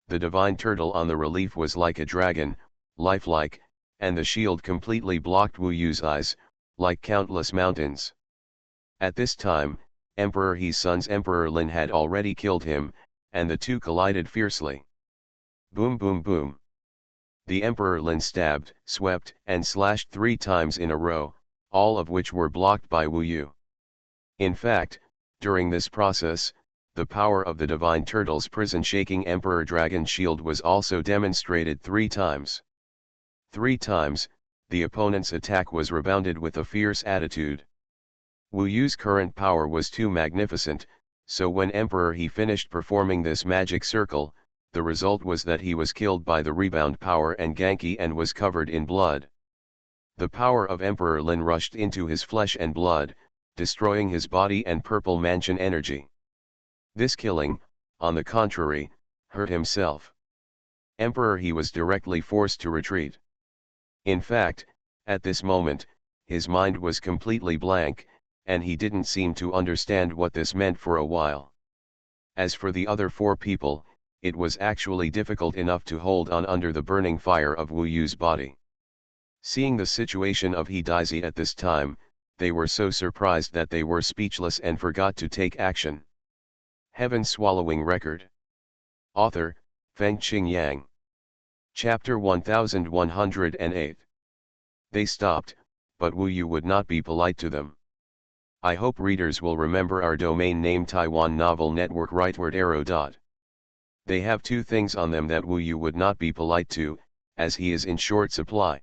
The Divine Turtle on the relief was like a dragon, lifelike, and the shield completely blocked Wu Yu's eyes, like countless mountains. At this time, Emperor He's son's Emperor Lin had already killed him, and the two collided fiercely. Boom boom boom. The Emperor Lin stabbed, swept, and slashed 3 times in a row, all of which were blocked by Wu Yu. In fact, during this process, the power of the Divine Turtle's prison-shaking Emperor Dragon Shield was also demonstrated 3 times. 3 times, the opponent's attack was rebounded with a fierce attitude. Wu Yu's current power was too magnificent, so when Emperor He finished performing this magic circle, the result was that he was killed by the rebound power and Genki and was covered in blood. The power of Emperor Lin rushed into his flesh and blood, destroying his body and purple mansion energy. This killing, on the contrary, hurt himself. Emperor He was directly forced to retreat. In fact, at this moment, his mind was completely blank, and he didn't seem to understand what this meant for a while. As for the other 4 people, it was actually difficult enough to hold on under the burning fire of Wu Yu's body. Seeing the situation of He Daisy at this time, they were so surprised that they were speechless and forgot to take action. Heaven Swallowing Record. Author, Fengqing Yang. Chapter 1108. They stopped, but Wu Yu would not be polite to them. I hope readers will remember our domain name Taiwan Novel Network rightward arrow. They have 2 things on them that Wu Yu would not be polite to, as he is in short supply.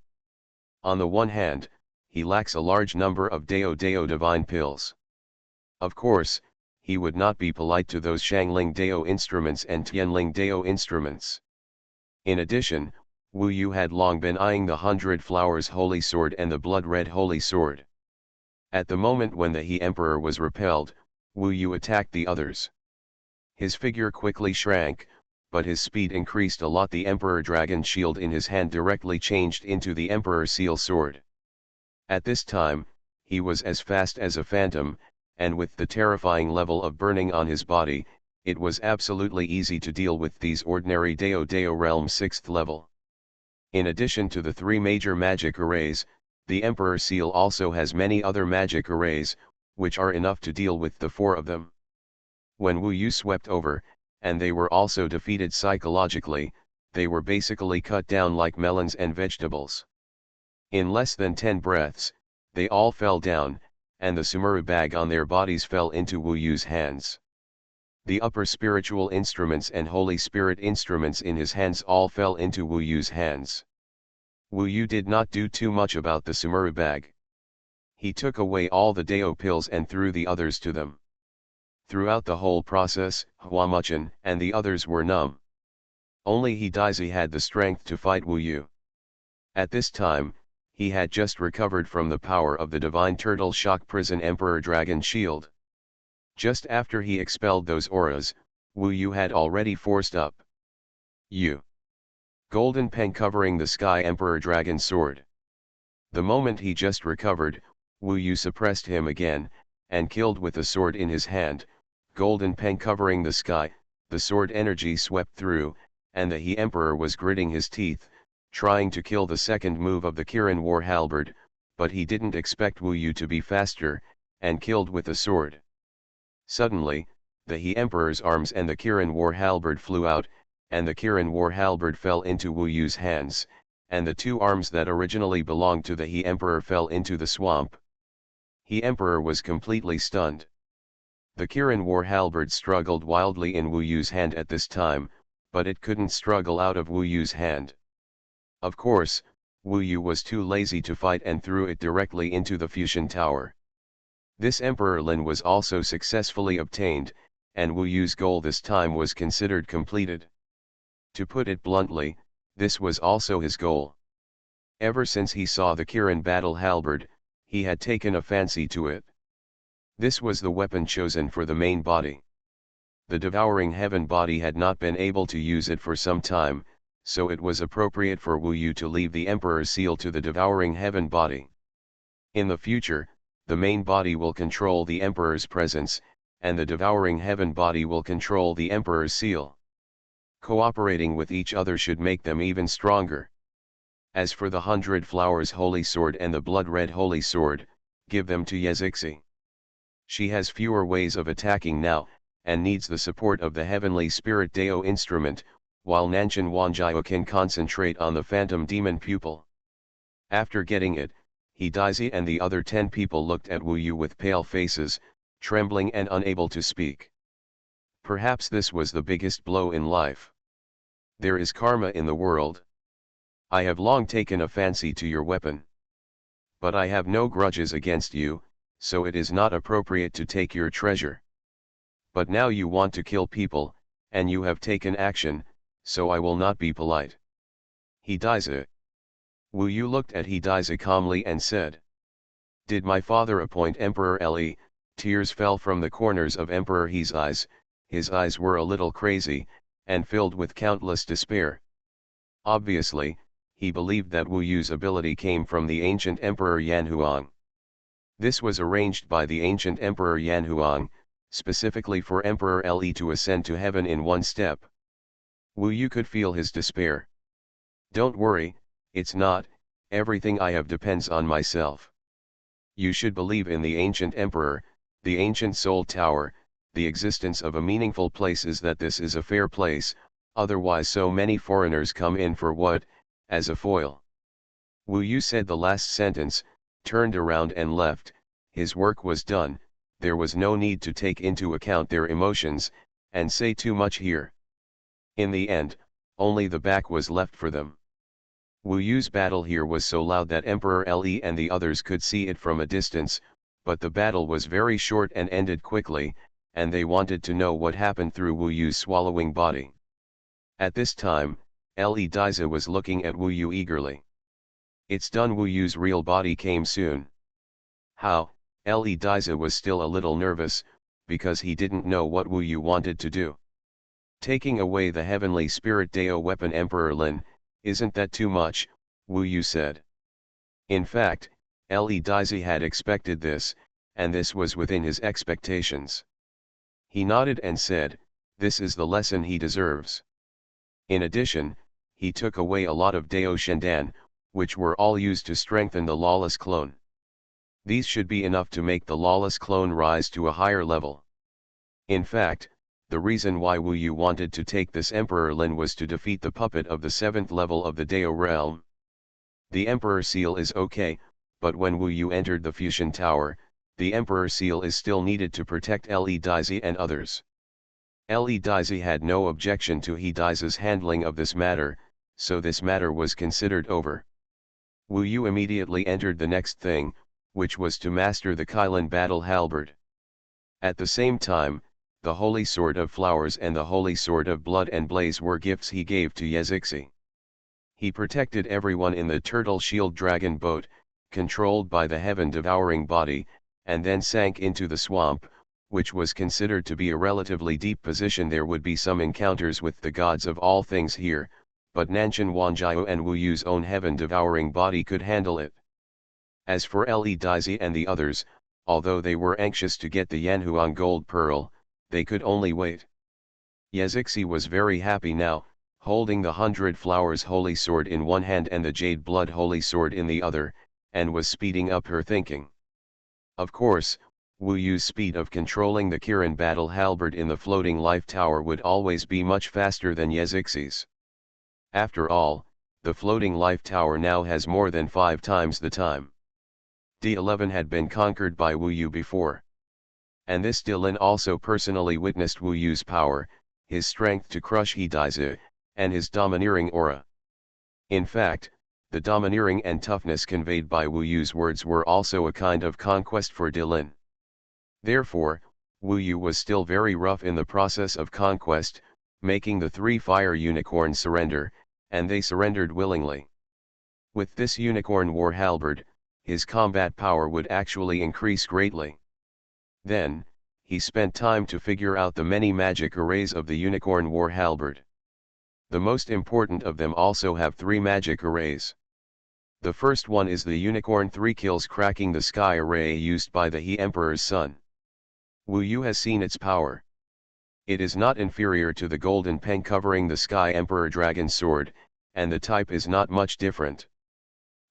On the one hand, he lacks a large number of Dao divine pills. Of course, he would not be polite to those Shangling Dao instruments and Tianling Dao instruments. In addition, Wu Yu had long been eyeing the 100 Flowers Holy Sword and the Blood Red Holy Sword. At the moment when the He Emperor was repelled, Wu Yu attacked the others. His figure quickly shrank, but his speed increased a lot. The Emperor Dragon Shield in his hand directly changed into the Emperor Seal Sword. At this time, he was as fast as a phantom, and with the terrifying level of burning on his body, it was absolutely easy to deal with these ordinary Dao Realm 6th level. In addition to the 3 major magic arrays, the Emperor Seal also has many other magic arrays, which are enough to deal with the 4 of them. When Wu Yu swept over, and they were also defeated psychologically, they were basically cut down like melons and vegetables. In less than 10 breaths, they all fell down, and the Sumuru bag on their bodies fell into Wu Yu's hands. The upper spiritual instruments and Holy Spirit instruments in his hands all fell into Wu Yu's hands. Wu Yu did not do too much about the Sumuru bag. He took away all the Dao pills and threw the others to them. Throughout the whole process, Huamuchen and the others were numb. Only He Daizhi had the strength to fight Wu Yu. At this time, he had just recovered from the power of the Divine Turtle Shock Prison Emperor Dragon Shield. Just after he expelled those auras, Wu Yu had already forced up Golden Pen covering the Sky Emperor Dragon Sword. The moment he just recovered, Wu Yu suppressed him again, and killed with the sword in his hand. Golden Pen covering the sky, the sword energy swept through, and the He Emperor was gritting his teeth, trying to kill the second move of the Kirin War Halberd, but he didn't expect Wu Yu to be faster, and killed with the sword. Suddenly, the He Emperor's arms and the Kirin War Halberd flew out, and the Kirin War Halberd fell into Wu Yu's hands, and the two arms that originally belonged to the He Emperor fell into the swamp. He Emperor was completely stunned. The Kirin War Halberd struggled wildly in Wu Yu's hand at this time, but it couldn't struggle out of Wu Yu's hand. Of course, Wu Yu was too lazy to fight and threw it directly into the fusion tower. This Emperor Lin was also successfully obtained, and Wu Yu's goal this time was considered completed. To put it bluntly, this was also his goal. Ever since he saw the Kirin battle halberd, he had taken a fancy to it. This was the weapon chosen for the main body. The devouring heaven body had not been able to use it for some time, so it was appropriate for Wu Yu to leave the Emperor's seal to the devouring heaven body. In the future, the main body will control the Emperor's presence, and the devouring heaven body will control the Emperor's seal. Cooperating with each other should make them even stronger. As for the 100 Flowers Holy Sword and the Blood Red Holy Sword, give them to Yezixi. She has fewer ways of attacking now, and needs the support of the Heavenly Spirit Dao instrument, while Nanshan Wanjiao can concentrate on the Phantom Demon Pupil. After getting it, He Daizhi and the other 10 people looked at Wu Yu with pale faces, trembling and unable to speak. Perhaps this was the biggest blow in life. There is karma in the world. I have long taken a fancy to your weapon. But I have no grudges against you, so it is not appropriate to take your treasure. But now you want to kill people, and you have taken action, so I will not be polite. He Daizhi. Wu Yu looked at He Daizhi calmly and said. Did my father appoint Emperor Le? Tears fell from the corners of Emperor He's eyes. His eyes were a little crazy, and filled with countless despair. Obviously, he believed that Wu Yu's ability came from the ancient Emperor Yanhuang. This was arranged by the ancient Emperor Yanhuang, specifically for Emperor Le to ascend to heaven in one step. Wu Yu could feel his despair. Don't worry, it's not, everything I have depends on myself. You should believe in the ancient Emperor, the ancient Soul Tower, the existence of a meaningful place is that this is a fair place, otherwise so many foreigners come in for what, as a foil. Wu Yu said the last sentence, turned around and left. His work was done, there was no need to take into account their emotions, and say too much here. In the end, only the back was left for them. Wu Yu's battle here was so loud that Emperor Le and the others could see it from a distance, but the battle was very short and ended quickly, and they wanted to know what happened through Wu Yu's swallowing body. At this time, Le Daizhi was looking at Wu Yu eagerly. It's done. Wu Yu's real body came soon. How? Le Daizhi was still a little nervous, because he didn't know what Wu Yu wanted to do. Taking away the Heavenly Spirit Dao weapon Emperor Lin, isn't that too much? Wu Yu said. In fact, Le Daizhi had expected this, and this was within his expectations. He nodded and said, this is the lesson he deserves. In addition, he took away a lot of Dao Shendan, which were all used to strengthen the lawless clone. These should be enough to make the lawless clone rise to a higher level. In fact, the reason why Wu Yu wanted to take this Emperor Lin was to defeat the puppet of the 7th level of the Dao realm. The Emperor Seal is okay, but when Wu Yu entered the Fusion Tower, the Emperor Seal is still needed to protect Le Daizhi and others. Le Daizhi had no objection to He Daizhi's handling of this matter, so this matter was considered over. Wu Yu immediately entered the next thing, which was to master the Kailan battle halberd. At the same time, the Holy Sword of Flowers and the Holy Sword of Blood and Blaze were gifts he gave to Yezixi. He protected everyone in the turtle shield dragon boat, controlled by the heaven-devouring body, and then sank into the swamp, which was considered to be a relatively deep position. There would be some encounters with the gods of all things here, but Nanshan Wanjiao and Wu Yu's own heaven-devouring body could handle it. As for Le Daizi and the others, although they were anxious to get the Yanhuang gold pearl, they could only wait. Yezixi was very happy now, holding the 100 Flowers Holy Sword in one hand and the Jade Blood Holy Sword in the other, and was speeding up her thinking. Of course, Wu Yu's speed of controlling the Kirin battle halberd in the floating life tower would always be much faster than Yezixi's. After all, the floating life tower now has more than 5 times the time. D11 had been conquered by Wu Yu before. And this Dylan also personally witnessed Wu Yu's power, his strength to crush He Daizi, and his domineering aura. In fact, the domineering and toughness conveyed by Wu Yu's words were also a kind of conquest for Dylan. Therefore, Wu Yu was still very rough in the process of conquest, making the 3 fire unicorns surrender, and they surrendered willingly. With this unicorn war halberd, his combat power would actually increase greatly. Then, he spent time to figure out the many magic arrays of the unicorn war halberd. The most important of them also have 3 magic arrays. The first one is the unicorn 3 kills cracking the sky array used by the He Emperor's son. Wu Yu has seen its power. It is not inferior to the golden pen covering the Sky Emperor Dragon Sword, and the type is not much different.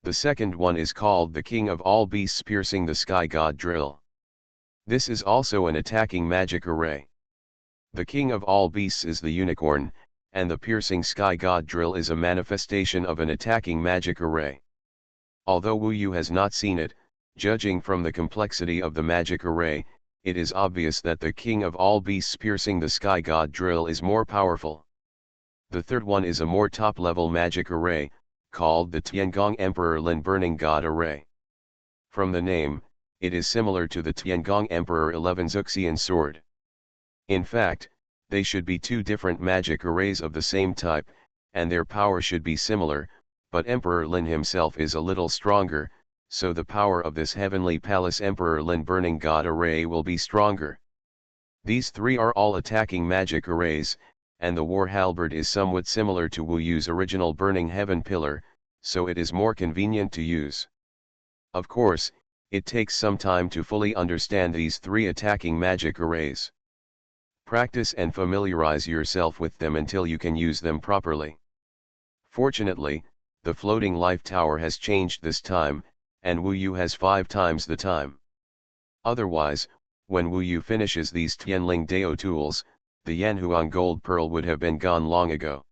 The second one is called the King of All Beasts Piercing the Sky God Drill. This is also an attacking magic array. The King of All Beasts is the unicorn, and the Piercing Sky God Drill is a manifestation of an attacking magic array. Although Wu Yu has not seen it, judging from the complexity of the magic array, it is obvious that the King of All Beasts Piercing the Sky God Drill is more powerful. The third one is a more top-level magic array, called the Tiangong Emperor Lin Burning God Array. From the name, it is similar to the Tiangong Emperor 11 Xuxian sword. In fact, they should be 2 different magic arrays of the same type, and their power should be similar, but Emperor Lin himself is a little stronger, so the power of this Heavenly Palace Emperor Lin Burning God Array will be stronger. These 3 are all attacking magic arrays, and the war halberd is somewhat similar to Wu Yu's original Burning Heaven pillar, so it is more convenient to use. Of course, it takes some time to fully understand these 3 attacking magic arrays. Practice and familiarize yourself with them until you can use them properly. Fortunately, the floating life tower has changed this time, and Wu Yu has 5 times the time. Otherwise, when Wu Yu finishes these Tianling Dao tools, the Yanhuang gold pearl would have been gone long ago.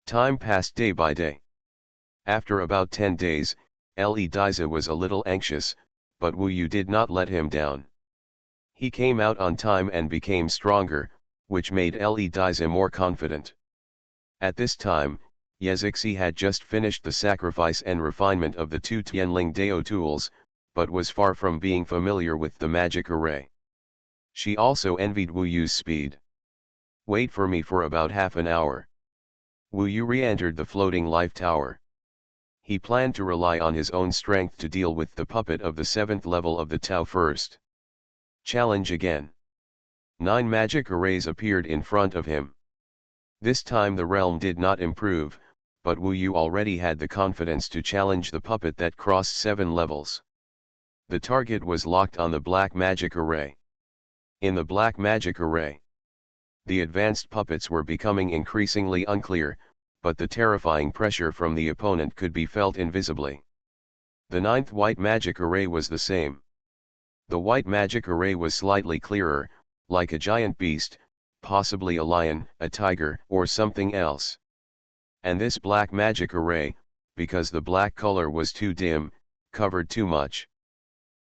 Time passed day by day. After about 10 days, Le Daizi was a little anxious, but Wu Yu did not let him down. He came out on time and became stronger, which made Le Daizi more confident. At this time, Yezixi had just finished the sacrifice and refinement of the 2 Tianling Dao tools, but was far from being familiar with the magic array. She also envied Wu Yu's speed. Wait for me for about half an hour. Wu Yu re-entered the floating life tower. He planned to rely on his own strength to deal with the puppet of the 7th level of the Tao first. Challenge again. 9 magic arrays appeared in front of him. This time the realm did not improve, but Wu Yu already had the confidence to challenge the puppet that crossed 7 levels. The target was locked on the black magic array. In the black magic array, the advanced puppets were becoming increasingly unclear, but the terrifying pressure from the opponent could be felt invisibly. The 9th white magic array was the same. The white magic array was slightly clearer, like a giant beast, possibly a lion, a tiger, or something else. And this black magic array, because the black color was too dim, covered too much.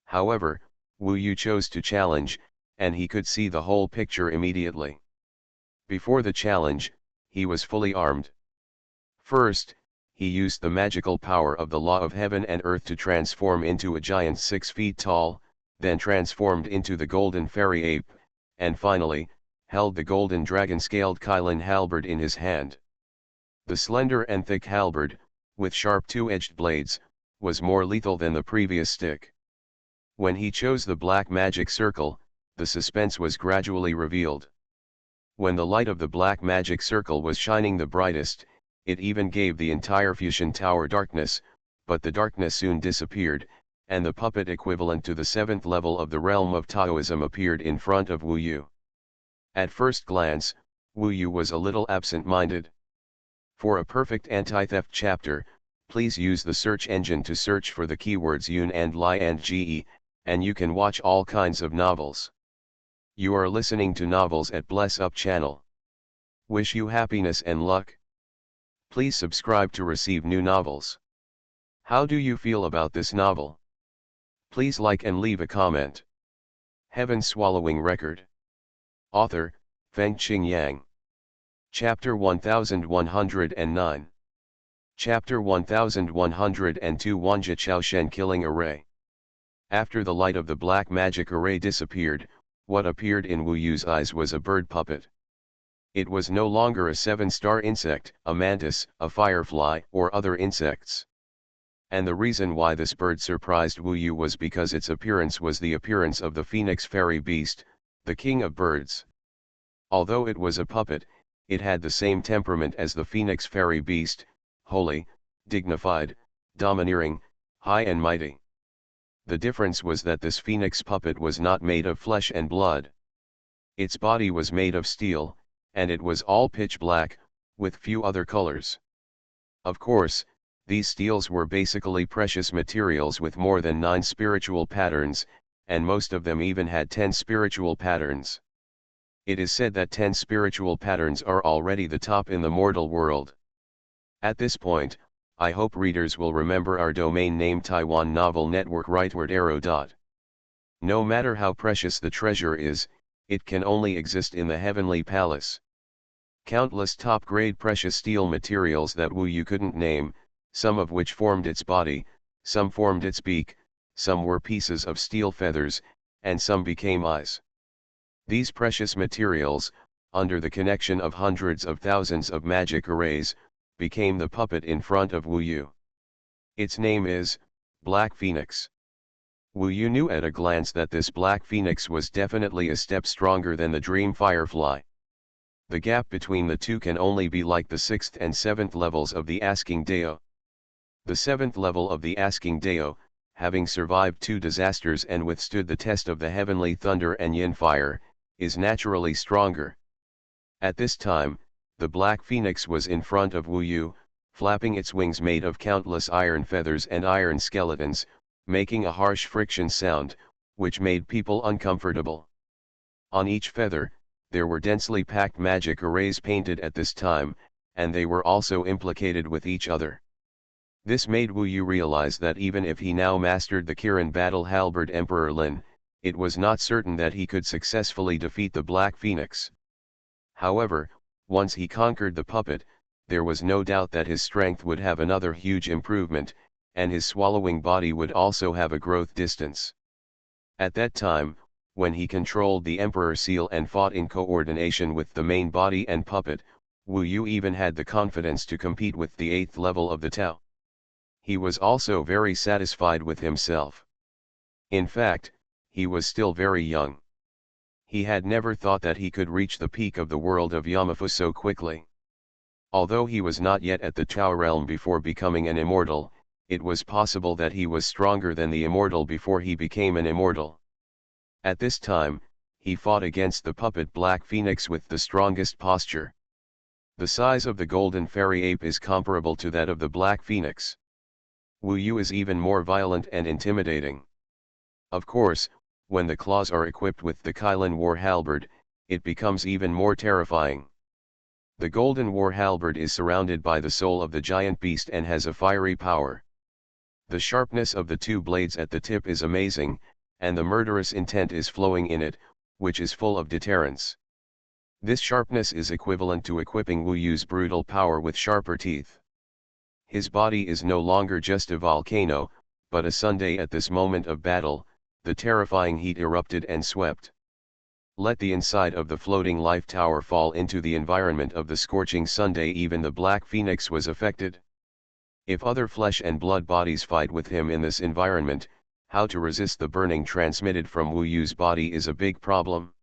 However, Wu Yu chose to challenge, and he could see the whole picture immediately. Before the challenge, he was fully armed. First, he used the magical power of the law of heaven and earth to transform into a giant 6 feet tall, then transformed into the golden fairy ape, and finally, held the golden dragon-scaled Kylan halberd in his hand. The slender and thick halberd, with sharp two-edged blades, was more lethal than the previous stick. When he chose the black magic circle, the suspense was gradually revealed. When the light of the black magic circle was shining the brightest, it even gave the entire fusion tower darkness, but the darkness soon disappeared, and the puppet equivalent to the 7th level of the realm of Taoism appeared in front of Wu Yu. At first glance, Wu Yu was a little absent-minded. For a perfect anti-theft chapter, please use the search engine to search for the keywords Yun and Lai and Ge, and you can watch all kinds of novels. You are listening to Novels at Bless Up channel. Wish you happiness and luck. Please subscribe to receive new novels. How do you feel about this novel? Please like and leave a comment. Heaven Swallowing Record. Author, Fengqing Yang. Chapter 1109. Chapter 1102 Wanja Chaoshen Killing Array. After the light of the black magic array disappeared, what appeared in Wu Yu's eyes was a bird puppet. It was no longer a 7-star insect, a mantis, a firefly, or other insects. And the reason why this bird surprised Wu Yu was because its appearance was the appearance of the phoenix fairy beast, the king of birds. Although it was a puppet, it had the same temperament as the phoenix fairy beast, holy, dignified, domineering, high and mighty. The difference was that this phoenix puppet was not made of flesh and blood. Its body was made of steel, and it was all pitch black, with few other colors. Of course, these steels were basically precious materials with more than 9 spiritual patterns, and most of them even had 10 spiritual patterns. It is said that 10 spiritual patterns are already the top in the mortal world. At this point, I hope readers will remember our domain name Taiwan Novel Network rightward arrow. No matter how precious the treasure is, it can only exist in the heavenly palace. Countless top-grade precious steel materials that Wu Yu couldn't name, some of which formed its body, some formed its beak, some were pieces of steel feathers, and some became eyes. These precious materials, under the connection of hundreds of thousands of magic arrays, became the puppet in front of Wu Yu. Its name is Black Phoenix. Wu Yu knew at a glance that this Black Phoenix was definitely a step stronger than the Dream Firefly. The gap between the two can only be like the 6th and 7th levels of the Asking Dao. The 7th level of the Asking Dao, having survived 2 disasters and withstood the test of the heavenly thunder and yin fire, is naturally stronger. At this time, the Black Phoenix was in front of Wu Yu, flapping its wings made of countless iron feathers and iron skeletons, making a harsh friction sound, which made people uncomfortable. On each feather, there were densely packed magic arrays painted at this time, and they were also implicated with each other. This made Wu Yu realize that even if he now mastered the Kirin battle halberd Emperor Lin, it was not certain that he could successfully defeat the Black Phoenix. However, once he conquered the puppet, there was no doubt that his strength would have another huge improvement, and his swallowing body would also have a growth distance. At that time, when he controlled the Emperor Seal and fought in coordination with the main body and puppet, Wu Yu even had the confidence to compete with the 8th level of the Tao. He was also very satisfied with himself. In fact, he was still very young. He had never thought that he could reach the peak of the world of Yamafu so quickly. Although he was not yet at the Tao realm before becoming an immortal, it was possible that he was stronger than the immortal before he became an immortal. At this time, he fought against the puppet Black Phoenix with the strongest posture. The size of the golden fairy ape is comparable to that of the Black Phoenix. Wu Yu is even more violent and intimidating. Of course, when the claws are equipped with the Kylan war halberd, it becomes even more terrifying. The golden war halberd is surrounded by the soul of the giant beast and has a fiery power. The sharpness of the 2 blades at the tip is amazing, and the murderous intent is flowing in it, which is full of deterrence. This sharpness is equivalent to equipping Wu Yu's brutal power with sharper teeth. His body is no longer just a volcano, but a sundae. At this moment of battle, the terrifying heat erupted and swept. Let the inside of the floating life tower fall into the environment of the scorching sundae. Even the Black Phoenix was affected. If other flesh and blood bodies fight with him in this environment, how to resist the burning transmitted from Wu Yu's body is a big problem.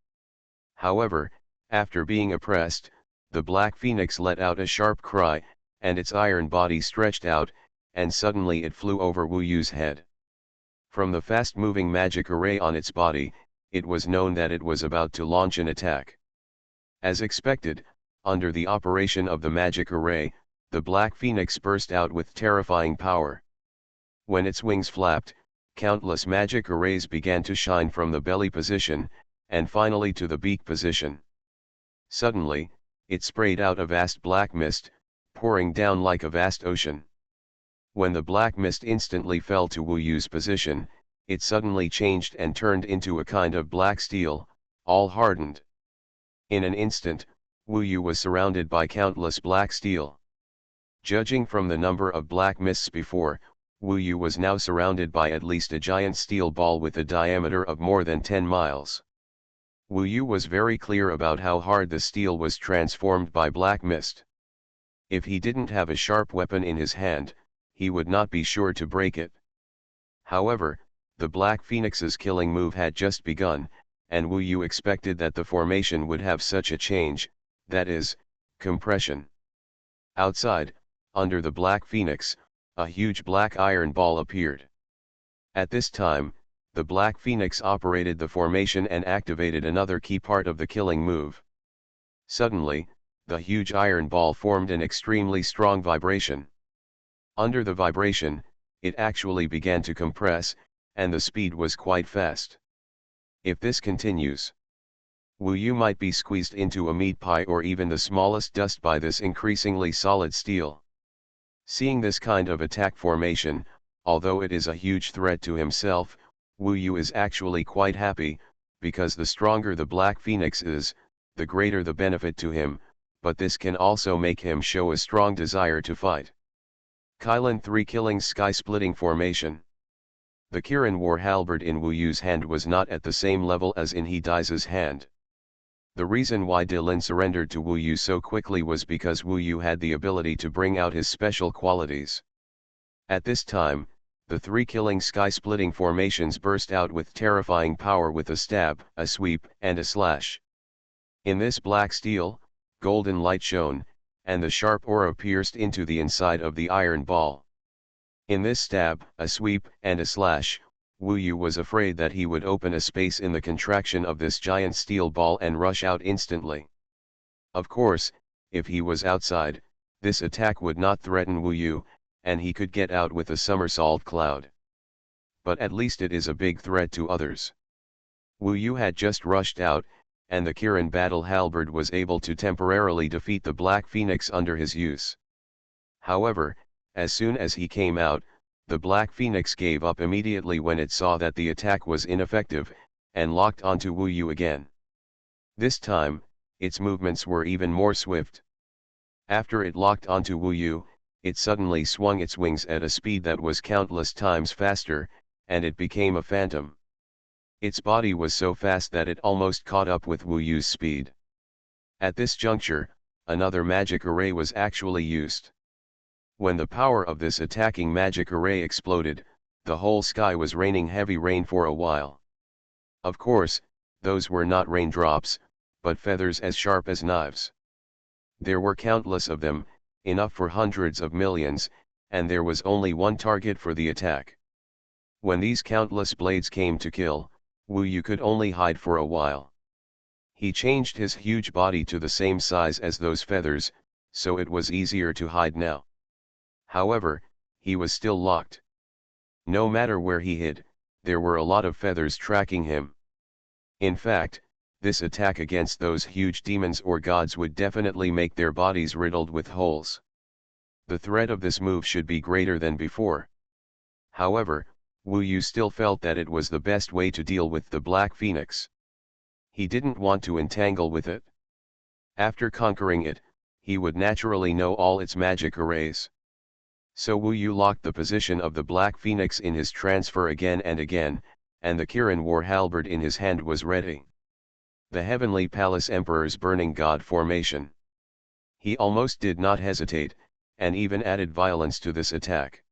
However, after being oppressed, the Black Phoenix let out a sharp cry, and its iron body stretched out, and suddenly it flew over Wu Yu's head. From the fast-moving magic array on its body, it was known that it was about to launch an attack. As expected, under the operation of the magic array, the Black Phoenix burst out with terrifying power. When its wings flapped, countless magic arrays began to shine from the belly position, and finally to the beak position. Suddenly, it sprayed out a vast black mist, pouring down like a vast ocean. When the black mist instantly fell to Wu Yu's position, it suddenly changed and turned into a kind of black steel, all hardened. In an instant, Wu Yu was surrounded by countless black steel. Judging from the number of black mists before, Wu Yu was now surrounded by at least a giant steel ball with a diameter of more than 10 miles. Wu Yu was very clear about how hard the steel was transformed by black mist. If he didn't have a sharp weapon in his hand, he would not be sure to break it. However, the Black Phoenix's killing move had just begun, and Wu Yu expected that the formation would have such a change, that is, compression. Outside, under the Black Phoenix, a huge black iron ball appeared. At this time, the Black Phoenix operated the formation and activated another key part of the killing move. Suddenly, the huge iron ball formed an extremely strong vibration. Under the vibration, it actually began to compress, and the speed was quite fast. If this continues, Wu Yu might be squeezed into a meat pie or even the smallest dust by this increasingly solid steel. Seeing this kind of attack formation, although it is a huge threat to himself, Wu Yu is actually quite happy, because the stronger the Black Phoenix is, the greater the benefit to him, but this can also make him show a strong desire to fight. Kylin 3 Killing Sky-Splitting Formation. The Kirin war halberd in Wu Yu's hand was not at the same level as in He Dai's hand. The reason why Dylan surrendered to Wu Yu so quickly was because Wu Yu had the ability to bring out his special qualities. At this time, the 3 killing sky-splitting formations burst out with terrifying power with a stab, a sweep, and a slash. In this black steel, golden light shone, and the sharp aura pierced into the inside of the iron ball. In this stab, a sweep, and a slash, Wu Yu was afraid that he would open a space in the contraction of this giant steel ball and rush out instantly. Of course, if he was outside, this attack would not threaten Wu Yu, and he could get out with a somersault cloud. But at least it is a big threat to others. Wu Yu had just rushed out, and the Kirin battle halberd was able to temporarily defeat the Black Phoenix under his use. However, as soon as he came out, the Black Phoenix gave up immediately when it saw that the attack was ineffective, and locked onto Wu Yu again. This time, its movements were even more swift. After it locked onto Wu Yu, it suddenly swung its wings at a speed that was countless times faster, and it became a phantom. Its body was so fast that it almost caught up with Wu Yu's speed. At this juncture, another magic array was actually used. When the power of this attacking magic array exploded, the whole sky was raining heavy rain for a while. Of course, those were not raindrops, but feathers as sharp as knives. There were countless of them, enough for hundreds of millions, and there was only one target for the attack. When these countless blades came to kill, Wu Yu could only hide for a while. He changed his huge body to the same size as those feathers, so it was easier to hide now. However, he was still locked. No matter where he hid, there were a lot of feathers tracking him. In fact, this attack against those huge demons or gods would definitely make their bodies riddled with holes. The threat of this move should be greater than before. However, Wu Yu still felt that it was the best way to deal with the Black Phoenix. He didn't want to entangle with it. After conquering it, he would naturally know all its magic arrays. So Wu Yu locked the position of the Black Phoenix in his transfer again and again, and the Kirin war halberd in his hand was ready. The Heavenly Palace Emperor's Burning God formation. He almost did not hesitate, and even added violence to this attack.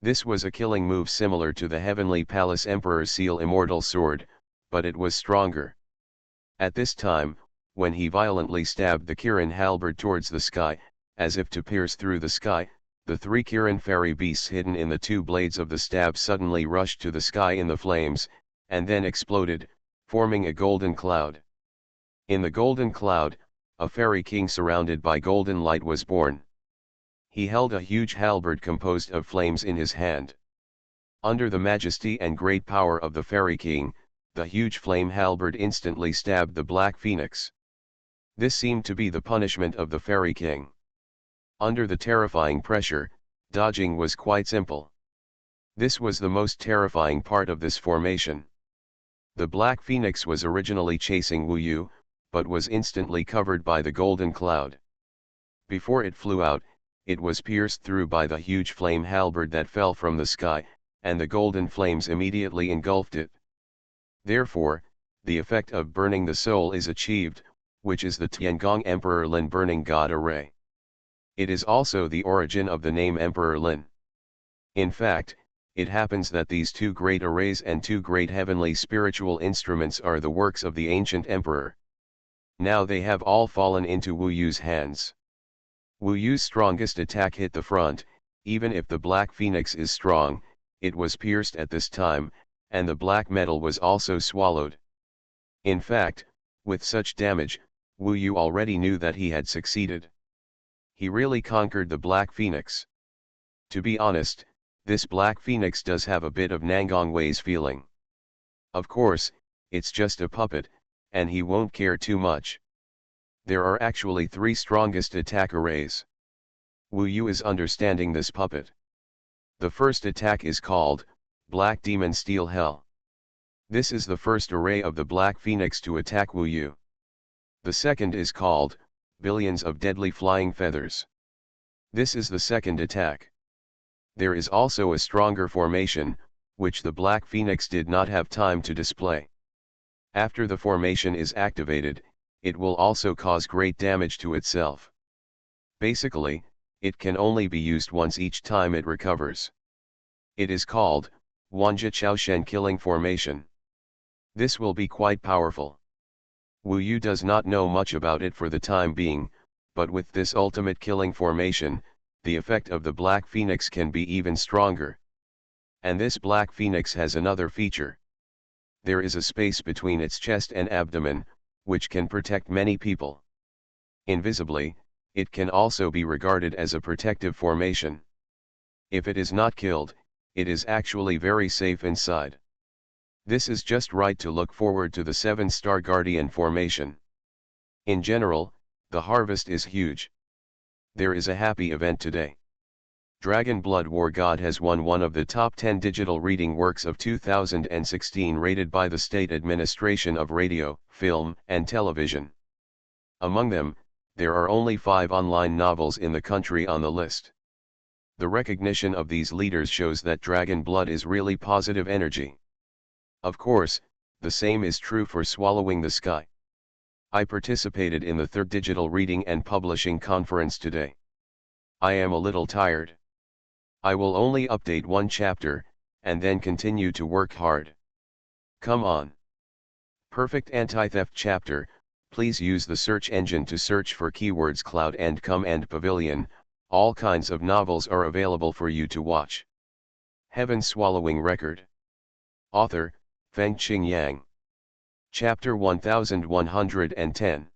This was a killing move similar to the Heavenly Palace Emperor's Seal Immortal Sword, but it was stronger. At this time, when he violently stabbed the Kirin halberd towards the sky, as if to pierce through the sky, the three Kirin fairy beasts hidden in the two blades of the stab suddenly rushed to the sky in the flames, and then exploded, forming a golden cloud. In the golden cloud, a fairy king surrounded by golden light was born. He held a huge halberd composed of flames in his hand. Under the majesty and great power of the fairy king, the huge flame halberd instantly stabbed the Black Phoenix. This seemed to be the punishment of the fairy king. Under the terrifying pressure, dodging was quite simple. This was the most terrifying part of this formation. The Black Phoenix was originally chasing Wu Yu, but was instantly covered by the golden cloud. Before it flew out, it was pierced through by the huge flame halberd that fell from the sky, and the golden flames immediately engulfed it. Therefore, the effect of burning the soul is achieved, which is the Tiangong Emperor Lin Burning God Array. It is also the origin of the name Emperor Lin. In fact, it happens that these two great arrays and two great heavenly spiritual instruments are the works of the ancient emperor. Now they have all fallen into Wu Yu's hands. Wu Yu's strongest attack hit the front. Even if the Black Phoenix is strong, it was pierced at this time, and the black metal was also swallowed. In fact, with such damage, Wu Yu already knew that he had succeeded. He really conquered the Black Phoenix. To be honest, this Black Phoenix does have a bit of Nangong Wei's feeling. Of course, it's just a puppet, and he won't care too much. There are actually three strongest attack arrays. Wu Yu is understanding this puppet. The first attack is called Black Demon Steel Hell. This is the first array of the Black Phoenix to attack Wu Yu. The second is called Billions of Deadly Flying Feathers. This is the second attack. There is also a stronger formation, which the Black Phoenix did not have time to display. After the formation is activated, it will also cause great damage to itself. Basically, it can only be used once each time it recovers. It is called Wanja Chaoshen Killing Formation. This will be quite powerful. Wu Yu does not know much about it for the time being, but with this ultimate killing formation, the effect of the Black Phoenix can be even stronger. And this Black Phoenix has another feature. There is a space between its chest and abdomen, which can protect many people. Invisibly, it can also be regarded as a protective formation. If it is not killed, it is actually very safe inside. This is just right to look forward to the 7-star Guardian formation. In general, the harvest is huge. There is a happy event today. Dragon Blood War God has won one of the top 10 digital reading works of 2016 rated by the State Administration of Radio, Film, and Television. Among them, there are only 5 online novels in the country on the list. The recognition of these leaders shows that Dragon Blood is really positive energy. Of course, the same is true for Swallowing the Sky. I participated in the 3rd Digital Reading and Publishing Conference today. I am a little tired. I will only update one chapter, and then continue to work hard. Come on. Perfect Anti-Theft Chapter. Please use the search engine to search for keywords Cloud and Come and Pavilion. All kinds of novels are available for you to watch. Heaven Swallowing Record. Author, Fengqing Yang. Chapter 1110.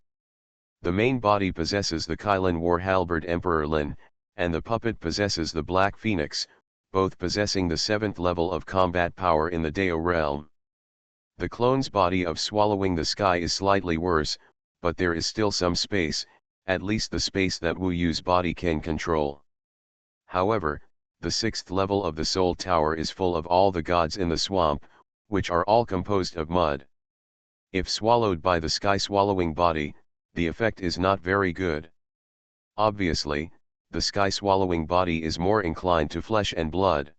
The main body possesses the Kylin War Halberd Emperor Lin, and the puppet possesses the Black Phoenix, both possessing the 7th level of combat power in the Dao realm. The clone's body of Swallowing the Sky is slightly worse, but there is still some space, at least the space that Wu Yu's body can control. However, the 6th level of the Soul Tower is full of all the gods in the swamp, which are all composed of mud. If swallowed by the sky swallowing body, the effect is not very good. Obviously, the sky-swallowing body is more inclined to flesh and blood.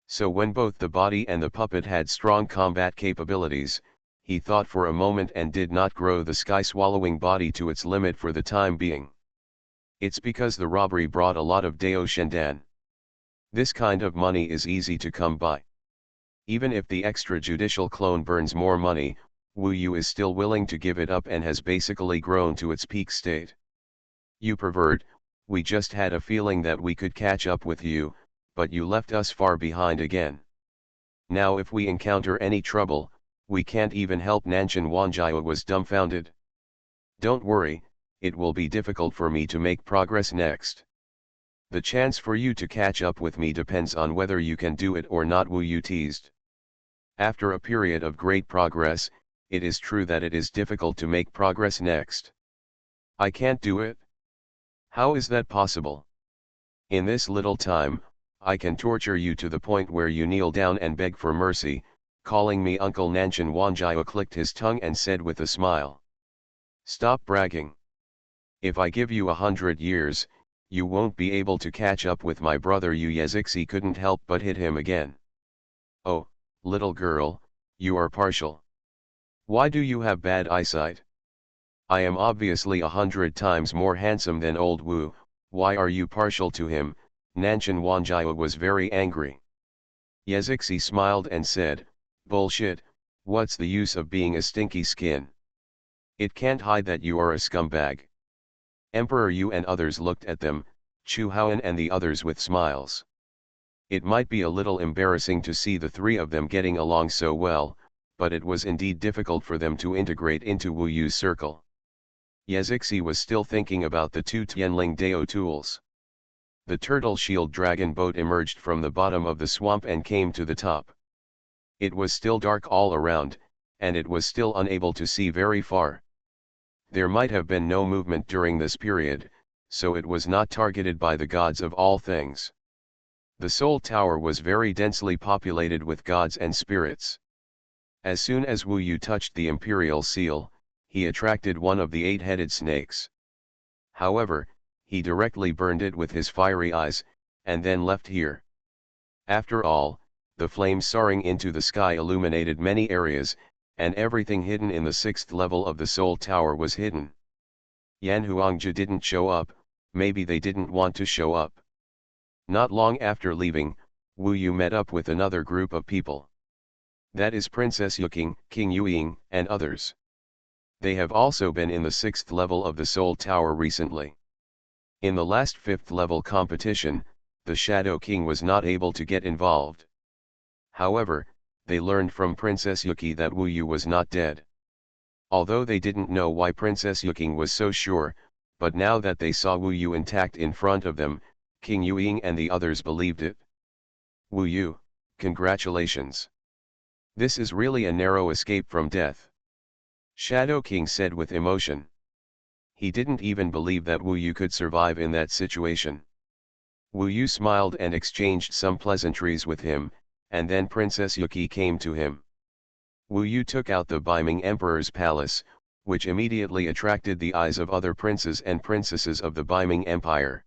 So when both the body and the puppet had strong combat capabilities, he thought for a moment and did not grow the sky-swallowing body to its limit for the time being. It's because the robbery brought a lot of Dao Shendan. This kind of money is easy to come by. Even if the extrajudicial clone burns more money, Wu Yu is still willing to give it up and has basically grown to its peak state. You pervert, we just had a feeling that we could catch up with you, but you left us far behind again. Now if we encounter any trouble, we can't even help. Nanshan Wanjiao was dumbfounded. Don't worry, it will be difficult for me to make progress next. The chance for you to catch up with me depends on whether you can do it or not, Wu Yu teased. After a period of great progress, it is true that it is difficult to make progress next. I can't do it? How is that possible? In this little time, I can torture you to the point where you kneel down and beg for mercy, calling me Uncle. Nanshan Wanjiao clicked his tongue and said with a smile. Stop bragging. If I give you 100 years, you won't be able to catch up with my brother. Yu Yezixi couldn't help but hit him again. Oh, little girl, you are partial. Why do you have bad eyesight? I am obviously 100 times more handsome than old Wu, why are you partial to him? Nanshan Wanjiao was very angry. Yezixi smiled and said, bullshit, what's the use of being a stinky skin? It can't hide that you are a scumbag. Emperor Yu and others looked at them, Xuanhuan and the others with smiles. It might be a little embarrassing to see the three of them getting along so well, but it was indeed difficult for them to integrate into Wu Yu's circle. Yezixi was still thinking about the two Tianling Dao tools. The turtle shield dragon boat emerged from the bottom of the swamp and came to the top. It was still dark all around, and it was still unable to see very far. There might have been no movement during this period, so it was not targeted by the gods of all things. The Soul Tower was very densely populated with gods and spirits. As soon as Wu Yu touched the imperial seal, he attracted one of the 8-headed snakes. However, he directly burned it with his fiery eyes, and then left here. After all, the flame soaring into the sky illuminated many areas, and everything hidden in the 6th level of the Soul Tower was hidden. Yan Huangji didn't show up, maybe they didn't want to show up. Not long after leaving, Wu Yu met up with another group of people. That is Princess Yuqing, King Yueying, and others. They have also been in the 6th level of the Soul Tower recently. In the last 5th level competition, the Shadow King was not able to get involved. However, they learned from Princess Yuqi that Wu Yu was not dead. Although they didn't know why Princess Yuqing was so sure, but now that they saw Wu Yu intact in front of them, King Yueying and the others believed it. Wu Yu, congratulations. This is really a narrow escape from death. Shadow King said with emotion. He didn't even believe that Wu Yu could survive in that situation. Wu Yu smiled and exchanged some pleasantries with him, and then Princess Yuqi came to him. Wu Yu took out the Beiming Emperor's palace, which immediately attracted the eyes of other princes and princesses of the Beiming Empire.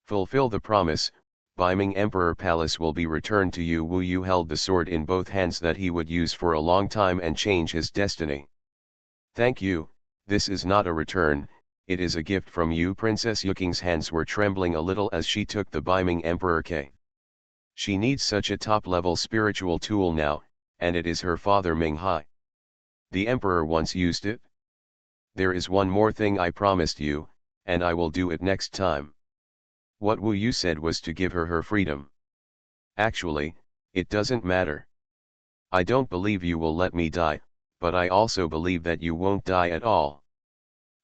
Fulfill the promise, Beiming Emperor Palace will be returned to you. Wu Yu held the sword in both hands that he would use for a long time and change his destiny. Thank you, this is not a return, it is a gift from you. Princess Yuqing's hands were trembling a little as she took the Beiming Emperor K. She needs such a top-level spiritual tool now, and it is her father Ming Hai. The Emperor once used it. There is one more thing I promised you, and I will do it next time. What Wu Yu said was to give her her freedom. Actually, it doesn't matter. I don't believe you will let me die, but I also believe that you won't die at all.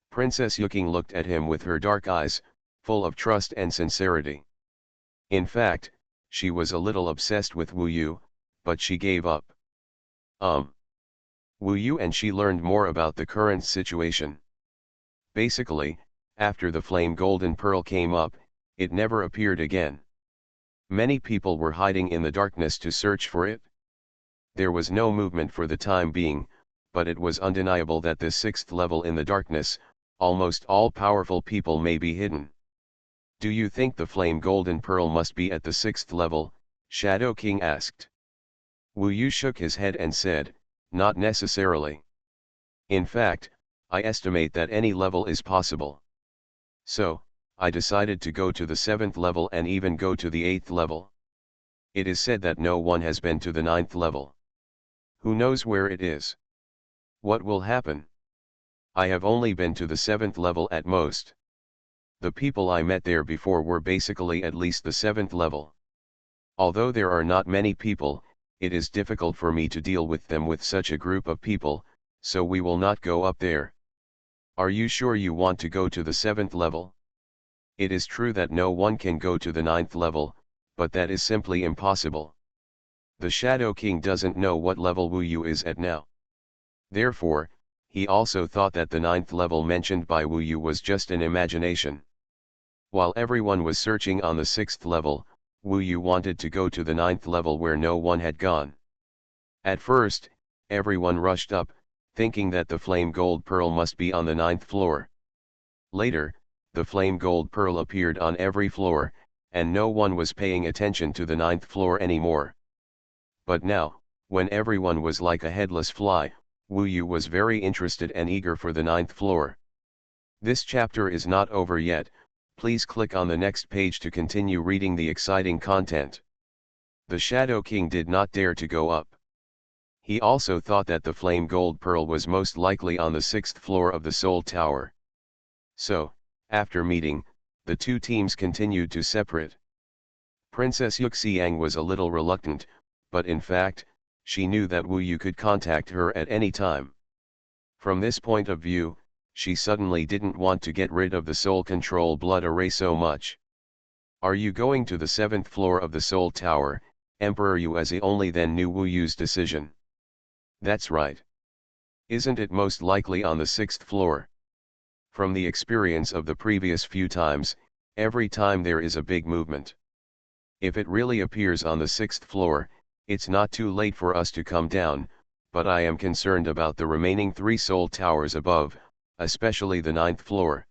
Princess Yuqing looked at him with her dark eyes, full of trust and sincerity. In fact, she was a little obsessed with Wu Yu, but she gave up. Wu Yu and she learned more about the current situation. Basically, after the flame golden pearl came up, it never appeared again. Many people were hiding in the darkness to search for it. There was no movement for the time being, but it was undeniable that the 6th level in the darkness, almost all powerful people may be hidden. Do you think the flame golden pearl must be at the 6th level? Shadow King asked. Wu Yu shook his head and said, not necessarily. In fact, I estimate that any level is possible. So, I decided to go to the 7th level and even go to the 8th level. It is said that no one has been to the 9th level. Who knows where it is? What will happen? I have only been to the 7th level at most. The people I met there before were basically at least the 7th level. Although there are not many people, it is difficult for me to deal with them with such a group of people, so we will not go up there. Are you sure you want to go to the 7th level? It is true that no one can go to the 9th level, but that is simply impossible. The Shadow King doesn't know what level Wu Yu is at now. Therefore, he also thought that the 9th level mentioned by Wu Yu was just an imagination. While everyone was searching on the 6th level, Wu Yu wanted to go to the 9th level where no one had gone. At first, everyone rushed up, thinking that the flame gold pearl must be on the 9th floor. Later, the flame gold pearl appeared on every floor, and no one was paying attention to the 9th floor anymore. But now, when everyone was like a headless fly, Wu Yu was very interested and eager for the 9th floor. This chapter is not over yet, please click on the next page to continue reading the exciting content. The Shadow King did not dare to go up. He also thought that the flame gold pearl was most likely on the 6th floor of the Soul Tower. So, after meeting, the two teams continued to separate. Princess Yuxiang was a little reluctant, but in fact, she knew that Wu Yu could contact her at any time. From this point of view, she suddenly didn't want to get rid of the soul control blood array so much. Are you going to the 7th floor of the Soul Tower? Emperor Yuezi only then knew Wu Yu's decision. That's right. Isn't it most likely on the 6th floor? From the experience of the previous few times, every time there is a big movement. If it really appears on the 6th floor, it's not too late for us to come down, but I am concerned about the remaining 3 soul towers above, especially the 9th floor.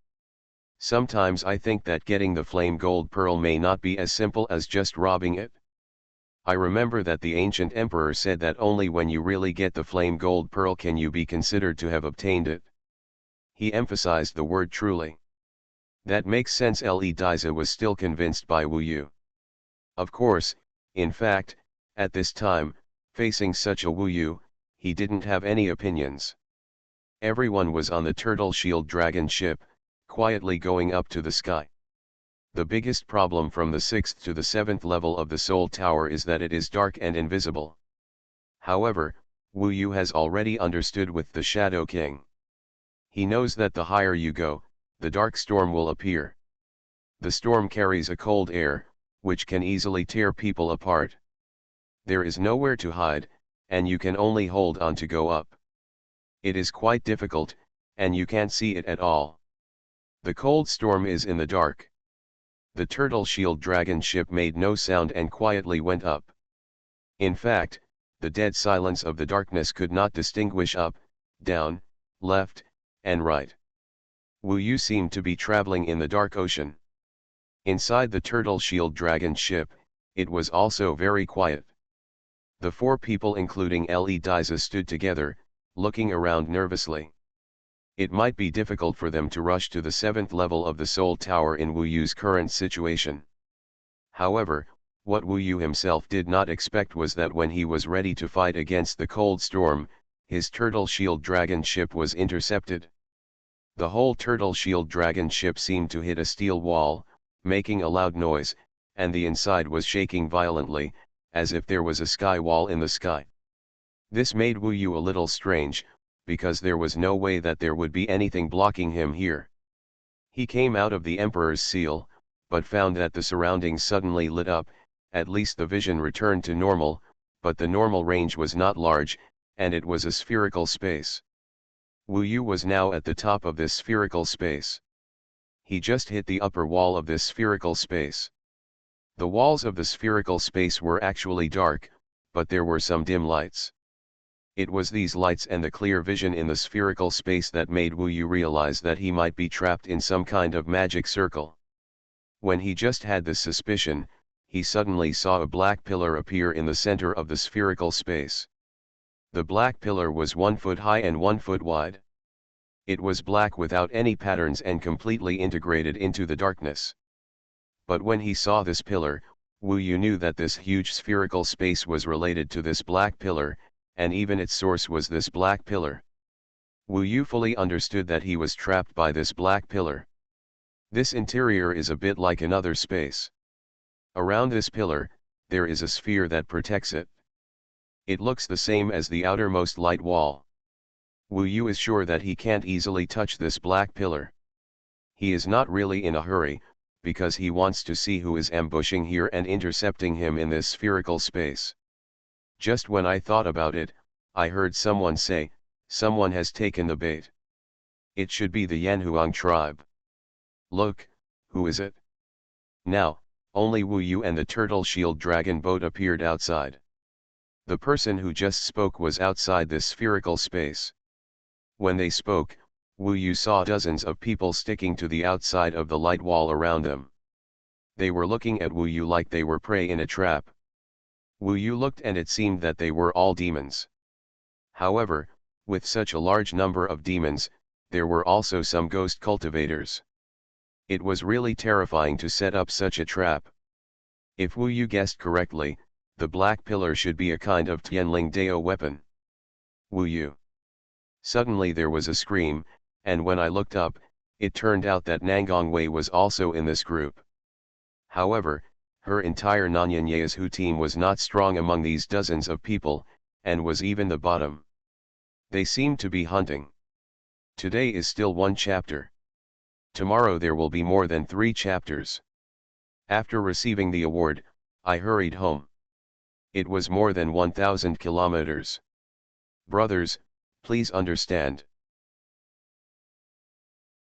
Sometimes I think that getting the flame gold pearl may not be as simple as just robbing it. I remember that the ancient emperor said that only when you really get the flame gold pearl can you be considered to have obtained it. He emphasized the word truly. That makes sense. Le Daiza was still convinced by Wu Yu. Of course, in fact, at this time, facing such a Wu Yu, he didn't have any opinions. Everyone was on the Turtle Shield Dragon ship, quietly going up to the sky. The biggest problem from the 6th to the 7th level of the Soul Tower is that it is dark and invisible. However, Wu Yu has already understood with the Shadow King. He knows that the higher you go, the dark storm will appear. The storm carries a cold air, which can easily tear people apart. There is nowhere to hide, and you can only hold on to go up. It is quite difficult, and you can't see it at all. The cold storm is in the dark. The Turtle Shield Dragon ship made no sound and quietly went up. In fact, the dead silence of the darkness could not distinguish up, down, left, and right. Wu Yu seemed to be traveling in the dark ocean. Inside the Turtle Shield Dragon ship, it was also very quiet. The 4 people including Le Daiza stood together, looking around nervously. It might be difficult for them to rush to the 7th level of the Soul Tower in Wu Yu's current situation. However, what Wu Yu himself did not expect was that when he was ready to fight against the cold storm, his Turtle Shield Dragon ship was intercepted. The whole Turtle Shield Dragon ship seemed to hit a steel wall, making a loud noise, and the inside was shaking violently, as if there was a sky wall in the sky. This made Wu Yu a little strange, because there was no way that there would be anything blocking him here. He came out of the Emperor's seal, but found that the surroundings suddenly lit up, at least the vision returned to normal, but the normal range was not large, and it was a spherical space. Wu Yu was now at the top of this spherical space. He just hit the upper wall of this spherical space. The walls of the spherical space were actually dark, but there were some dim lights. It was these lights and the clear vision in the spherical space that made Wu Yu realize that he might be trapped in some kind of magic circle. When he just had this suspicion, he suddenly saw a black pillar appear in the center of the spherical space. The black pillar was 1 foot high and 1 foot wide. It was black without any patterns and completely integrated into the darkness. But when he saw this pillar, Wu Yu knew that this huge spherical space was related to this black pillar, and even its source was this black pillar. Wu Yu fully understood that he was trapped by this black pillar. This interior is a bit like another space. Around this pillar, there is a sphere that protects it. It looks the same as the outermost light wall. Wu Yu is sure that he can't easily touch this black pillar. He is not really in a hurry, because he wants to see who is ambushing here and intercepting him in this spherical space. Just when I thought about it, I heard someone say, "Someone has taken the bait. It should be the Yanhuang tribe. Look, who is it?" Now, only Wu Yu and the turtle shield dragon boat appeared outside. The person who just spoke was outside this spherical space. When they spoke, Wu Yu saw dozens of people sticking to the outside of the light wall around them. They were looking at Wu Yu like they were prey in a trap. Wu Yu looked and it seemed that they were all demons. However, with such a large number of demons, there were also some ghost cultivators. It was really terrifying to set up such a trap. If Wu Yu guessed correctly, the black pillar should be a kind of Tianling Dao weapon. Wu Yu. Suddenly there was a scream, and when I looked up, it turned out that Nangong Wei was also in this group. However, her entire Nanyan Yeazhu team was not strong among these dozens of people, and was even the bottom. They seemed to be hunting. Today is still 1 chapter. Tomorrow there will be more than 3 chapters. After receiving the award, I hurried home. It was more than 1,000 kilometers. Brothers, please understand.